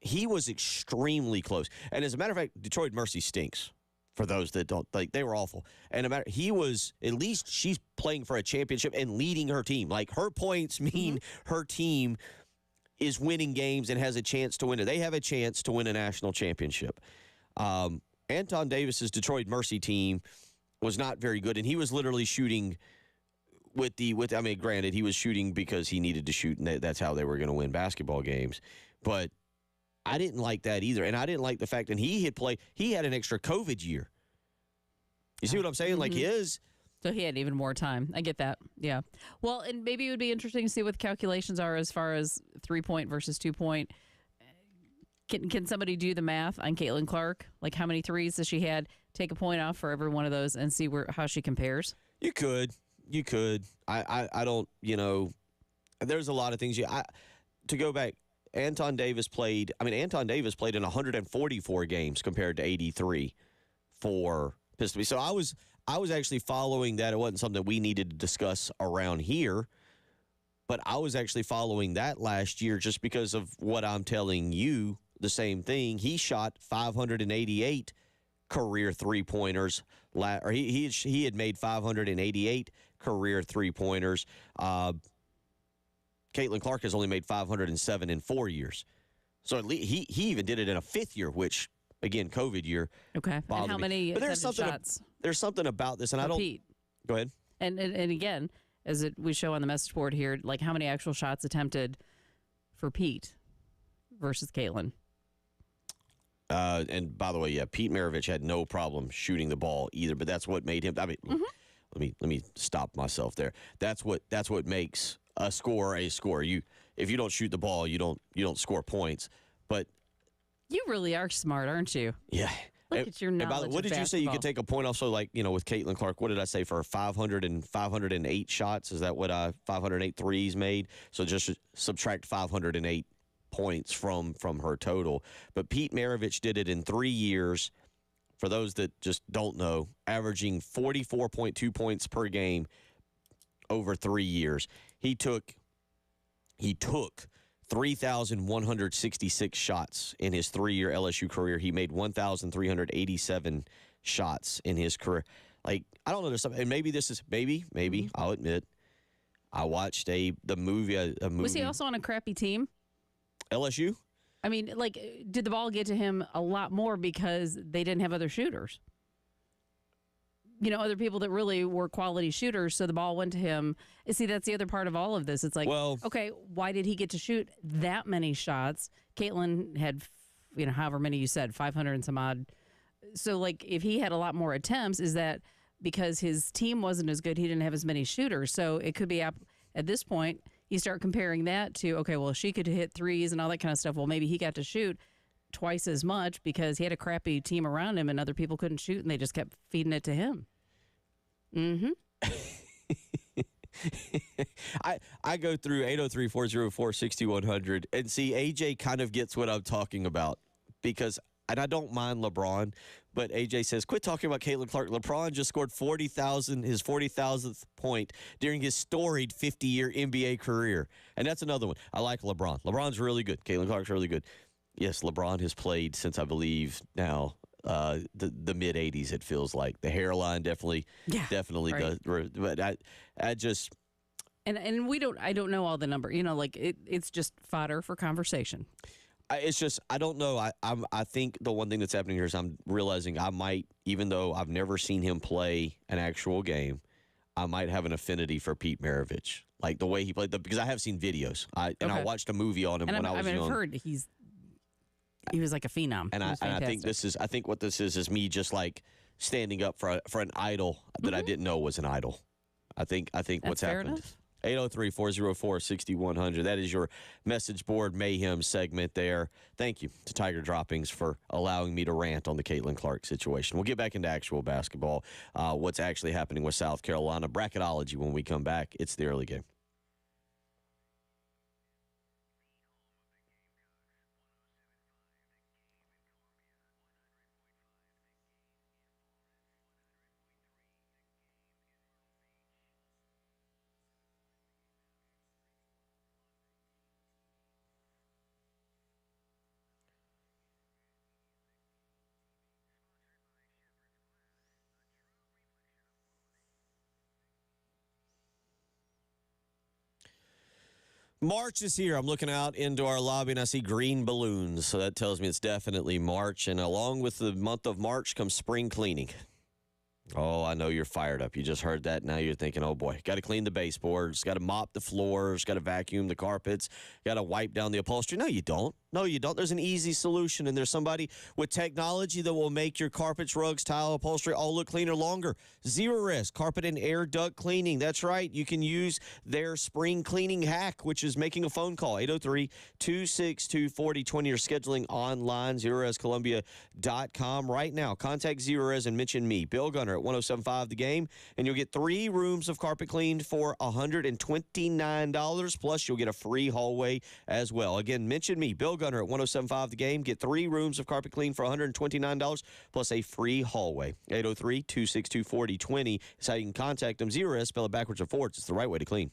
he was extremely close. And as a matter of fact, Detroit Mercy stinks. For those that don't, they were awful. And he was, at least she's playing for a championship and leading her team. Like, her points mean her team is winning games and has a chance to win it. They have a chance to win a national championship. Anton Davis's Detroit Mercy team was not very good, and he was literally shooting granted, he was shooting because he needed to shoot, and that's how they were going to win basketball games. But I didn't like that either, and I didn't like the fact that he had an extra COVID year. You see what I'm saying? Like So he had even more time. I get that. Yeah. Well, and maybe it would be interesting to see what the calculations are as far as 3-point versus 2-point. Can somebody do the math on Caitlin Clark? Like, how many threes does she had? Take a point off for every one of those and see how she compares. You could. I don't. There's a lot of things. To go back, Anton Davis played in 144 games compared to 83 for Pistol. So I was actually following that. It wasn't something that we needed to discuss around here, but I was actually following that last year just because of what I'm telling you. The same thing. He shot 588 career 3-pointers. Or he had made 588 career 3-pointers. Caitlin Clark has only made 507 in 4 years. So at least he even did it in a 5th year, which, again, COVID year. Okay. And how many shots? There's something about this, and I don't. Pete. Go ahead. And again, as we show on the message board here, like, how many actual shots attempted for Pete versus Caitlin? And by the way, yeah, Pete Maravich had no problem shooting the ball either, but that's what made him. Let me stop myself there. That's what makes a score. If you don't shoot the ball, you don't score points. But You really are smart, aren't you? yeah. Look at your knowledge What of did you say you could basketball. take a point off? So, like, with Caitlin Clark, what did I say for 508 shots? Is that what 508 threes made? So just subtract 508 points from her total. But Pete Maravich did it in 3 years. For those that just don't know, averaging 44.2 points per game over 3 years. He took 3,166 shots in his 3-year LSU career. He made 1,387 shots in his career. Like, I don't know, there's something, and maybe I'll admit, I watched the movie. Was he also on a crappy team? LSU? I mean, like, did the ball get to him a lot more because they didn't have other shooters? Other people that really were quality shooters, so the ball went to him. See, that's the other part of all of this. It's like, okay, why did he get to shoot that many shots? Caitlin had, however many you said, 500 and some odd. So, like, if he had a lot more attempts, is that because his team wasn't as good, he didn't have as many shooters? So it could be, at this point, you start comparing that to, okay, well, she could hit threes and all that kind of stuff. Well, maybe he got to shoot twice as much because he had a crappy team around him and other people couldn't shoot and they just kept feeding it to him. Mm-hmm. I go through 803-404-6100 and see AJ kind of gets what I'm talking about because, and I don't mind LeBron, but AJ says, quit talking about Caitlin Clark. LeBron just scored his 40,000th point during his storied 50-year NBA career. And that's another one. I like LeBron. LeBron's really good. Caitlin Clark's really good. Yes, LeBron has played since, I believe, now the mid 80s. It feels like the hairline definitely right. does. But I just and I don't know all the number. It's just fodder for conversation. It's just I don't know. I think the one thing that's happening here is I'm realizing I might, even though I've never seen him play an actual game, I might have an affinity for Pete Maravich, like the way he played. Because I have seen videos. I watched a movie on him when I was young. I've heard he was like a phenom. And I think what this is me just like standing up for an idol that I didn't know was an idol. I think That's what's fair happened. enough. 803-404-6100. That is your message board mayhem segment there. Thank you to Tiger Droppings for allowing me to rant on the Caitlin Clark situation. We'll get back into actual basketball, what's actually happening with South Carolina. Bracketology when we come back. It's the early game. March is here. I'm looking out into our lobby and I see green balloons. So that tells me it's definitely March. And along with the month of March comes spring cleaning. Oh, I know you're fired up. You just heard that. Now you're thinking, oh boy, got to clean the baseboards, got to mop the floors, got to vacuum the carpets, got to wipe down the upholstery. No, you don't. No, you don't. There's an easy solution, and there's somebody with technology that will make your carpets, rugs, tile, upholstery all look cleaner longer. Zerorez carpet and air duct cleaning. That's right. You can use their spring cleaning hack, which is making a phone call, 803-262-4020, or scheduling online, ZerorezColumbia.com right now. Contact Zerorez and mention me, Bill Gunner, at 107.5 The Game, and you'll get 3 rooms of carpet cleaned for $129, plus you'll get a free hallway as well. Again, mention me, Bill Gunner, at 107.5 The Game. Get 3 rooms of carpet cleaned for $129, plus a free hallway. 803-262-4020 is how you can contact them. Zerorez, spell it backwards or forwards. It's the right way to clean.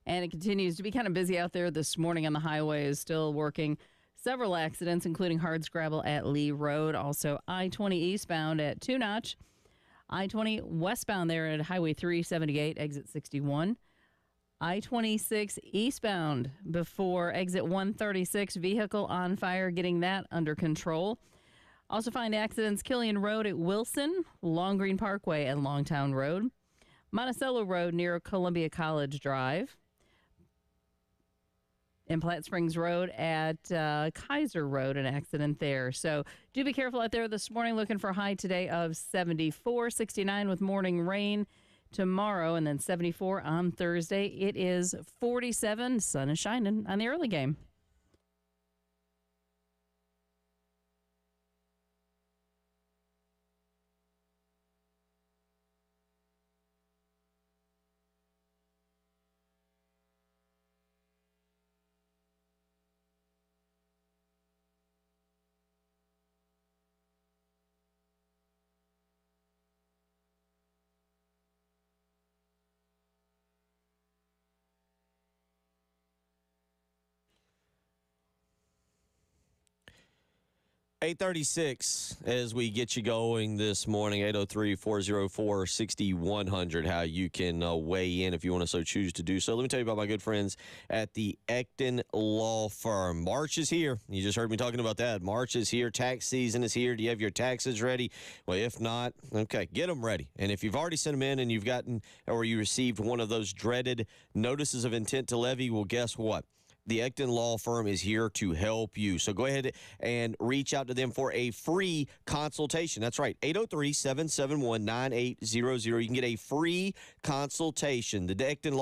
And it continues to be kind of busy out there this morning on the highway, is still working. Several accidents, including hardscrabble at Lee Road. Also, I-20 eastbound at Two Notch. I-20 westbound there at Highway 378, exit 61. I-26 eastbound before exit 136, vehicle on fire, getting that under control. Also find accidents Killian Road at Wilson, Long Green Parkway at Longtown Road, Monticello Road near Columbia College Drive, and Platte Springs Road at Kaiser Road, an accident there. So do be careful out there this morning. Looking for a high today of 74, 69 with morning rain tomorrow, and then 74 on Thursday. It is 47. Sun is shining on the early game. $8:36 as we get you going this morning, 803-404-6100, how you can weigh in if you want to so choose to do so. Let me tell you about my good friends at the Ecton Law Firm. March is here. You just heard me talking about that. March is here. Tax season is here. Do you have your taxes ready? Well, if not, okay, get them ready. And if you've already sent them in and you've gotten or you received one of those dreaded notices of intent to levy, well, guess what? The Ecton Law Firm is here to help you. So go ahead and reach out to them for a free consultation. That's right, 803-771-9800. You can get a free consultation. The Ecton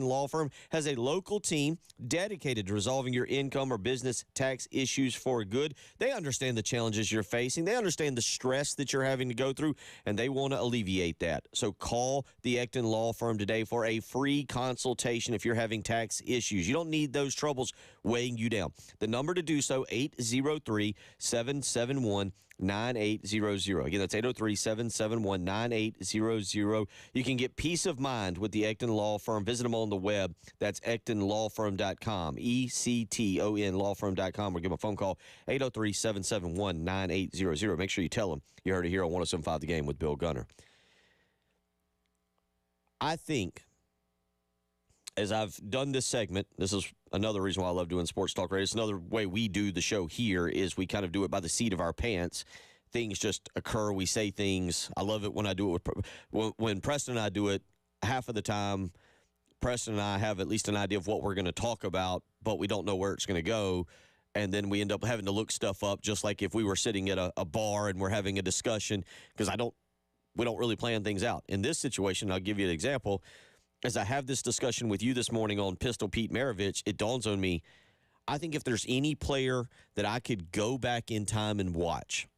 Law Firm has a local team dedicated to resolving your income or business tax issues for good. They understand the challenges you're facing. They understand the stress that you're having to go through, and they want to alleviate that. So call the Ecton Law Firm today for a free consultation if you're having tax issues. You don't need those troubles weighing you down. The number to do so, 803-771-9800. Again, that's 803-771-9800. You can get peace of mind with the Ecton Law Firm. Visit them on the web. That's EctonLawFirm.com, ECTON lawfirm.com, or give them a phone call, 803-771-9800. Make sure you tell them you heard it here on 107.5 The Game with Bill Gunner. I think, as I've done this segment, this is another reason why I love doing Sports Talk Radio. It's another way we do the show here is we kind of do it by the seat of our pants. Things just occur. We say things. I love it when I do it when Preston and I do it. Half of the time, Preston and I have at least an idea of what we're going to talk about, but we don't know where it's going to go. And then we end up having to look stuff up, just like if we were sitting at a bar and we're having a discussion, because we don't really plan things out. In this situation, I'll give you an example. As I have this discussion with you this morning on Pistol Pete Maravich, it dawns on me, I think if there's any player that I could go back in time and watch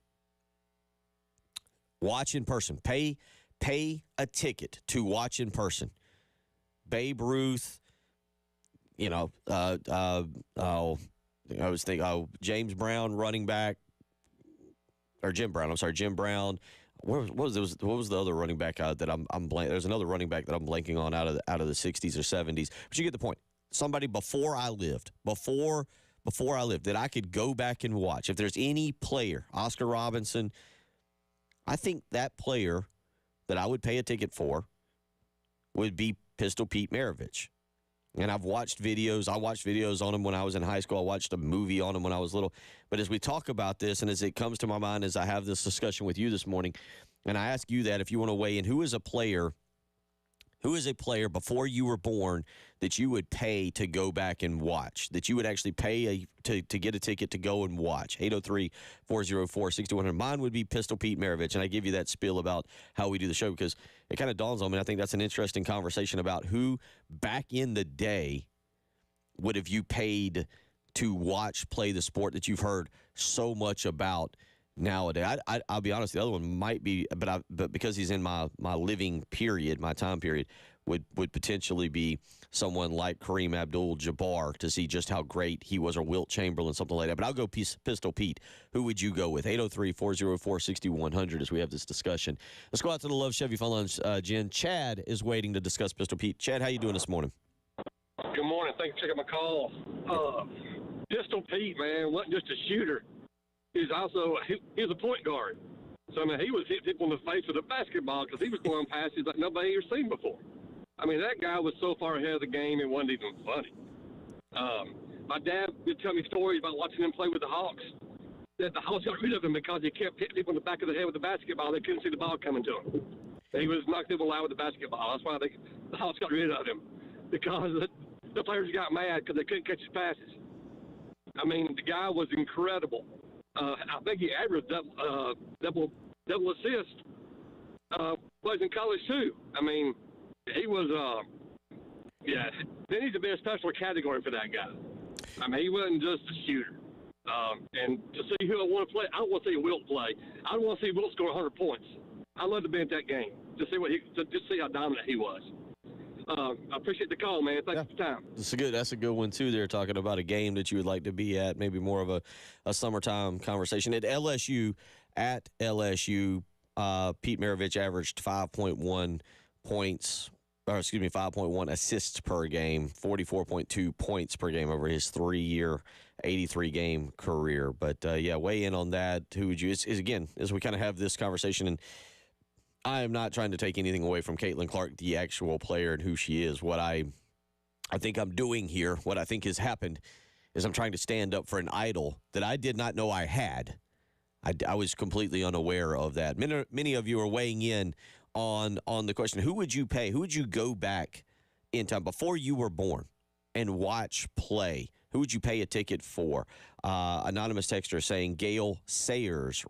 in person, pay a ticket to watch in person. Babe Ruth, I was thinking, James Brown, running back, or Jim Brown. What was the other running back that I'm blanking? There's another running back that I'm blanking on out of the 60s or 70s. But you get the point. Somebody before I lived that I could go back and watch. If there's any player, Oscar Robinson, I think that player that I would pay a ticket for would be Pistol Pete Maravich. And I've watched videos. I watched videos on him when I was in high school. I watched a movie on him when I was little. But as we talk about this and as it comes to my mind as I have this discussion with you this morning, and I ask you that if you want to weigh in, who is a player before you were born that you would pay to go back and watch, that you would actually pay to get a ticket to go and watch? 803-404-6100. Mine would be Pistol Pete Maravich, and I give you that spiel about how we do the show because it kind of dawns on me. I think that's an interesting conversation about who back in the day would have you paid to watch play the sport that you've heard so much about nowadays. I'll be honest, the other one might be, but because he's in my living period, my time period, would potentially be someone like Kareem Abdul-Jabbar to see just how great he was, or Wilt Chamberlain, something like that. But I'll go Pistol Pete. Who would you go with? 803-404-6100 as we have this discussion. Let's go out to the Love Chevy phone lines. Jen, Chad is waiting to discuss Pistol Pete. Chad, how you doing this morning? Good morning. Thanks for taking my call. Pistol Pete, man, wasn't just a shooter. He was a point guard. So, I mean, he was hitting people in the face with a basketball because he was going passes like nobody ever seen before. I mean, that guy was so far ahead of the game, it wasn't even funny. My dad would tell me stories about watching him play with the Hawks, that the Hawks got rid of him because he kept hitting people in the back of the head with the basketball. They couldn't see the ball coming to him. He was knocking people out with the basketball. That's why the Hawks got rid of him, because the players got mad because they couldn't catch his passes. I mean, the guy was incredible. I think he averaged double assist. Was in college too. I mean, he was. There needs to be a special category for that guy. I mean, he wasn't just a shooter. And to see who I want to play, I don't want to see Wilt play. I don't want to see Wilt score 100 points. I love to be at that game to see how dominant he was. I appreciate the call, man. Thanks for the time. That's a good one too. They're talking about a game that you would like to be at, maybe more of a summertime conversation. At LSU, Pete Maravich averaged 5.1 points. 5.1 assists per game, 44.2 points per game over his 3-year, 83-game career. But, weigh in on that. Who would you – again, as we kind of have this conversation, and I am not trying to take anything away from Caitlin Clark, the actual player, and who she is. What I think I'm doing here, what I think has happened, is I'm trying to stand up for an idol that I did not know I had. I was completely unaware of that. Many of you are weighing in on the question, who would you pay? Who would you go back in time before you were born and watch play? Who would you pay a ticket for? Anonymous texter saying Gale Sayers.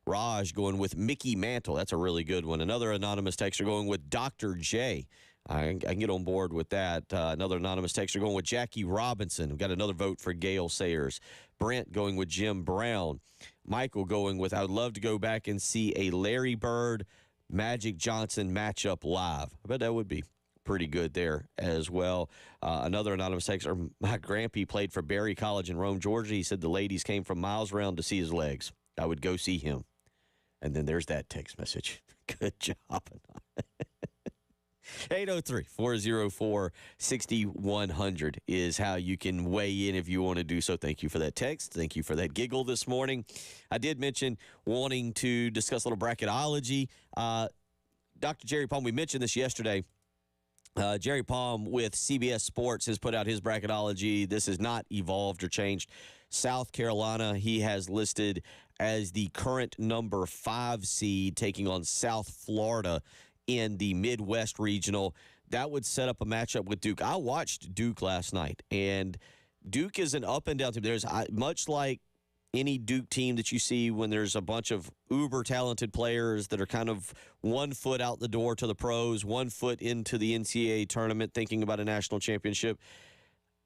Raj going with Mickey Mantle. That's a really good one. Another anonymous texter going with Dr. J. I can get on board with that. Another anonymous texter going with Jackie Robinson. We've got another vote for Gale Sayers. Brent going with Jim Brown. Michael going with, I would love to go back and see a Larry Bird, Magic Johnson matchup live. I bet that would be pretty good there as well. Another anonymous texter, my grandpa played for Berry College in Rome, Georgia. He said the ladies came from miles around to see his legs. I would go see him. And then there's that text message. Good job. 803-404-6100 is how you can weigh in if you want to do so. Thank you for that text. Thank you for that giggle this morning. I did mention wanting to discuss a little bracketology. Dr. Jerry Palm, we mentioned this yesterday. Jerry Palm with CBS Sports has put out his bracketology. This has not evolved or changed. South Carolina, he has listed as the current number 5 seed taking on South Florida in the Midwest Regional. That would set up a matchup with Duke. I watched Duke last night, and Duke is an up-and-down team. There's much like any Duke team that you see when there's a bunch of uber-talented players that are kind of 1 foot out the door to the pros, 1 foot into the NCAA tournament thinking about a national championship.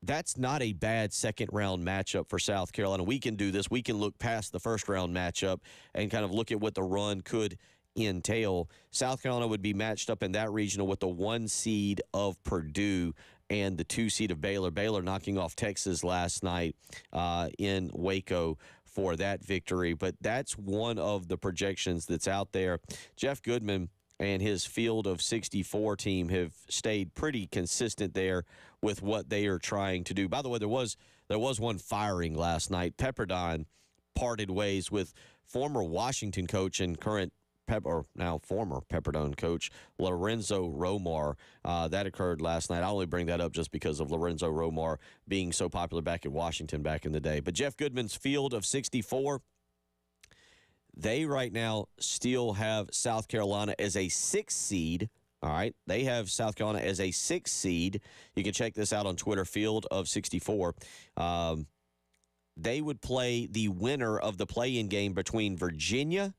That's not a bad second-round matchup for South Carolina. We can do this. We can look past the first-round matchup and kind of look at what the run could entail. South Carolina would be matched up in that regional with the 1 seed of Purdue and the 2 seed of Baylor. Baylor knocking off Texas last night in Waco for that victory. But that's one of the projections that's out there. Jeff Goodman and his Field of 64 team have stayed pretty consistent there with what they are trying to do. By the way, there was one firing last night. Pepperdine parted ways with former Washington coach and current now former Pepperdine coach Lorenzo Romar. That occurred last night. I only bring that up just because of Lorenzo Romar being so popular back at Washington back in the day. But Jeff Goodman's Field of 64, they right now still have South Carolina as a 6 seed. All right, they have South Carolina as a 6 seed. You can check this out on Twitter, Field of 64. They would play the winner of the play-in game between Virginia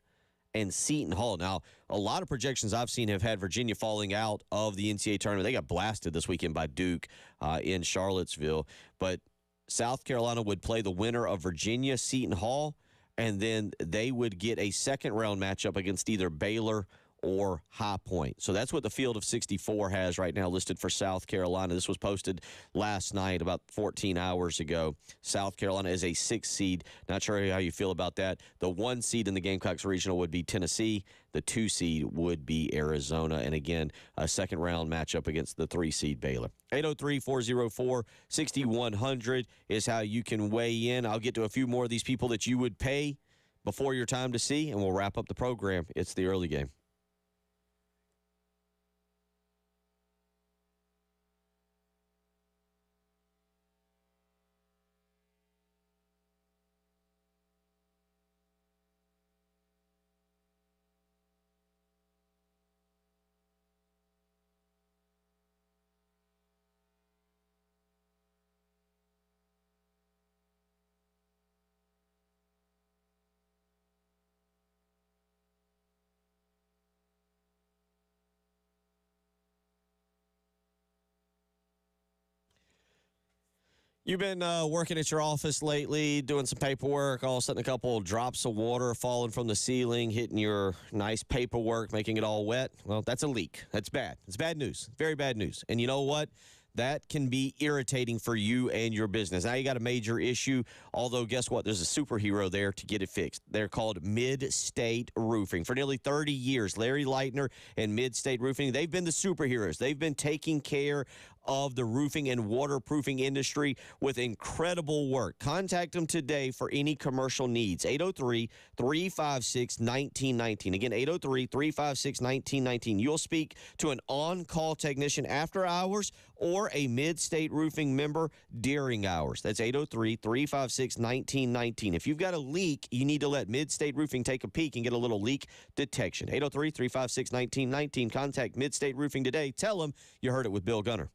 and Seton Hall. Now, a lot of projections I've seen have had Virginia falling out of the NCAA tournament. They got blasted this weekend by Duke in Charlottesville. But South Carolina would play the winner of Virginia, Seton Hall, and then they would get a second-round matchup against either Baylor or High Point. So that's what the field of 64 has right now listed for South Carolina. This was posted last night, about 14 hours ago. South Carolina is a 6 seed. Not sure how you feel about that. The 1 seed in the Gamecocks Regional would be Tennessee. The 2 seed would be Arizona. And again, a second round matchup against the 3 seed Baylor. 803-404-6100 is how you can weigh in. I'll get to a few more of these people that you would pay before your time to see, and we'll wrap up the program. It's the early game. You've been working at your office lately, doing some paperwork. All of a sudden, a couple drops of water falling from the ceiling, hitting your nice paperwork, making it all wet. Well, that's a leak. That's bad. It's bad news. Very bad news. And you know what? That can be irritating for you and your business. Now you got a major issue, although guess what? There's a superhero there to get it fixed. They're called Mid-State Roofing. For nearly 30 years, Larry Leitner and Mid-State Roofing, they've been the superheroes. They've been taking care of the roofing and waterproofing industry with incredible work. Contact them today for any commercial needs. 803-356-1919. Again, 803-356-1919. You'll speak to an on-call technician after hours or a Mid-State Roofing member during hours. That's 803-356-1919. If you've got a leak, you need to let Mid-State Roofing take a peek and get a little leak detection. 803-356-1919. Contact Mid-State Roofing today. Tell them you heard it with Bill Gunner.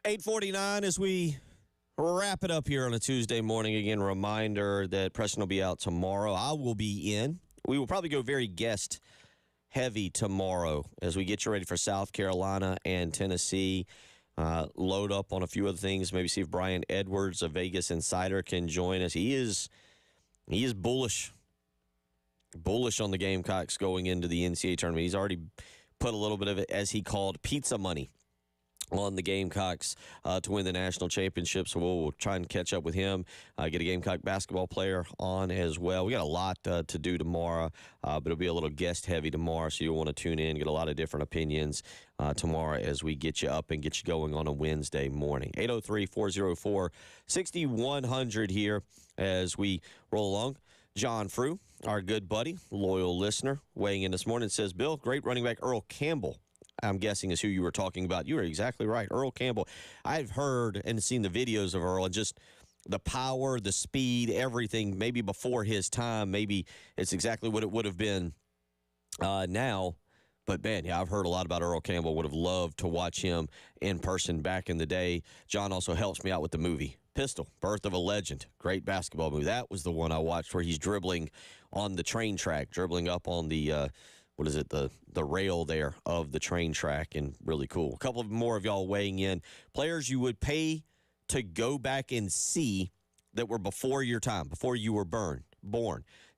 8:49 as we wrap it up here on a Tuesday morning. Again, reminder that Preston will be out tomorrow. I will be in. We will probably go very guest heavy tomorrow as we get you ready for South Carolina and Tennessee. Load up on a few other things. Maybe see if Brian Edwards, a Vegas insider, can join us. He is bullish on the Gamecocks going into the NCAA tournament. He's already put a little bit of it, as he called, pizza money on the Gamecocks to win the national championship. So we'll try and catch up with him, get a Gamecock basketball player on as well. We got a lot to do tomorrow, but it'll be a little guest-heavy tomorrow, so you'll want to tune in, get a lot of different opinions tomorrow as we get you up and get you going on a Wednesday morning. 803-404-6100 here as we roll along. John Frew, our good buddy, loyal listener, weighing in this morning, says, Bill, great running back Earl Campbell, I'm guessing is who you were talking about. You were exactly right. Earl Campbell. I've heard and seen the videos of Earl and just the power, the speed, everything, maybe before his time. Maybe it's exactly what it would have been now. But, man, yeah, I've heard a lot about Earl Campbell. Would have loved to watch him in person back in the day. John also helps me out with the movie Pistol, Birth of a Legend. Great basketball movie. That was the one I watched where he's dribbling on the train track, dribbling up on the the rail there of the train track, and really cool. A couple of more of y'all weighing in. Players you would pay to go back and see that were before your time, before you were born.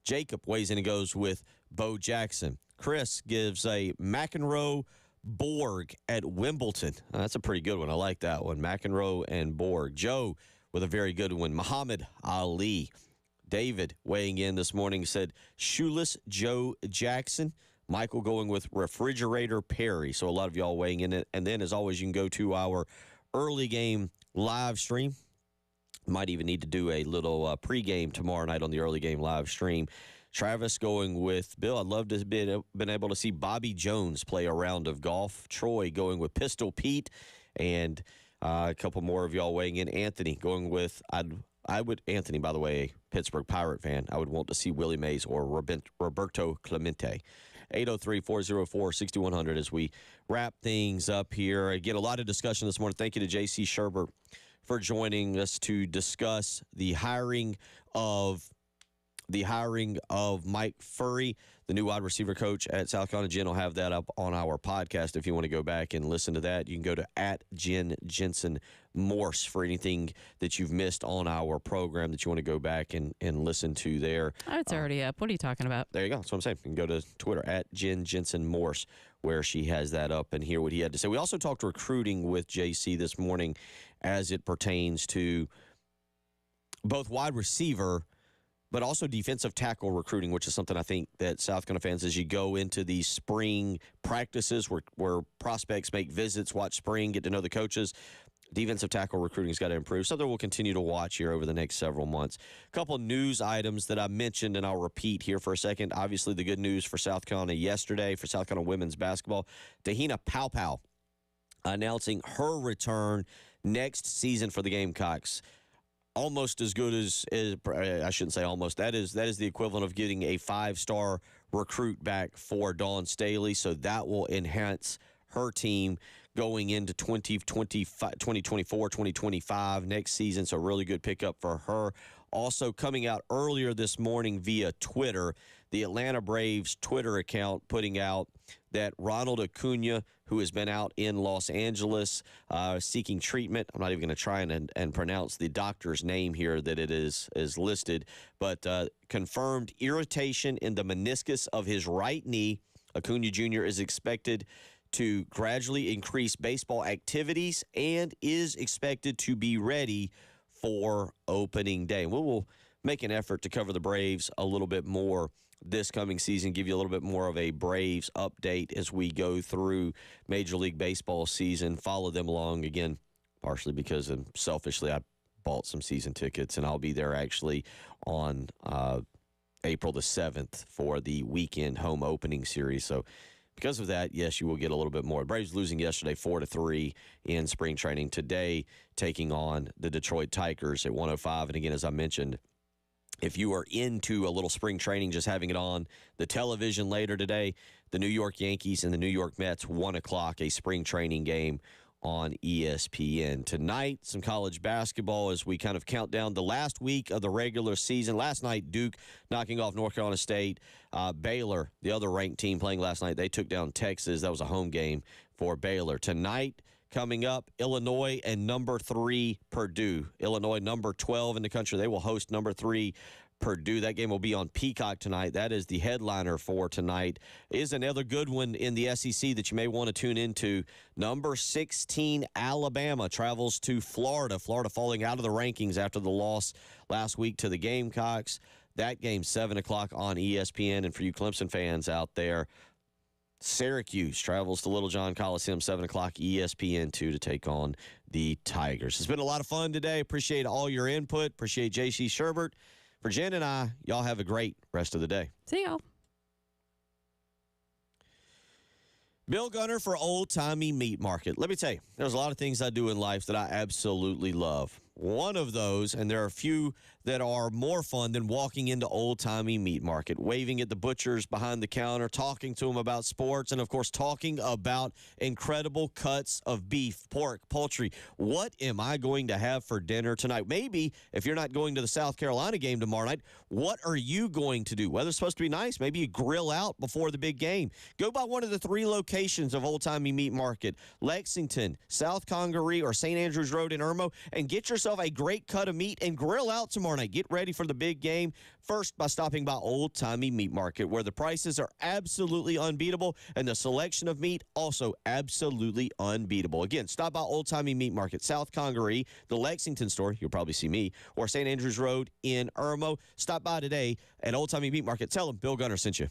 Jacob weighs in and goes with Bo Jackson. Chris gives a McEnroe Borg at Wimbledon. That's a pretty good one. I like that one. McEnroe and Borg. Joe with a very good one. Muhammad Ali. David weighing in this morning said Shoeless Joe Jackson. Michael going with Refrigerator Perry. So a lot of y'all weighing in it. And then, as always, you can go to our early game live stream. Might even need to do a little pregame tomorrow night on the early game live stream. Travis going with Bill. I'd love to have been able to see Bobby Jones play a round of golf. Troy going with Pistol Pete. And a couple more of y'all weighing in. Anthony going with Anthony, by the way, a Pittsburgh Pirate fan. I would want to see Willie Mays or Roberto Clemente. 803-404-6100 as we wrap things up here. Again, a lot of discussion this morning. Thank you to J.C. Sherbert for joining us to discuss the hiring of Mike Furry, the new wide receiver coach at South Carolina. Jen will have that up on our podcast if you want to go back and listen to that. You can go to @JenJensenMorse for anything that you've missed on our program that you want to go back and listen to there. Oh, it's already up. What are you talking about? There you go. That's what I'm saying. You can go to Twitter @JenJensenMorse where she has that up and hear what he had to say. We also talked recruiting with JC this morning as it pertains to both wide receiver but also defensive tackle recruiting, which is something I think that South Carolina fans, as you go into these spring practices where prospects make visits, watch spring, get to know the coaches, defensive tackle recruiting has got to improve. Something we'll continue to watch here over the next several months. A couple of news items that I mentioned, and I'll repeat here for a second. Obviously, the good news for South Carolina yesterday, for South Carolina women's basketball, Tahina Paopao announcing her return next season for the Gamecocks. Almost as good as I shouldn't say almost. That is the equivalent of getting a 5-star recruit back for Dawn Staley. So that will enhance her team going into 2024, 2025 next season. So really good pickup for her. Also coming out earlier this morning via Twitter, the Atlanta Braves Twitter account putting out that Ronald Acuna, who has been out in Los Angeles seeking treatment. I'm not even going to try and pronounce the doctor's name here that it is listed, but confirmed irritation in the meniscus of his right knee. Acuna Jr. is expected to gradually increase baseball activities and is expected to be ready for opening day. We will make an effort to cover the Braves a little bit more this coming season, give you a little bit more of a Braves update as we go through Major League Baseball season. Follow them along, again, partially because selfishly I bought some season tickets, and I'll be there actually on April the 7th for the weekend home opening series. So because of that, yes, you will get a little bit more. Braves losing yesterday 4-3 in spring training. Today, taking on the Detroit Tigers at 105. And again, as I mentioned, if you are into a little spring training, just having it on the television later today, the New York Yankees and the New York Mets, 1 o'clock, a spring training game on ESPN. Tonight, some college basketball as we kind of count down the last week of the regular season. Last night, Duke knocking off North Carolina State. Baylor, the other ranked team playing last night, they took down Texas. That was a home game for Baylor. Tonight, coming up, Illinois and number 3 Purdue. Illinois, number 12 in the country. They will host number 3 Purdue. That game will be on Peacock tonight. That is the headliner for tonight. Is another good one in the SEC that you may want to tune into. Number 16 Alabama travels to Florida. Florida falling out of the rankings after the loss last week to the Gamecocks. That game 7 o'clock on ESPN. And for you Clemson fans out there, Syracuse travels to Little John Coliseum, 7 o'clock, ESPN2 to take on the Tigers. It's been a lot of fun today. Appreciate all your input. Appreciate J.C. Sherbert. For Jen and I, y'all have a great rest of the day. See y'all. Bill Gunner for Old Timey Meat Market. Let me tell you, there's a lot of things I do in life that I absolutely love. One of those, and there are a few that are more fun than walking into Old Timey Meat Market, waving at the butchers behind the counter, talking to them about sports, and, of course, talking about incredible cuts of beef, pork, poultry. What am I going to have for dinner tonight? Maybe if you're not going to the South Carolina game tomorrow night, what are you going to do? Weather's supposed to be nice. Maybe you grill out before the big game. Go by one of the 3 locations of Old Timey Meat Market, Lexington, South Congaree, or St. Andrews Road in Irmo, and get yourself a great cut of meat and grill out tomorrow night. Get ready for the big game. First, by stopping by Old Timey Meat Market, where the prices are absolutely unbeatable and the selection of meat also absolutely unbeatable. Again, stop by Old Timey Meat Market, South Congaree, the Lexington store, you'll probably see me, or St. Andrews Road in Irmo. Stop by today at Old Timey Meat Market. Tell them Bill Gunner sent you.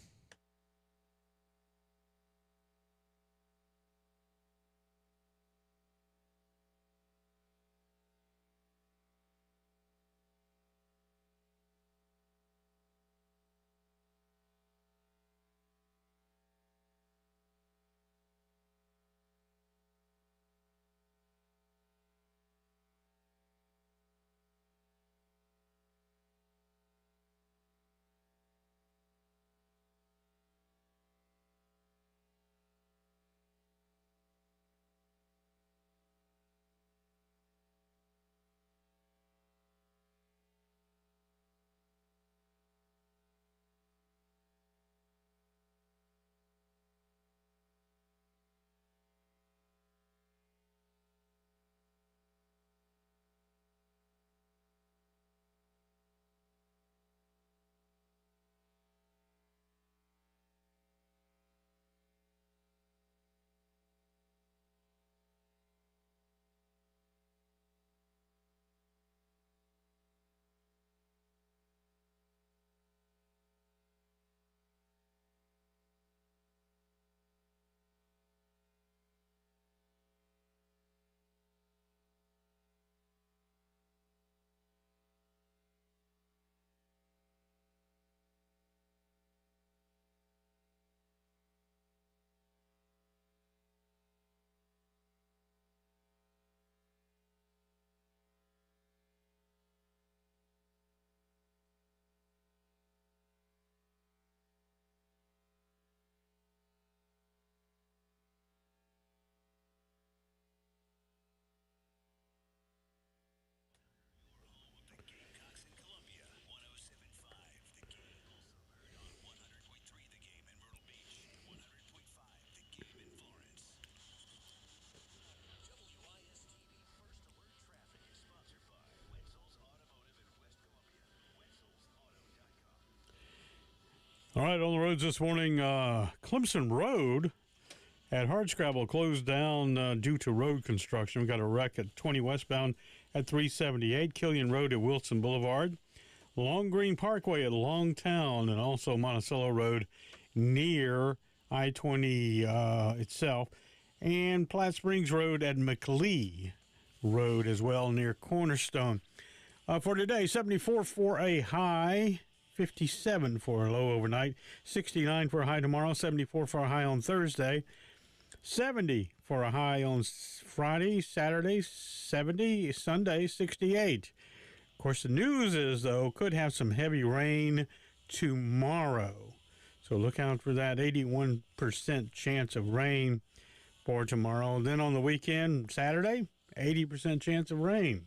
All right, on the roads this morning, Clemson Road at Hardscrabble closed down due to road construction. We got a wreck at 20 westbound at 378, Killian Road at Wilson Boulevard, Long Green Parkway at Longtown, and also Monticello Road near I-20 itself, and Platte Springs Road at McLee Road as well near Cornerstone. For today, 74 for a high, 57 for a low overnight, 69 for a high tomorrow, 74 for a high on Thursday, 70 for a high on Friday, Saturday, 70, Sunday, 68. Of course, the news is, though, could have some heavy rain tomorrow. So look out for that 81% chance of rain for tomorrow. And then on the weekend, Saturday, 80% chance of rain.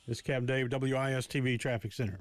This is Captain Dave, WIS-TV Traffic Center.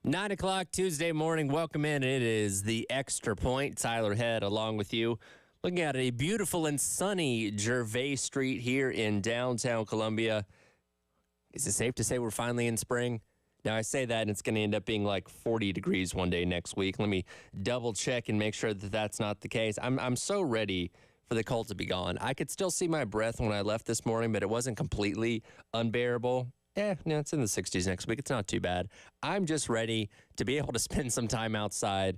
Nine o'clock Tuesday morning. Welcome in. It is the Extra Point. Tyler Head along with you. Looking at a beautiful and sunny Gervais Street here in downtown Columbia. Is it safe to say we're finally in spring? Now, I say that, and it's going to end up being like 40 degrees one day next week. Let me double check and make sure that that's not the case. I'm so ready for the cold to be gone. I could still see my breath when I left this morning, but it wasn't completely unbearable. No, it's in the 60s next week. It's not too bad. I'm just ready to be able to spend some time outside